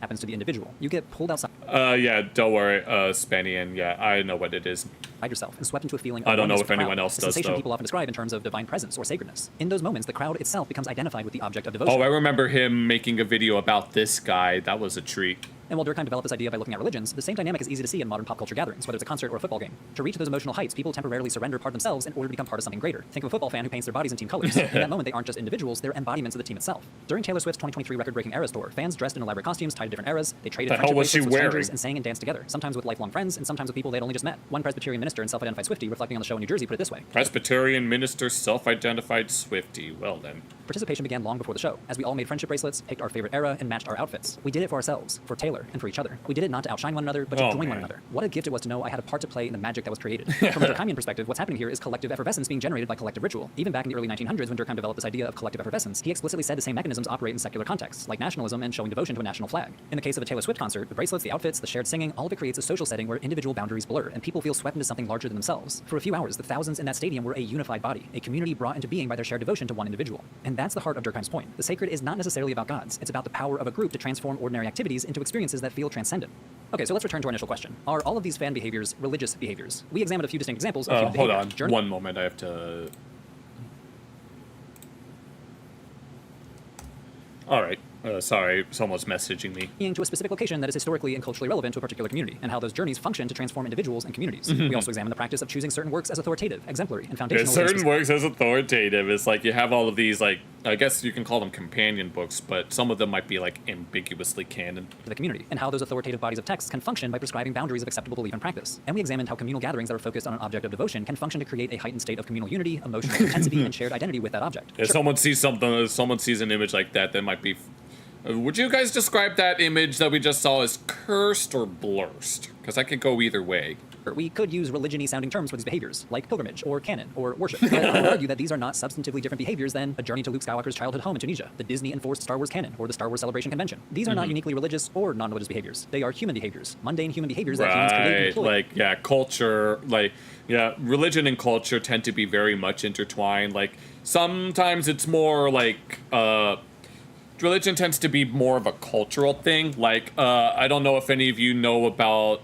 happens to the individual. You get pulled outside Yeah, don't worry, Spanian. Yeah, I know what it is. yourself and swept into a feeling of I don't know oneness if with the anyone crowd, else a does, sensation though. people often describe in terms of divine presence or sacredness. In those moments, the crowd itself becomes identified with the object of devotion. Oh, I remember him making a video about this guy. That was a treat. And while Durkheim developed this idea by looking at religions, the same dynamic is easy to see in modern pop culture gatherings, whether it's a concert or a football game. To reach those emotional heights, people temporarily surrender part of themselves in order to become part of something greater. Think of a football fan who paints their bodies in team colors. In that moment, they aren't just individuals, they're embodiments of the team itself. During Taylor Swift's 2023 record-breaking Eras tour, fans dressed in elaborate costumes tied to different eras. They traded The hell friendship was she bracelets with strangers wearing? and sang and danced together, sometimes with lifelong friends and sometimes with people they'd only just met. One Presbyterian minister and self-identified Swiftie reflecting on the show in New Jersey put it this way. Presbyterian minister, self-identified Swiftie. Well then. Participation began long before the show, as we all made friendship bracelets, picked our favorite era, and matched our outfits. We did it for ourselves, for Taylor, and for each other. We did it not to outshine one another, but to Oh, join one man. another. What a gift it was to know I had a part to play in the magic that was created. From a Durkheimian perspective, what's happening here is collective effervescence being generated by collective ritual. Even back in the early 1900s, when Durkheim developed this idea of collective effervescence, he explicitly said the same mechanisms operate in secular contexts, like nationalism and showing devotion to a national flag. In the case of a Taylor Swift concert, the bracelets, the outfits, the shared singing, all of it creates a social setting where individual boundaries blur, and people feel swept into something larger than themselves. For a few hours, the thousands in that stadium were a unified body, a community brought into being by their shared devotion to one individual. And that's the heart of Durkheim's point. The sacred is not necessarily about gods, it's about the power of a group to transform ordinary activities into experiences that feel transcendent. Okay, so let's return to our initial question. Are all of these fan behaviors religious behaviors? We examined a few distinct examples of human Hold behavior. on. Journey- One moment. I have to. All right. Sorry, someone's messaging me. to a specific location that is historically and culturally relevant to a particular community, and how those journeys function to transform individuals and communities. We also examine the practice of choosing certain works as authoritative, exemplary, and foundational. There's certain works as authoritative. It's like you have all of these, like, I guess you can call them companion books, but some of them might be, like, ambiguously canon. To the community, and how those authoritative bodies of text can function by prescribing boundaries of acceptable belief and practice. And we examined how communal gatherings that are focused on an object of devotion can function to create a heightened state of communal unity, emotional intensity, and shared identity with that object. If someone sees an image like that, that might be... would you guys describe that image that we just saw as cursed or blurst? Because I could go either way. We could use religion-y sounding terms for these behaviors, like pilgrimage, or canon, or worship. But I would argue that these are not substantively different behaviors than a journey to Luke Skywalker's childhood home in Tunisia, the Disney-enforced Star Wars canon, or the Star Wars Celebration Convention. These are not uniquely religious or non-religious behaviors. They are human behaviors, mundane human behaviors that humans create and employ. Like, yeah, culture, like, yeah, religion and culture tend to be very much intertwined. Like, sometimes it's more like, religion tends to be more of a cultural thing. Like, I don't know if any of you know about,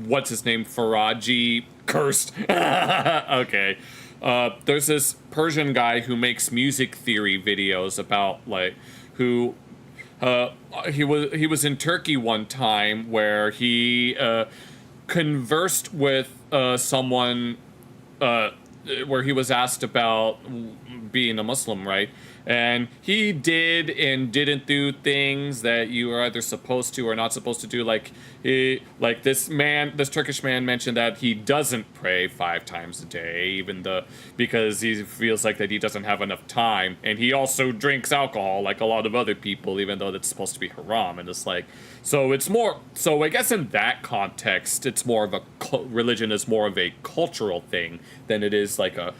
what's his name, Faraji, cursed. Okay. There's this Persian guy who makes music theory videos about, like, who, he was in Turkey one time where he, conversed with, someone, where he was asked about being a Muslim, right? And he did and didn't do things that you are either supposed to or not supposed to do. Like this Turkish man mentioned that he doesn't pray 5 times a day, because he feels like that he doesn't have enough time. And he also drinks alcohol like a lot of otto people, even though that's supposed to be haram. And it's like, so I guess in that context, it's more of religion is more of a cultural thing than it is like a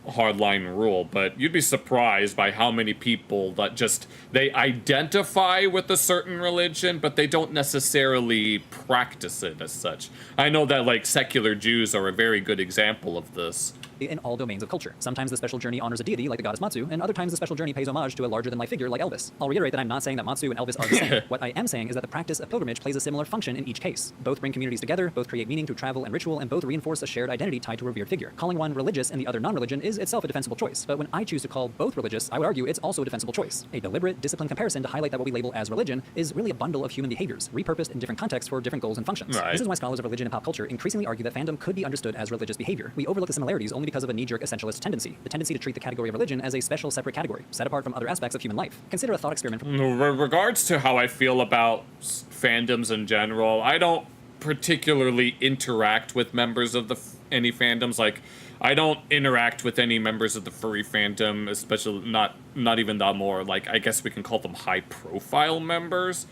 hardline rule. But you'd be surprised by how many people that they identify with a certain religion, but they don't necessarily practice it as such. I know that, like, secular Jews are a very good example of this. In all domains of culture. Sometimes the special journey honors a deity like the goddess Matsu, and other times the special journey pays homage to a larger-than-life figure like Elvis. I'll reiterate that I'm not saying that Matsu and Elvis are the same. What I am saying is that the practice of pilgrimage plays a similar function in each case. Both bring communities together, both create meaning through travel and ritual, and both reinforce a shared identity tied to a revered figure. Calling one religious and the other non-religion is itself a defensible choice, but when I choose to call both religious, I would argue it's also a defensible choice. A deliberate, disciplined comparison to highlight that what we label as religion is really a bundle of human behaviors, repurposed in different contexts for different goals and functions. Right. This is why scholars of religion and pop culture increasingly argue that fandom could be understood as religious behavior. We overlook the similarities only because of a knee-jerk essentialist tendency, the tendency to treat the category of religion as a special, separate category, set apart from other aspects of human life. Consider a thought experiment. In regards to how I feel about fandoms in general, I don't particularly interact with members of any fandoms. Like, I don't interact with any members of the furry fandom, especially not even the more, like, I guess we can call them high-profile members.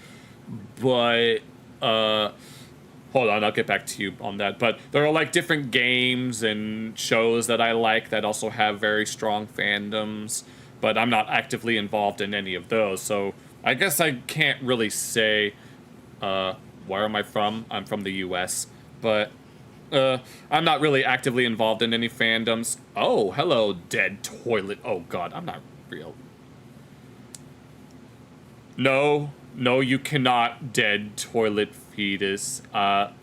But, hold on, I'll get back to you on that. But there are, like, different games and shows that I like that also have very strong fandoms, but I'm not actively involved in any of those. So I guess I can't really say, where am I from? I'm from the US, but I'm not really actively involved in any fandoms. Oh, hello, dead toilet. Oh, God, I'm not real. No, you cannot, dead toilet fetus. Can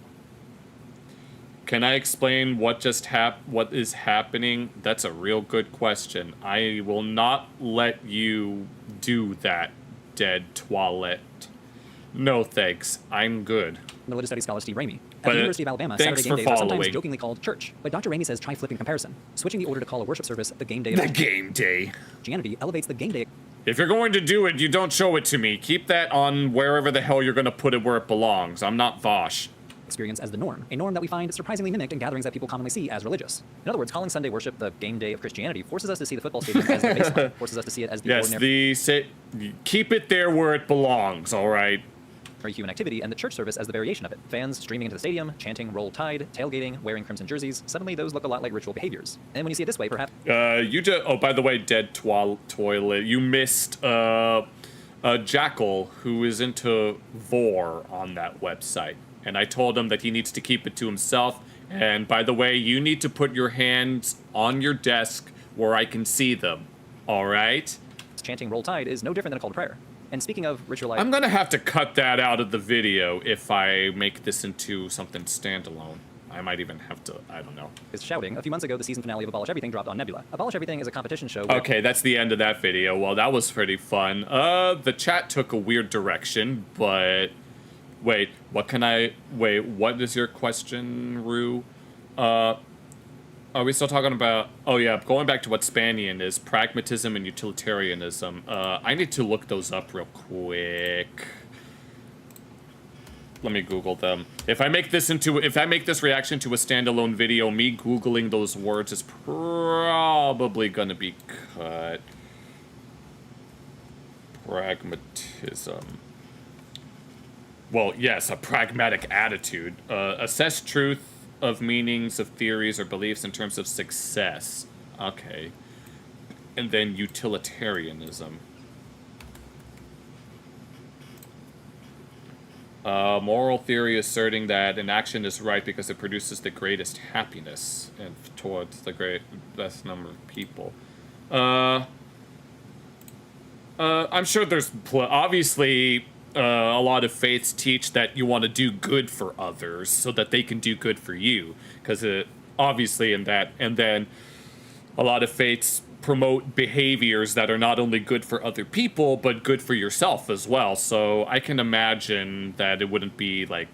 I explain what what is happening? That's a real good question. I will not let you do that, dead toilet. No thanks, I'm good. Religious studies scholar Steve Ramey. At But, the University of Alabama, thanks Saturday game for days are sometimes following. jokingly called church. But Dr. Ramey says try flipping comparison. Switching the order to call a worship service the game day of The game day. Christianity elevates the game day If you're going to do it, you don't show it to me. Keep that on wherever the hell you're going to put it where it belongs. I'm not Vosh. experience as the norm, a norm that we find surprisingly mimicked in gatherings that people commonly see as religious. In other words, calling Sunday worship the game day of Christianity forces us to see the football stadium as the baseline, forces us to see it as the Yes, keep it there where it belongs, all right? human activity, and the church service as the variation of it. Fans streaming into the stadium, chanting Roll Tide, tailgating, wearing crimson jerseys. Suddenly those look a lot like ritual behaviors. And when you see it this way, perhaps Oh, by the way, dead toilet, you missed Jackal, who is into vor on that website. And I told him that he needs to keep it to himself. And by the way, you need to put your hands on your desk where I can see them. All right? chanting Roll Tide is no different than a call to prayer. And speaking of ritualized... I'm gonna have to cut that out of the video if I make this into something standalone. I might even have to, I don't know. is shouting. A few months ago, the season finale of Abolish Everything dropped on Nebula. Abolish Everything is a competition show. Okay, that's the end of that video. Well, that was pretty fun. The chat took a weird direction, but... Wait, what is your question, Rue? Are we still talking about... Oh, yeah, going back to what Spanian is, pragmatism and utilitarianism. I need to look those up real quick. Let me Google them. If I make this reaction to a standalone video, me Googling those words is probably gonna be cut. Pragmatism. Well, yes, a pragmatic attitude. Assess truth of meanings of theories or beliefs in terms of success. Okay. And then utilitarianism. Moral theory asserting that an action is right because it produces the greatest happiness and towards the best number of people. I'm sure there's obviously a lot of faiths teach that you want to do good for others so that they can do good for you, because obviously in that, and then a lot of faiths promote behaviors that are not only good for other people, but good for yourself as well. So I can imagine that it wouldn't be like,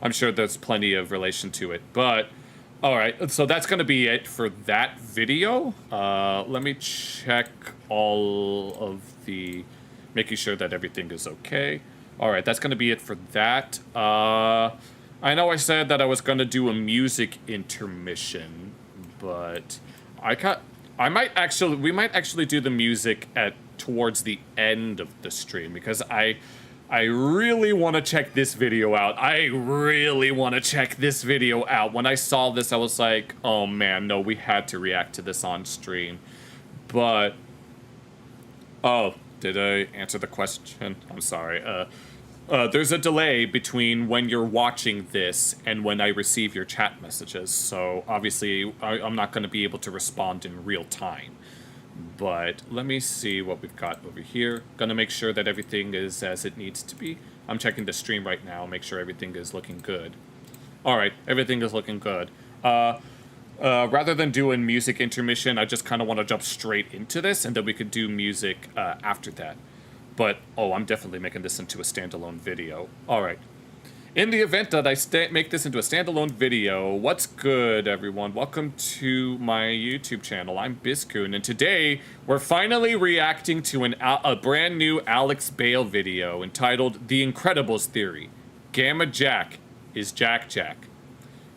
I'm sure there's plenty of relation to it. But, all right, so that's going to be it for that video. Let me check all of the, making sure that everything is okay. All right, that's going to be it for that. I know I said that I was going to do a music intermission, but we might actually do the music towards the end of the stream, because I really want to check this video out. When I saw this, I was like, oh man, no, we had to react to this on stream. But, oh, did I answer the question? I'm sorry. There's a delay between when you're watching this and when I receive your chat messages, so obviously I'm not going to be able to respond in real time. But let me see what we've got over here. Gonna make sure that everything is as it needs to be. I'm checking the stream right now, make sure everything is looking good. Alright, everything is looking good. Rather than doing music intermission, I just kind of want to jump straight into this, and then we could do music after that. But, oh, I'm definitely making this into a standalone video. Alright. In the event that I make this into a standalone video, what's good, everyone? Welcome to my YouTube channel. I'm Bizcoon, and today we're finally reacting to a brand new Alex Bale video entitled The Incredibles Theory. Gamma Jack is Jack Jack.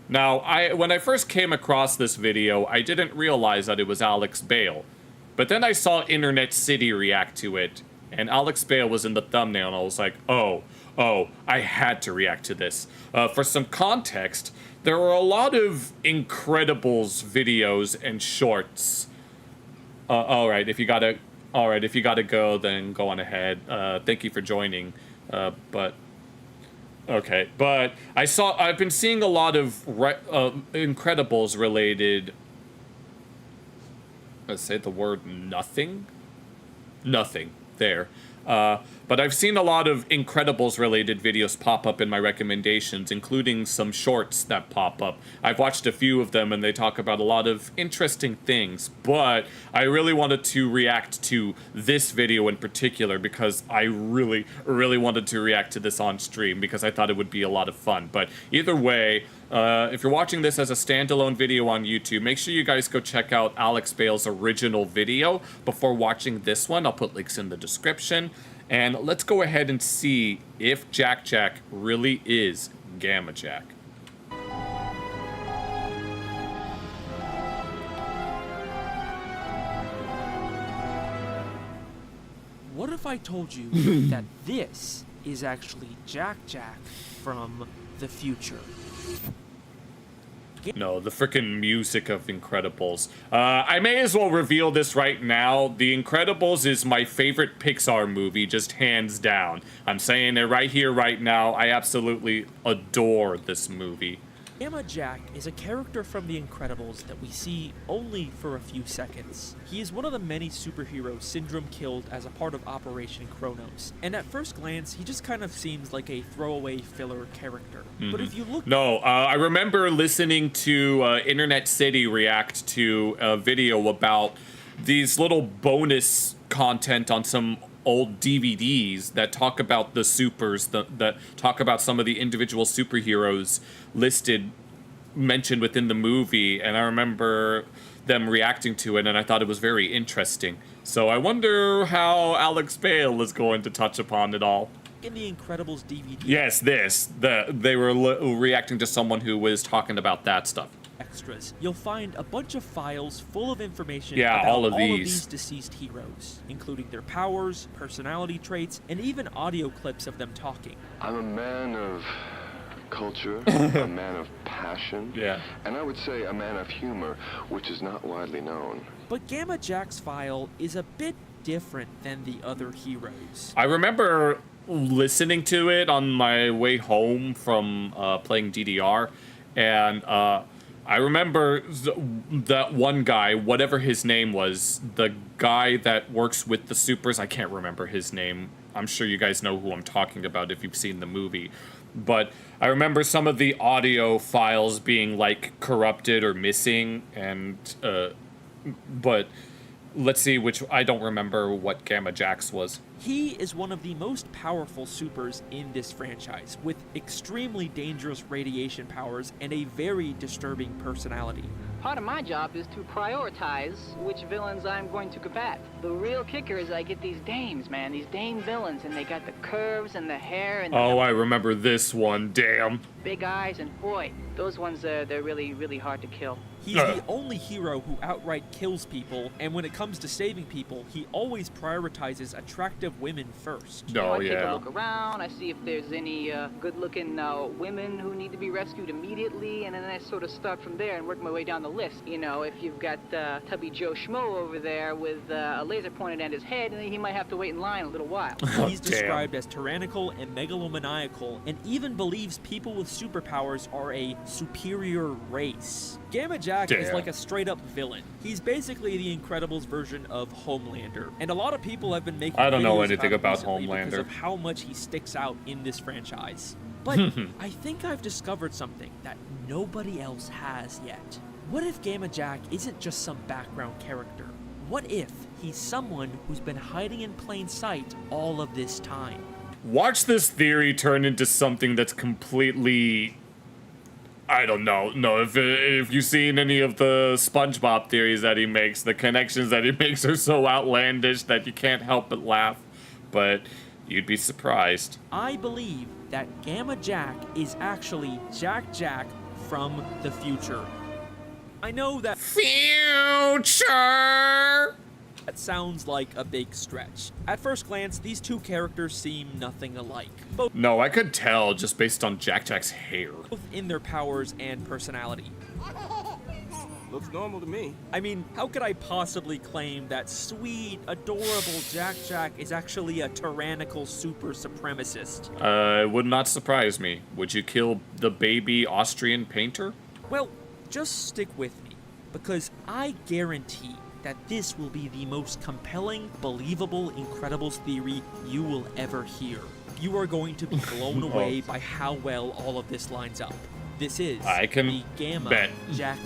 Now, when I first came across this video, I didn't realize that it was Alex Bale. But then I saw Internet City react to it, and Alex Bale was in the thumbnail, and I was like, oh, I had to react to this. For some context, there are a lot of Incredibles videos and shorts. Alright, if you gotta go, then go on ahead. Thank you for joining. Okay, but I've been seeing a lot of Incredibles related, let's say the word nothing, there. But I've seen a lot of Incredibles related videos pop up in my recommendations, including some shorts that pop up. I've watched a few of them and they talk about a lot of interesting things, but I really wanted to react to this video in particular because I really wanted to react to this on stream because I thought it would be a lot of fun. But either way, if you're watching this as a standalone video on YouTube, make sure you guys go check out Alex Bale's original video before watching this one. I'll put links in the description. And let's go ahead and see if Jack Jack really is Gamma Jack. What if I told you that this is actually Jack Jack from the future? No, the frickin' music of Incredibles. I may as well reveal this right now. The Incredibles is my favorite Pixar movie, just hands down. I'm saying it right here, right now. I absolutely adore this movie. Gamma Jack is a character from The Incredibles that we see only for a few seconds. He is one of the many superheroes Syndrome killed as a part of Operation Kronos, and at first glance, he just kind of seems like a throwaway filler character. But if you look... No, I remember listening to Internet City react to a video about these little bonus content on some old DVDs that talk about the supers, that talk about some of the individual superheroes mentioned within the movie, and I remember them reacting to it, and I thought it was very interesting. So I wonder how Alex Bale is going to touch upon it all. In the Incredibles DVD... Yes, they were reacting to someone who was talking about that stuff. Extras. You'll find a bunch of files full of information Yeah, about all of these deceased heroes, including their powers, personality traits, and even audio clips of them talking. I'm a man of culture, a man of passion, Yeah. and I would say a man of humor, which is not widely known. But Gamma Jack's file is a bit different than the other heroes. I remember listening to it on my way home from playing DDR, and I remember that one guy, whatever his name was, the guy that works with the supers, I can't remember his name. I'm sure you guys know who I'm talking about if you've seen the movie. But I remember some of the audio files being, like, corrupted or missing, and, but let's see I don't remember what Gamma Jack's was. He is one of the most powerful supers in this franchise, with extremely dangerous radiation powers and a very disturbing personality. Part of my job is to prioritize which villains I'm going to combat. The real kicker is I get these dames, man, these dame villains, and they got the curves and the hair and Oh, I remember this one, damn. big eyes, and boy, those ones, they're really hard to kill. He's the only hero who outright kills people, and when it comes to saving people, he always prioritizes attractive women first. You know, Oh, I take a yeah. look around, I see if there's any good-looking women who need to be rescued immediately, and then I sort of start from there and work my way down the list. You know, if you've got Tubby Joe Schmo over there with a laser pointed at his head, then he might have to wait in line a little while. He's described as tyrannical and megalomaniacal, and even believes people with superpowers are a superior race. Gamma Jack is Damn. like a straight-up villain. He's basically the Incredibles version of Homelander, and a lot of people have been making I don't know videos anything him about recently because Homelander. of how much he sticks out in this franchise. But I think I've discovered something that nobody else has yet. What if Gamma Jack isn't just some background character? What if he's someone who's been hiding in plain sight all of this time? Watch this theory turn into something that's completely... I don't know. No, if you've seen any of the SpongeBob theories that he makes, the connections that he makes are so outlandish that you can't help but laugh. But you'd be surprised. I believe that Gamma Jack is actually Jack Jack from the future. I know that Future! that sounds like a big stretch. At first glance, these two characters seem nothing alike, both No, I could tell just based on Jack Jack's hair. in their powers and personality. Looks normal to me. I mean, how could I possibly claim that sweet, adorable Jack Jack is actually a tyrannical super supremacist? It would not surprise me. Would you kill the baby Austrian painter? Well, just stick with me, because I guarantee that this will be the most compelling, believable Incredibles theory you will ever hear. You are going to be blown away by how well all of this lines up. This is the Gamma Jack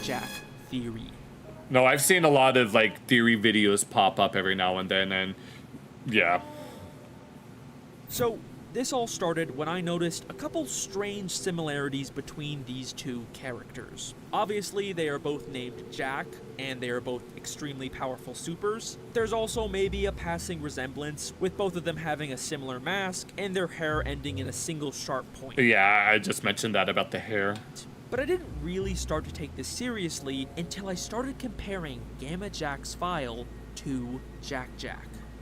theory. No, I've seen a lot of like theory videos pop up every now and then, and yeah. So this all started when I noticed a couple strange similarities between these two characters. Obviously, they are both named Jack, and they are both extremely powerful supers. There's also maybe a passing resemblance, with both of them having a similar mask, and their hair ending in a single sharp point. Yeah, I just mentioned that about the hair. But I didn't really start to take this seriously until I started comparing Gamma Jack's file to Jack.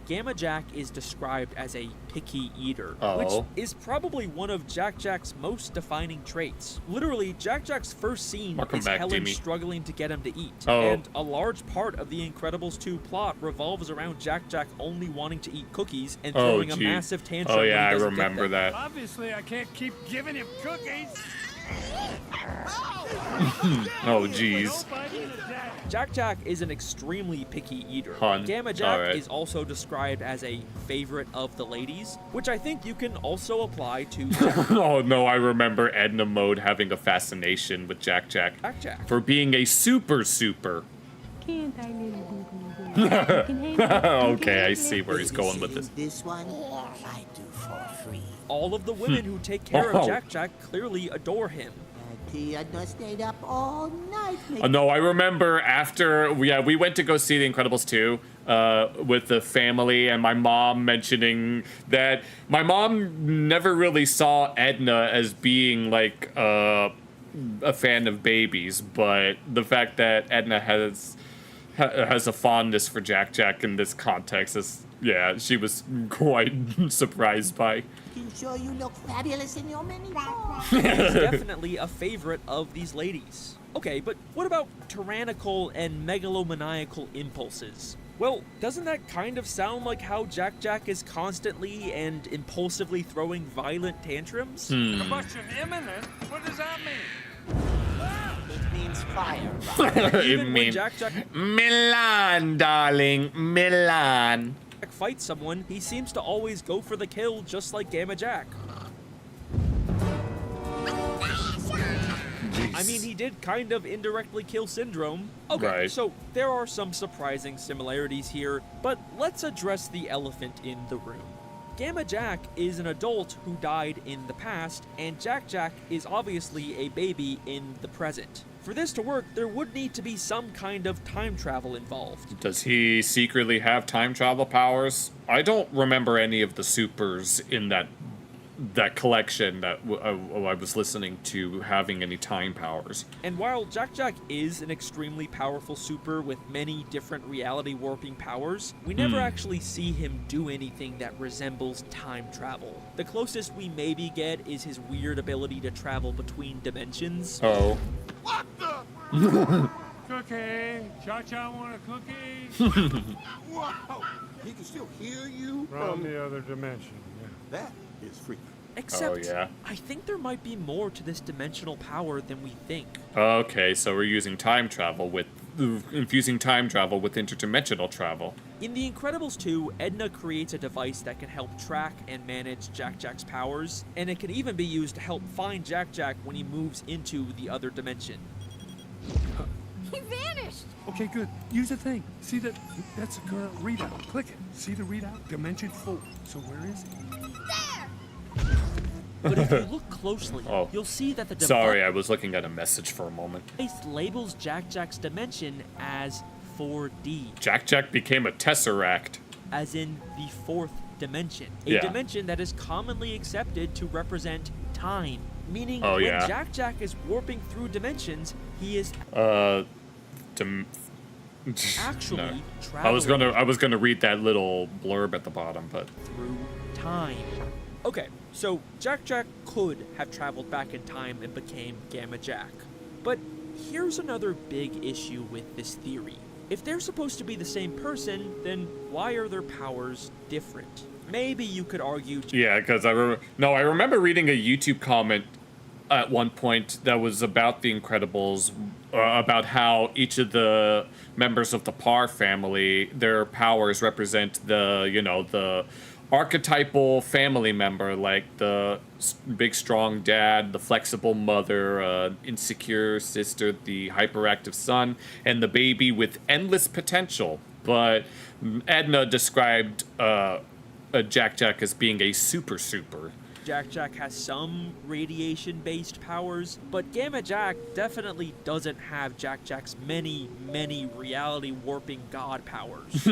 Gamma Jack is described as a picky eater, which is probably one of Jack's most defining traits. Literally, Jack's first scene is Helen struggling to get him to eat, and a large part of the Incredibles 2 plot revolves around Jack only wanting to eat cookies and throwing a massive tantrum. Oh yeah, I when he doesn't remember get them. that. Obviously, I can't keep giving him cookies. Oh jeez. Jack is an extremely picky eater. Gamma Jack Alright. is also described as a favorite of the ladies, which I think you can also apply to Oh no, I remember Edna Mode having a fascination with Jack. For being a super. Can't I, little boo-boo? Okay, I see where he's going with this. This one, I do for free. All of the women who take care of Jack clearly adore him. I stayed up all night. No, I remember after, we went to go see The Incredibles 2 with the family, and my mom mentioning that my mom never really saw Edna as being like a fan of babies, but the fact that Edna has a fondness for Jack in this context is, yeah, she was quite surprised by. You sure you look fabulous in your mini He's definitely a favorite of these ladies. Okay, but what about tyrannical and megalomaniacal impulses? Well, doesn't that kind of sound like how Jack is constantly and impulsively throwing violent tantrums? Combustion imminent? What does that mean? It means fire. It means Milan, darling, Milan. Fights someone, he seems to always go for the kill, just like Gamma Jack. I mean, he did kind of indirectly kill Syndrome. Okay, so there are some surprising similarities here, but let's address the elephant in the room. Gamma Jack is an adult who died in the past, and Jack is obviously a baby in the present. For this to work, there would need to be some kind of time travel involved. Does he secretly have time travel powers? I don't remember any of the supers in that collection that I was listening to having any time powers. And while Jack is an extremely powerful super with many different reality warping powers, we never actually see him do anything that resembles time travel. The closest we maybe get is his weird ability to travel between dimensions. What the? Cookie. Cha-cha want a cookie? Wow. He can still hear you From the other dimension. Yeah. That is freaky. Except, I think there might be more to this dimensional power than we think. Okay, so we're using time travel with... infusing time travel with interdimensional travel. In The Incredibles 2, Edna creates a device that can help track and manage Jack's powers, and it can even be used to help find Jack when he moves into the other dimension. He vanished! Okay, good. Use the thing. See that? That's the current readout. Click it. See the readout? Dimension 4. So where is he? There! But if you look closely, you'll see that the device... Sorry, I was looking at a message for a moment. ...labels Jack's dimension as 4D. Jack became a tesseract. As in the fourth dimension. A dimension that is commonly accepted to represent time. Meaning when Jack is warping through dimensions, he is... actually traveling... I was gonna read that little blurb at the bottom, but... through time. Okay, so Jack could have traveled back in time and became Gamma Jack. But here's another big issue with this theory. If they're supposed to be the same person, then why are their powers different? Maybe you could argue... Yeah, because I remember reading a YouTube comment at one point that was about the Incredibles, about how each of the members of the Parr family, their powers represent the, you know, the archetypal family member, like the big strong dad, the flexible mother, insecure sister, the hyperactive son, and the baby with endless potential. But Edna described Jack Jack as being a super. Jack Jack has some radiation-based powers, but Gamma Jack definitely doesn't have Jack Jack's many reality-warping god powers.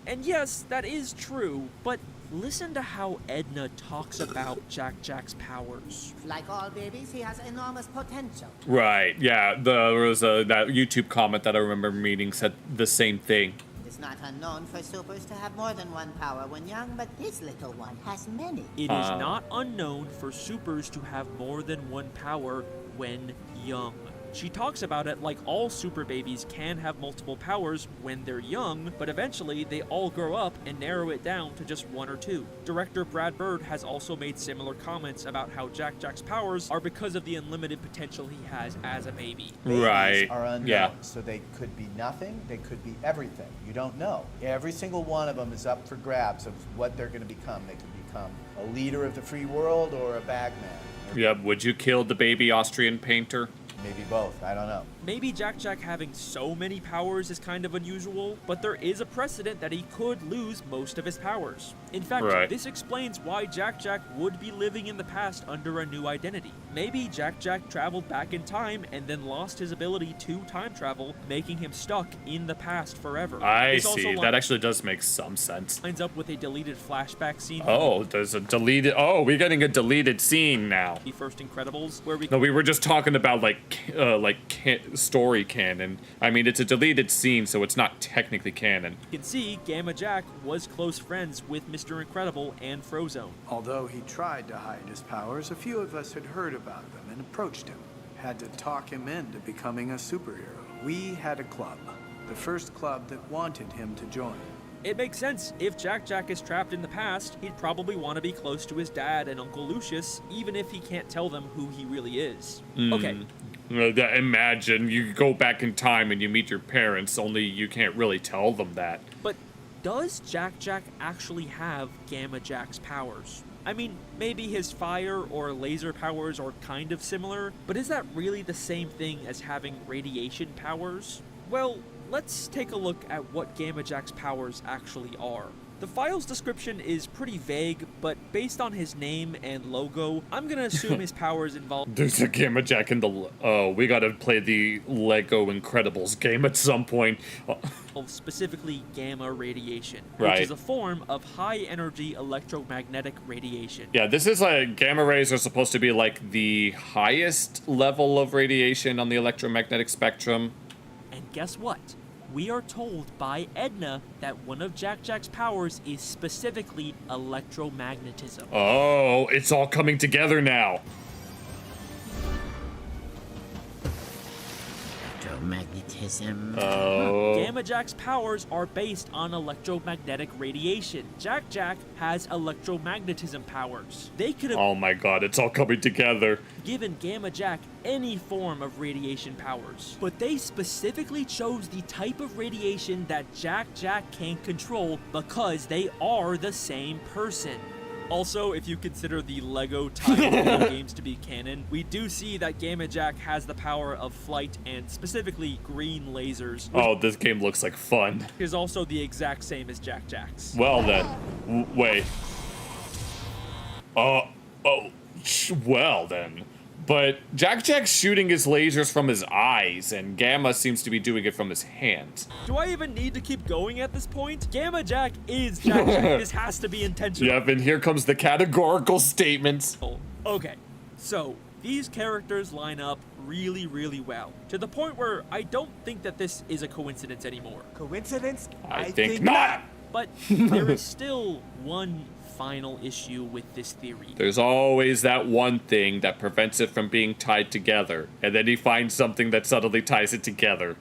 And yes, that is true, but listen to how Edna talks about Jack Jack's powers. Like all babies, he has enormous potential. Right, yeah, there was that YouTube comment that I remember reading said the same thing. It is not unknown for supers to have more than one power when young, but this little one has many. It is not unknown for supers to have more than one power when young. She talks about it like all super babies can have multiple powers when they're young, but eventually they all grow up and narrow it down to just one or two. Director Brad Bird has also made similar comments about how Jack Jack's powers are because of the unlimited potential he has as a baby. Right. Are unknown, yeah. So they could be nothing, they could be everything. You don't know. Every single one of them is up for grabs of what they're going to become. They could become a leader of the free world or a bagman. Yep, would you kill the baby Austrian painter? Maybe both, I don't know. Maybe Jack Jack having so many powers is kind of unusual, but there is a precedent that he could lose most of his powers. In fact, this explains why Jack Jack would be living in the past under a new identity. Maybe Jack Jack traveled back in time and then lost his ability to time travel, making him stuck in the past forever. I see, that actually does make some sense. Lines up with a deleted flashback scene. Oh, there's a deleted, oh, we're getting a deleted scene now. The first Incredibles, where we... No, we were just talking about story canon. I mean, it's a deleted scene, so it's not technically canon. You can see Gamma Jack was close friends with Mr. Incredible and Frozone. Although he tried to hide his powers, a few of us had heard about them and approached him. Had to talk him into becoming a superhero. We had a club. The first club that wanted him to join. It makes sense. If Jack Jack is trapped in the past, he'd probably want to be close to his dad and Uncle Lucius, even if he can't tell them who he really is. Okay. Imagine you go back in time and you meet your parents, only you can't really tell them that. But does Jack Jack actually have Gamma Jack's powers? I mean, maybe his fire or laser powers are kind of similar, but is that really the same thing as having radiation powers? Well, let's take a look at what Gamma Jack's powers actually are. The file's description is pretty vague, but based on his name and logo, I'm gonna assume his powers involve... There's a Gamma Jack in the... Oh, we gotta play the Lego Incredibles game at some point. Specifically gamma radiation, right, which is a form of high-energy electromagnetic radiation. Yeah, this is gamma rays are supposed to be like the highest level of radiation on the electromagnetic spectrum. And guess what? We are told by Edna that one of Jack Jack's powers is specifically electromagnetism. Oh, it's all coming together now. Electromagnetism. Oh. Gamma Jack's powers are based on electromagnetic radiation. Jack Jack has electromagnetism powers. They could have... Oh my god, it's all coming together. ...given Gamma Jack any form of radiation powers. But they specifically chose the type of radiation that Jack Jack can control because they are the same person. Also, if you consider the Lego tie-in video games to be canon, we do see that Gamma Jack has the power of flight and specifically green lasers. Oh, this game looks like fun. Is also the exact same as Jack Jack's. Well then, wait. Well then. But Jack Jack's shooting his lasers from his eyes, and Gamma seems to be doing it from his hands. Do I even need to keep going at this point? Gamma Jack is Jack Jack. This has to be intentional. Yep, and here comes the categorical statements. Okay, so these characters line up really, really well, to the point where I don't think that this is a coincidence anymore. Coincidence? I think not! But there is still one final issue with this theory. There's always that one thing that prevents it from being tied together, and then he finds something that suddenly ties it together.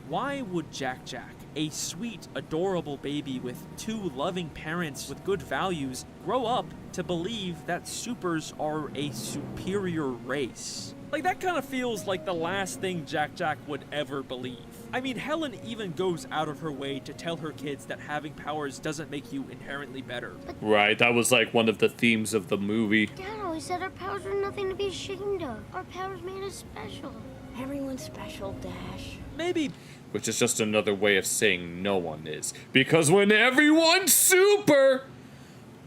Why would Jack Jack, a sweet, adorable baby with 2 loving parents with good values grow up to believe that supers are a superior race. Like, that kind of feels like the last thing Jack Jack would ever believe. I mean, Helen even goes out of her way to tell her kids that having powers doesn't make you inherently better. Right, that was like one of the themes of the movie. Dad always said our powers were nothing to be ashamed of. Our powers made us special. Everyone's special, Dash. Maybe. Which is just another way of saying no one is. Because when everyone's super,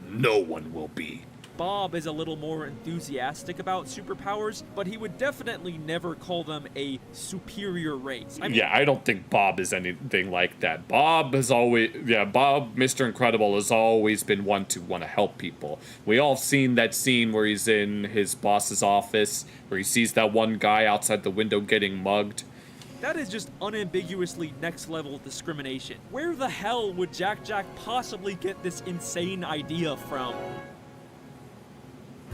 no one will be. Bob is a little more enthusiastic about superpowers, but he would definitely never call them a superior race. I mean, Yeah, I don't think Bob is anything like that. Bob has always, Bob, Mr. Incredible, has always been one to want to help people. We all seen that scene where he's in his boss's office, where he sees that one guy outside the window getting mugged. that is just unambiguously next level discrimination. Where the hell would Jack Jack possibly get this insane idea from?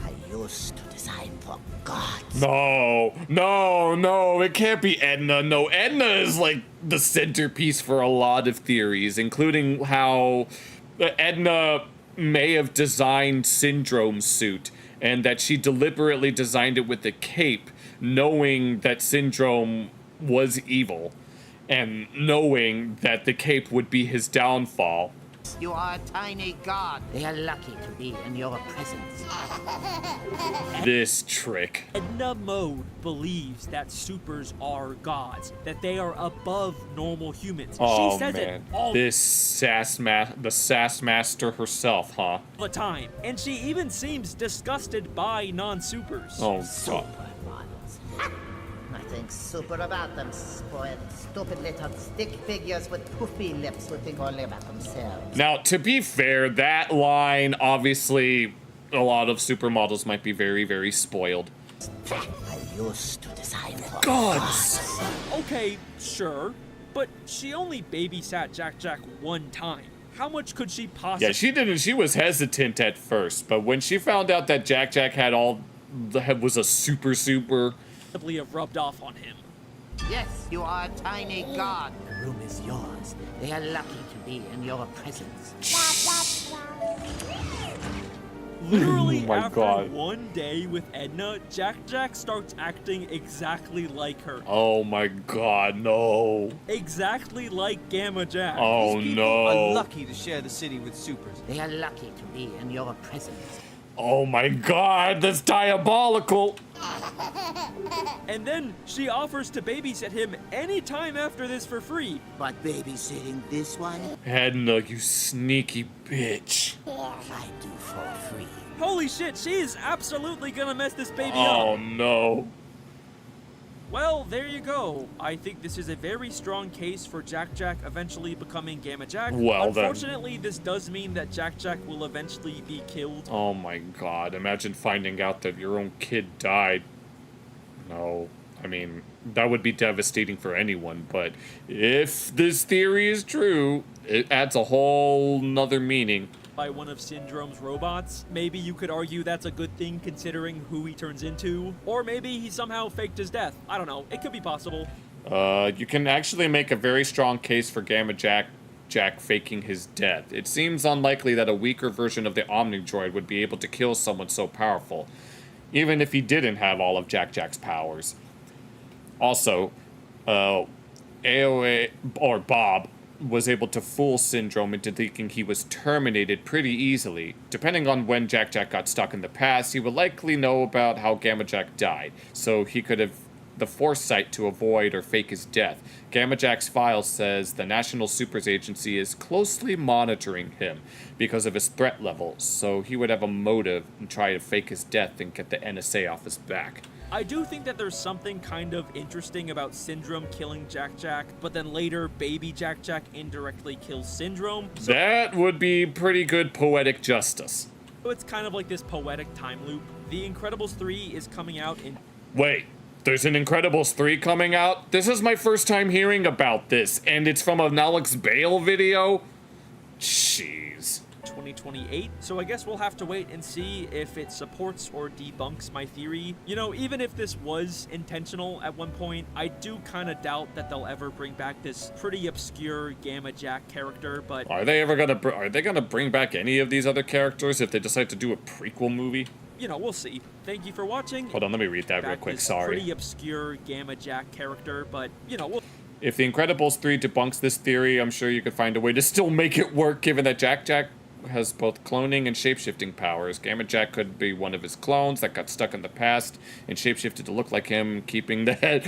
I used to design for gods. No, it can't be Edna. No, Edna is like the centerpiece for a lot of theories, including how Edna may have designed Syndrome's suit, and that she deliberately designed it with a cape, knowing that Syndrome was evil, and knowing that the cape would be his downfall. You are a tiny god. They are lucky to be in your presence. This trick. Edna Mode believes that supers are gods, that they are above normal humans. Oh, she says man. it all The sass master herself, huh? the time, and she even seems disgusted by non-supers. Oh, God. Nothing super about them, spoiled, stupid little stick figures with poofy lips who think only about themselves. Now, to be fair, that line, obviously, a lot of supermodels might be very, very spoiled. I used to design for gods. Okay, sure, but she only babysat Jack Jack one time. How much could she possibly... Yeah, she didn't. She was hesitant at first, but when she found out that Jack Jack had was a super... have rubbed off on him. Yes, you are a tiny god. The room is yours. They are lucky to be in your presence. Literally Oh my after God. one day with Edna, Jack Jack starts acting exactly like her. Oh my God, no. Exactly like Gamma Jack. Oh, These people no. are Lucky to share the city with supers. They are lucky to be in your presence. Oh my God, that's diabolical. And then she offers to babysit him anytime after this for free. But babysitting this one? Edna, you sneaky bitch. I do for free. Holy shit, she is absolutely gonna mess this baby Oh up. no. Well, there you go. I think this is a very strong case for Jack Jack eventually becoming Gamma Jack. Well, then. Unfortunately, this does mean that Jack Jack will eventually be killed. Oh my God, imagine finding out that your own kid died. No, I mean, that would be devastating for anyone, but if this theory is true, it adds a whole nother meaning. By one of Syndrome's robots. Maybe you could argue that's a good thing considering who he turns into. Or maybe he somehow faked his death. I don't know. It could be possible. You can actually make a very strong case for Gamma Jack faking his death. It seems unlikely that a weaker version of the Omnidroid would be able to kill someone so powerful, even if he didn't have all of Jack Jack's powers. Also, AOA, or Bob, was able to fool Syndrome into thinking he was terminated pretty easily. Depending on when Jack Jack got stuck in the past, he would likely know about how Gamma Jack died, so he could have the foresight to avoid or fake his death. Gamma Jack's file says the National Supers Agency is closely monitoring him because of his threat level, so he would have a motive and try to fake his death and get the NSA off his back. I do think that there's something kind of interesting about Syndrome killing Jack Jack, but then later baby Jack Jack indirectly kills Syndrome. So That would be pretty good poetic justice. it's kind of like this poetic time loop. The Incredibles 3 is coming out in... Wait, there's an Incredibles 3 coming out? This is my first time hearing about this, and it's from an Alex Bale video? Jeez. 2028, so I guess we'll have to wait and see if it supports or debunks my theory. You know, even if this was intentional at one point, I do kind of doubt that they'll ever bring back this pretty obscure Gamma Jack character, but... Are they gonna bring back any of these other characters if they decide to do a prequel movie? You know, we'll see. Thank you for watching. Hold on, let me read that real quick, sorry. Pretty obscure Gamma Jack character, but, you know, we'll... If The Incredibles 3 debunks this theory, I'm sure you could find a way to still make it work, given that Jack has both cloning and shapeshifting powers. Gamma Jack could be one of his clones that got stuck in the past and shapeshifted to look like him, keeping the head.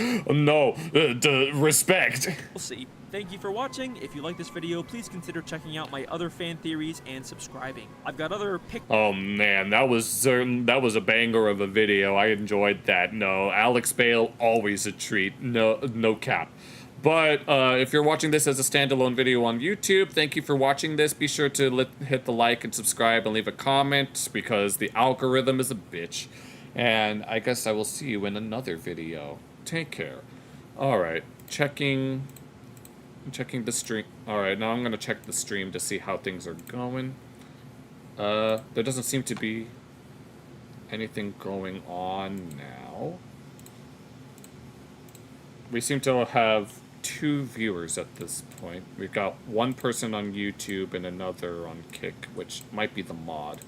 Respect. We'll see. Thank you for watching. If you like this video, please consider checking out my other fan theories and subscribing. I've got other Oh man, that was a banger of a video. I enjoyed that. No, Alex Bale, always a treat. No cap. But if you're watching this as a standalone video on YouTube, thank you for watching this. Be sure to hit the like and subscribe and leave a comment because the algorithm is a bitch. And I guess I will see you in another video. Take care. Alright, checking the stream. Alright, now I'm going to check the stream to see how things are going. There doesn't seem to be anything going on now. We seem to have 2 viewers at this point. We've got one person on YouTube and another on Kick, which might be the mod.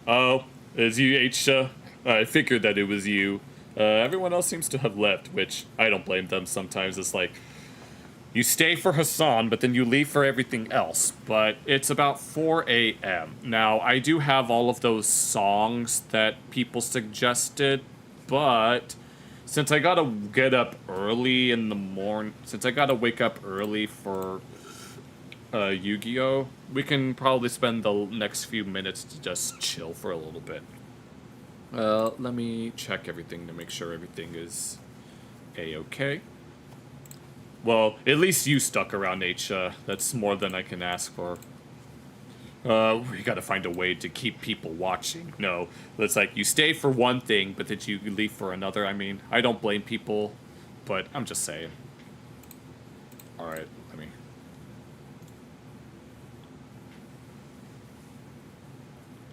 Oh, it's you, Aisha. I figured that it was you. Everyone else seems to have left, which I don't blame them. Sometimes it's like, you stay for Hassan, but then you leave for everything else. But it's about 4 a.m. Now, I do have all of those songs that people suggested, but since I gotta get up early in the morning, since I gotta wake up early for Yu-Gi-Oh, we can probably spend the next few minutes to just chill for a little bit. Let me check everything to make sure everything is a-okay. Well, at least you stuck around, H. That's more than I can ask for. We gotta find a way to keep people watching. No, it's like you stay for one thing, but then you leave for another. I mean, I don't blame people, but I'm just saying. Alright, let me...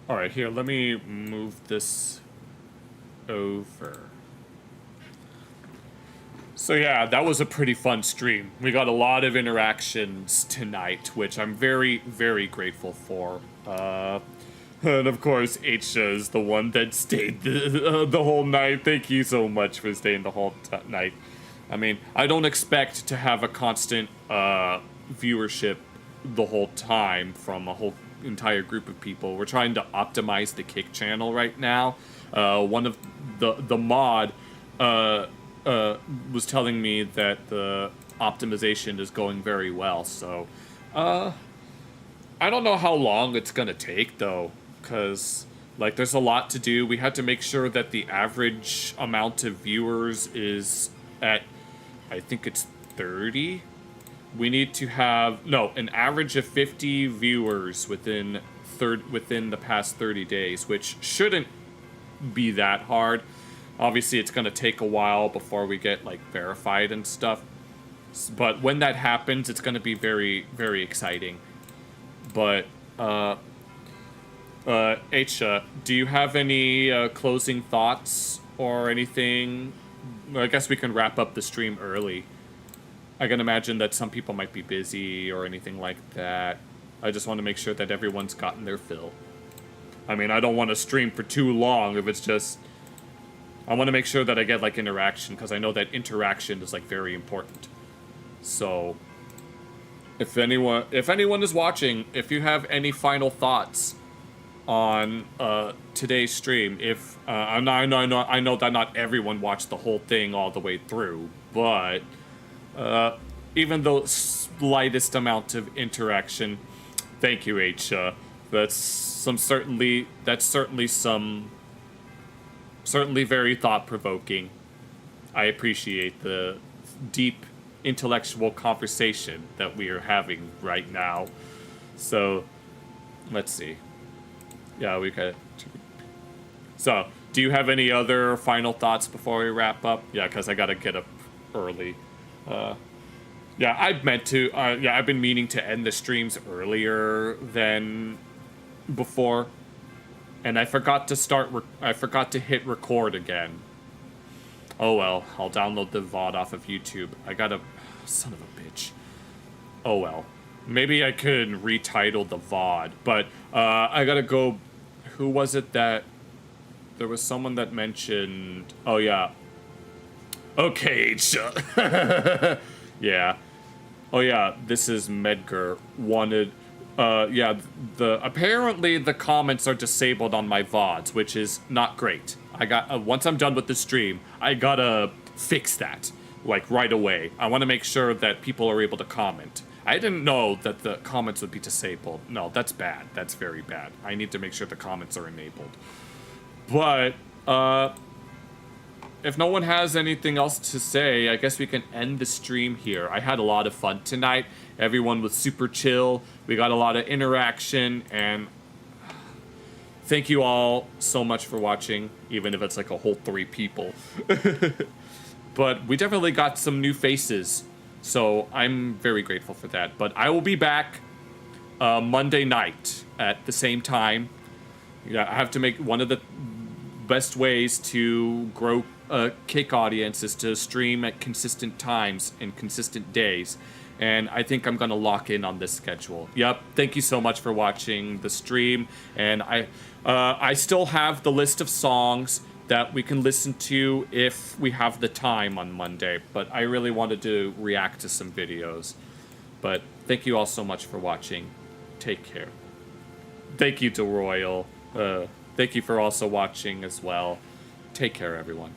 Alright, here, let me move this over. So yeah, that was a pretty fun stream. We got a lot of interactions tonight, which I'm very, very grateful for. And of course, Aisha is the one that stayed the whole night. Thank you so much for staying the whole night. I mean, I don't expect to have a constant viewership the whole time from a whole entire group of people. We're trying to optimize the Kick channel right now. One of the mod was telling me that the optimization is going very well, so I don't know how long it's gonna take though, because like there's a lot to do. We had to make sure that the average amount of viewers is at, I think it's 30. We need to have an average of 50 viewers within the past 30 days, which shouldn't be that hard. Obviously, it's going to take a while before we get, like, verified and stuff. But when that happens, it's going to be very, very exciting. But, Aisha, do you have any closing thoughts or anything? I guess we can wrap up the stream early. I can imagine that some people might be busy or anything like that. I just want to make sure that everyone's gotten their fill. I mean, I don't want to stream for too long if it's just... I want to make sure that I get, like, interaction, because I know that interaction is, like, very important. So, if anyone is watching, if you have any final thoughts on today's stream, if I know that not everyone watched the whole thing all the way through, but even the slightest amount of interaction, thank you, H. That's certainly very thought-provoking. I appreciate the deep intellectual conversation that we are having right now. So, let's see. Yeah, we got... So, do you have any other final thoughts before we wrap up? Yeah, because I gotta get up early. Yeah, I meant to. Yeah, I've been meaning to end the streams earlier than before, and I forgot to I forgot to hit record again. Oh well, I'll download the VOD off of YouTube. I gotta... Son of a bitch. Oh well. Maybe I could retitle the VOD, but I gotta go... Who was it that... There was someone that mentioned... Oh yeah. Okay, yeah. Oh yeah, this is Medgar. Wanted... yeah, apparently the comments are disabled on my VODs, which is not great. I got, once I'm done with the stream, I gotta fix that, like, right away. I want to make sure that people are able to comment. I didn't know that the comments would be disabled. No, that's bad. That's very bad. I need to make sure the comments are enabled. But, if no one has anything else to say, I guess we can end the stream here. I had a lot of fun tonight. Everyone was super chill. We got a lot of interaction, and thank you all so much for watching, even if it's like a whole 3 people. But we definitely got some new faces, so I'm very grateful for that. But I will be back Monday night at the same time. Yeah, I have to make one of the best ways to grow a Kick audience is to stream at consistent times and consistent days. And I think I'm gonna lock in on this schedule. Yep, thank you so much for watching the stream. And I still have the list of songs that we can listen to if we have the time on Monday. But I really wanted to react to some videos. But thank you all so much for watching. Take care. Thank you to Royal. Thank you for also watching as well. Take care, everyone.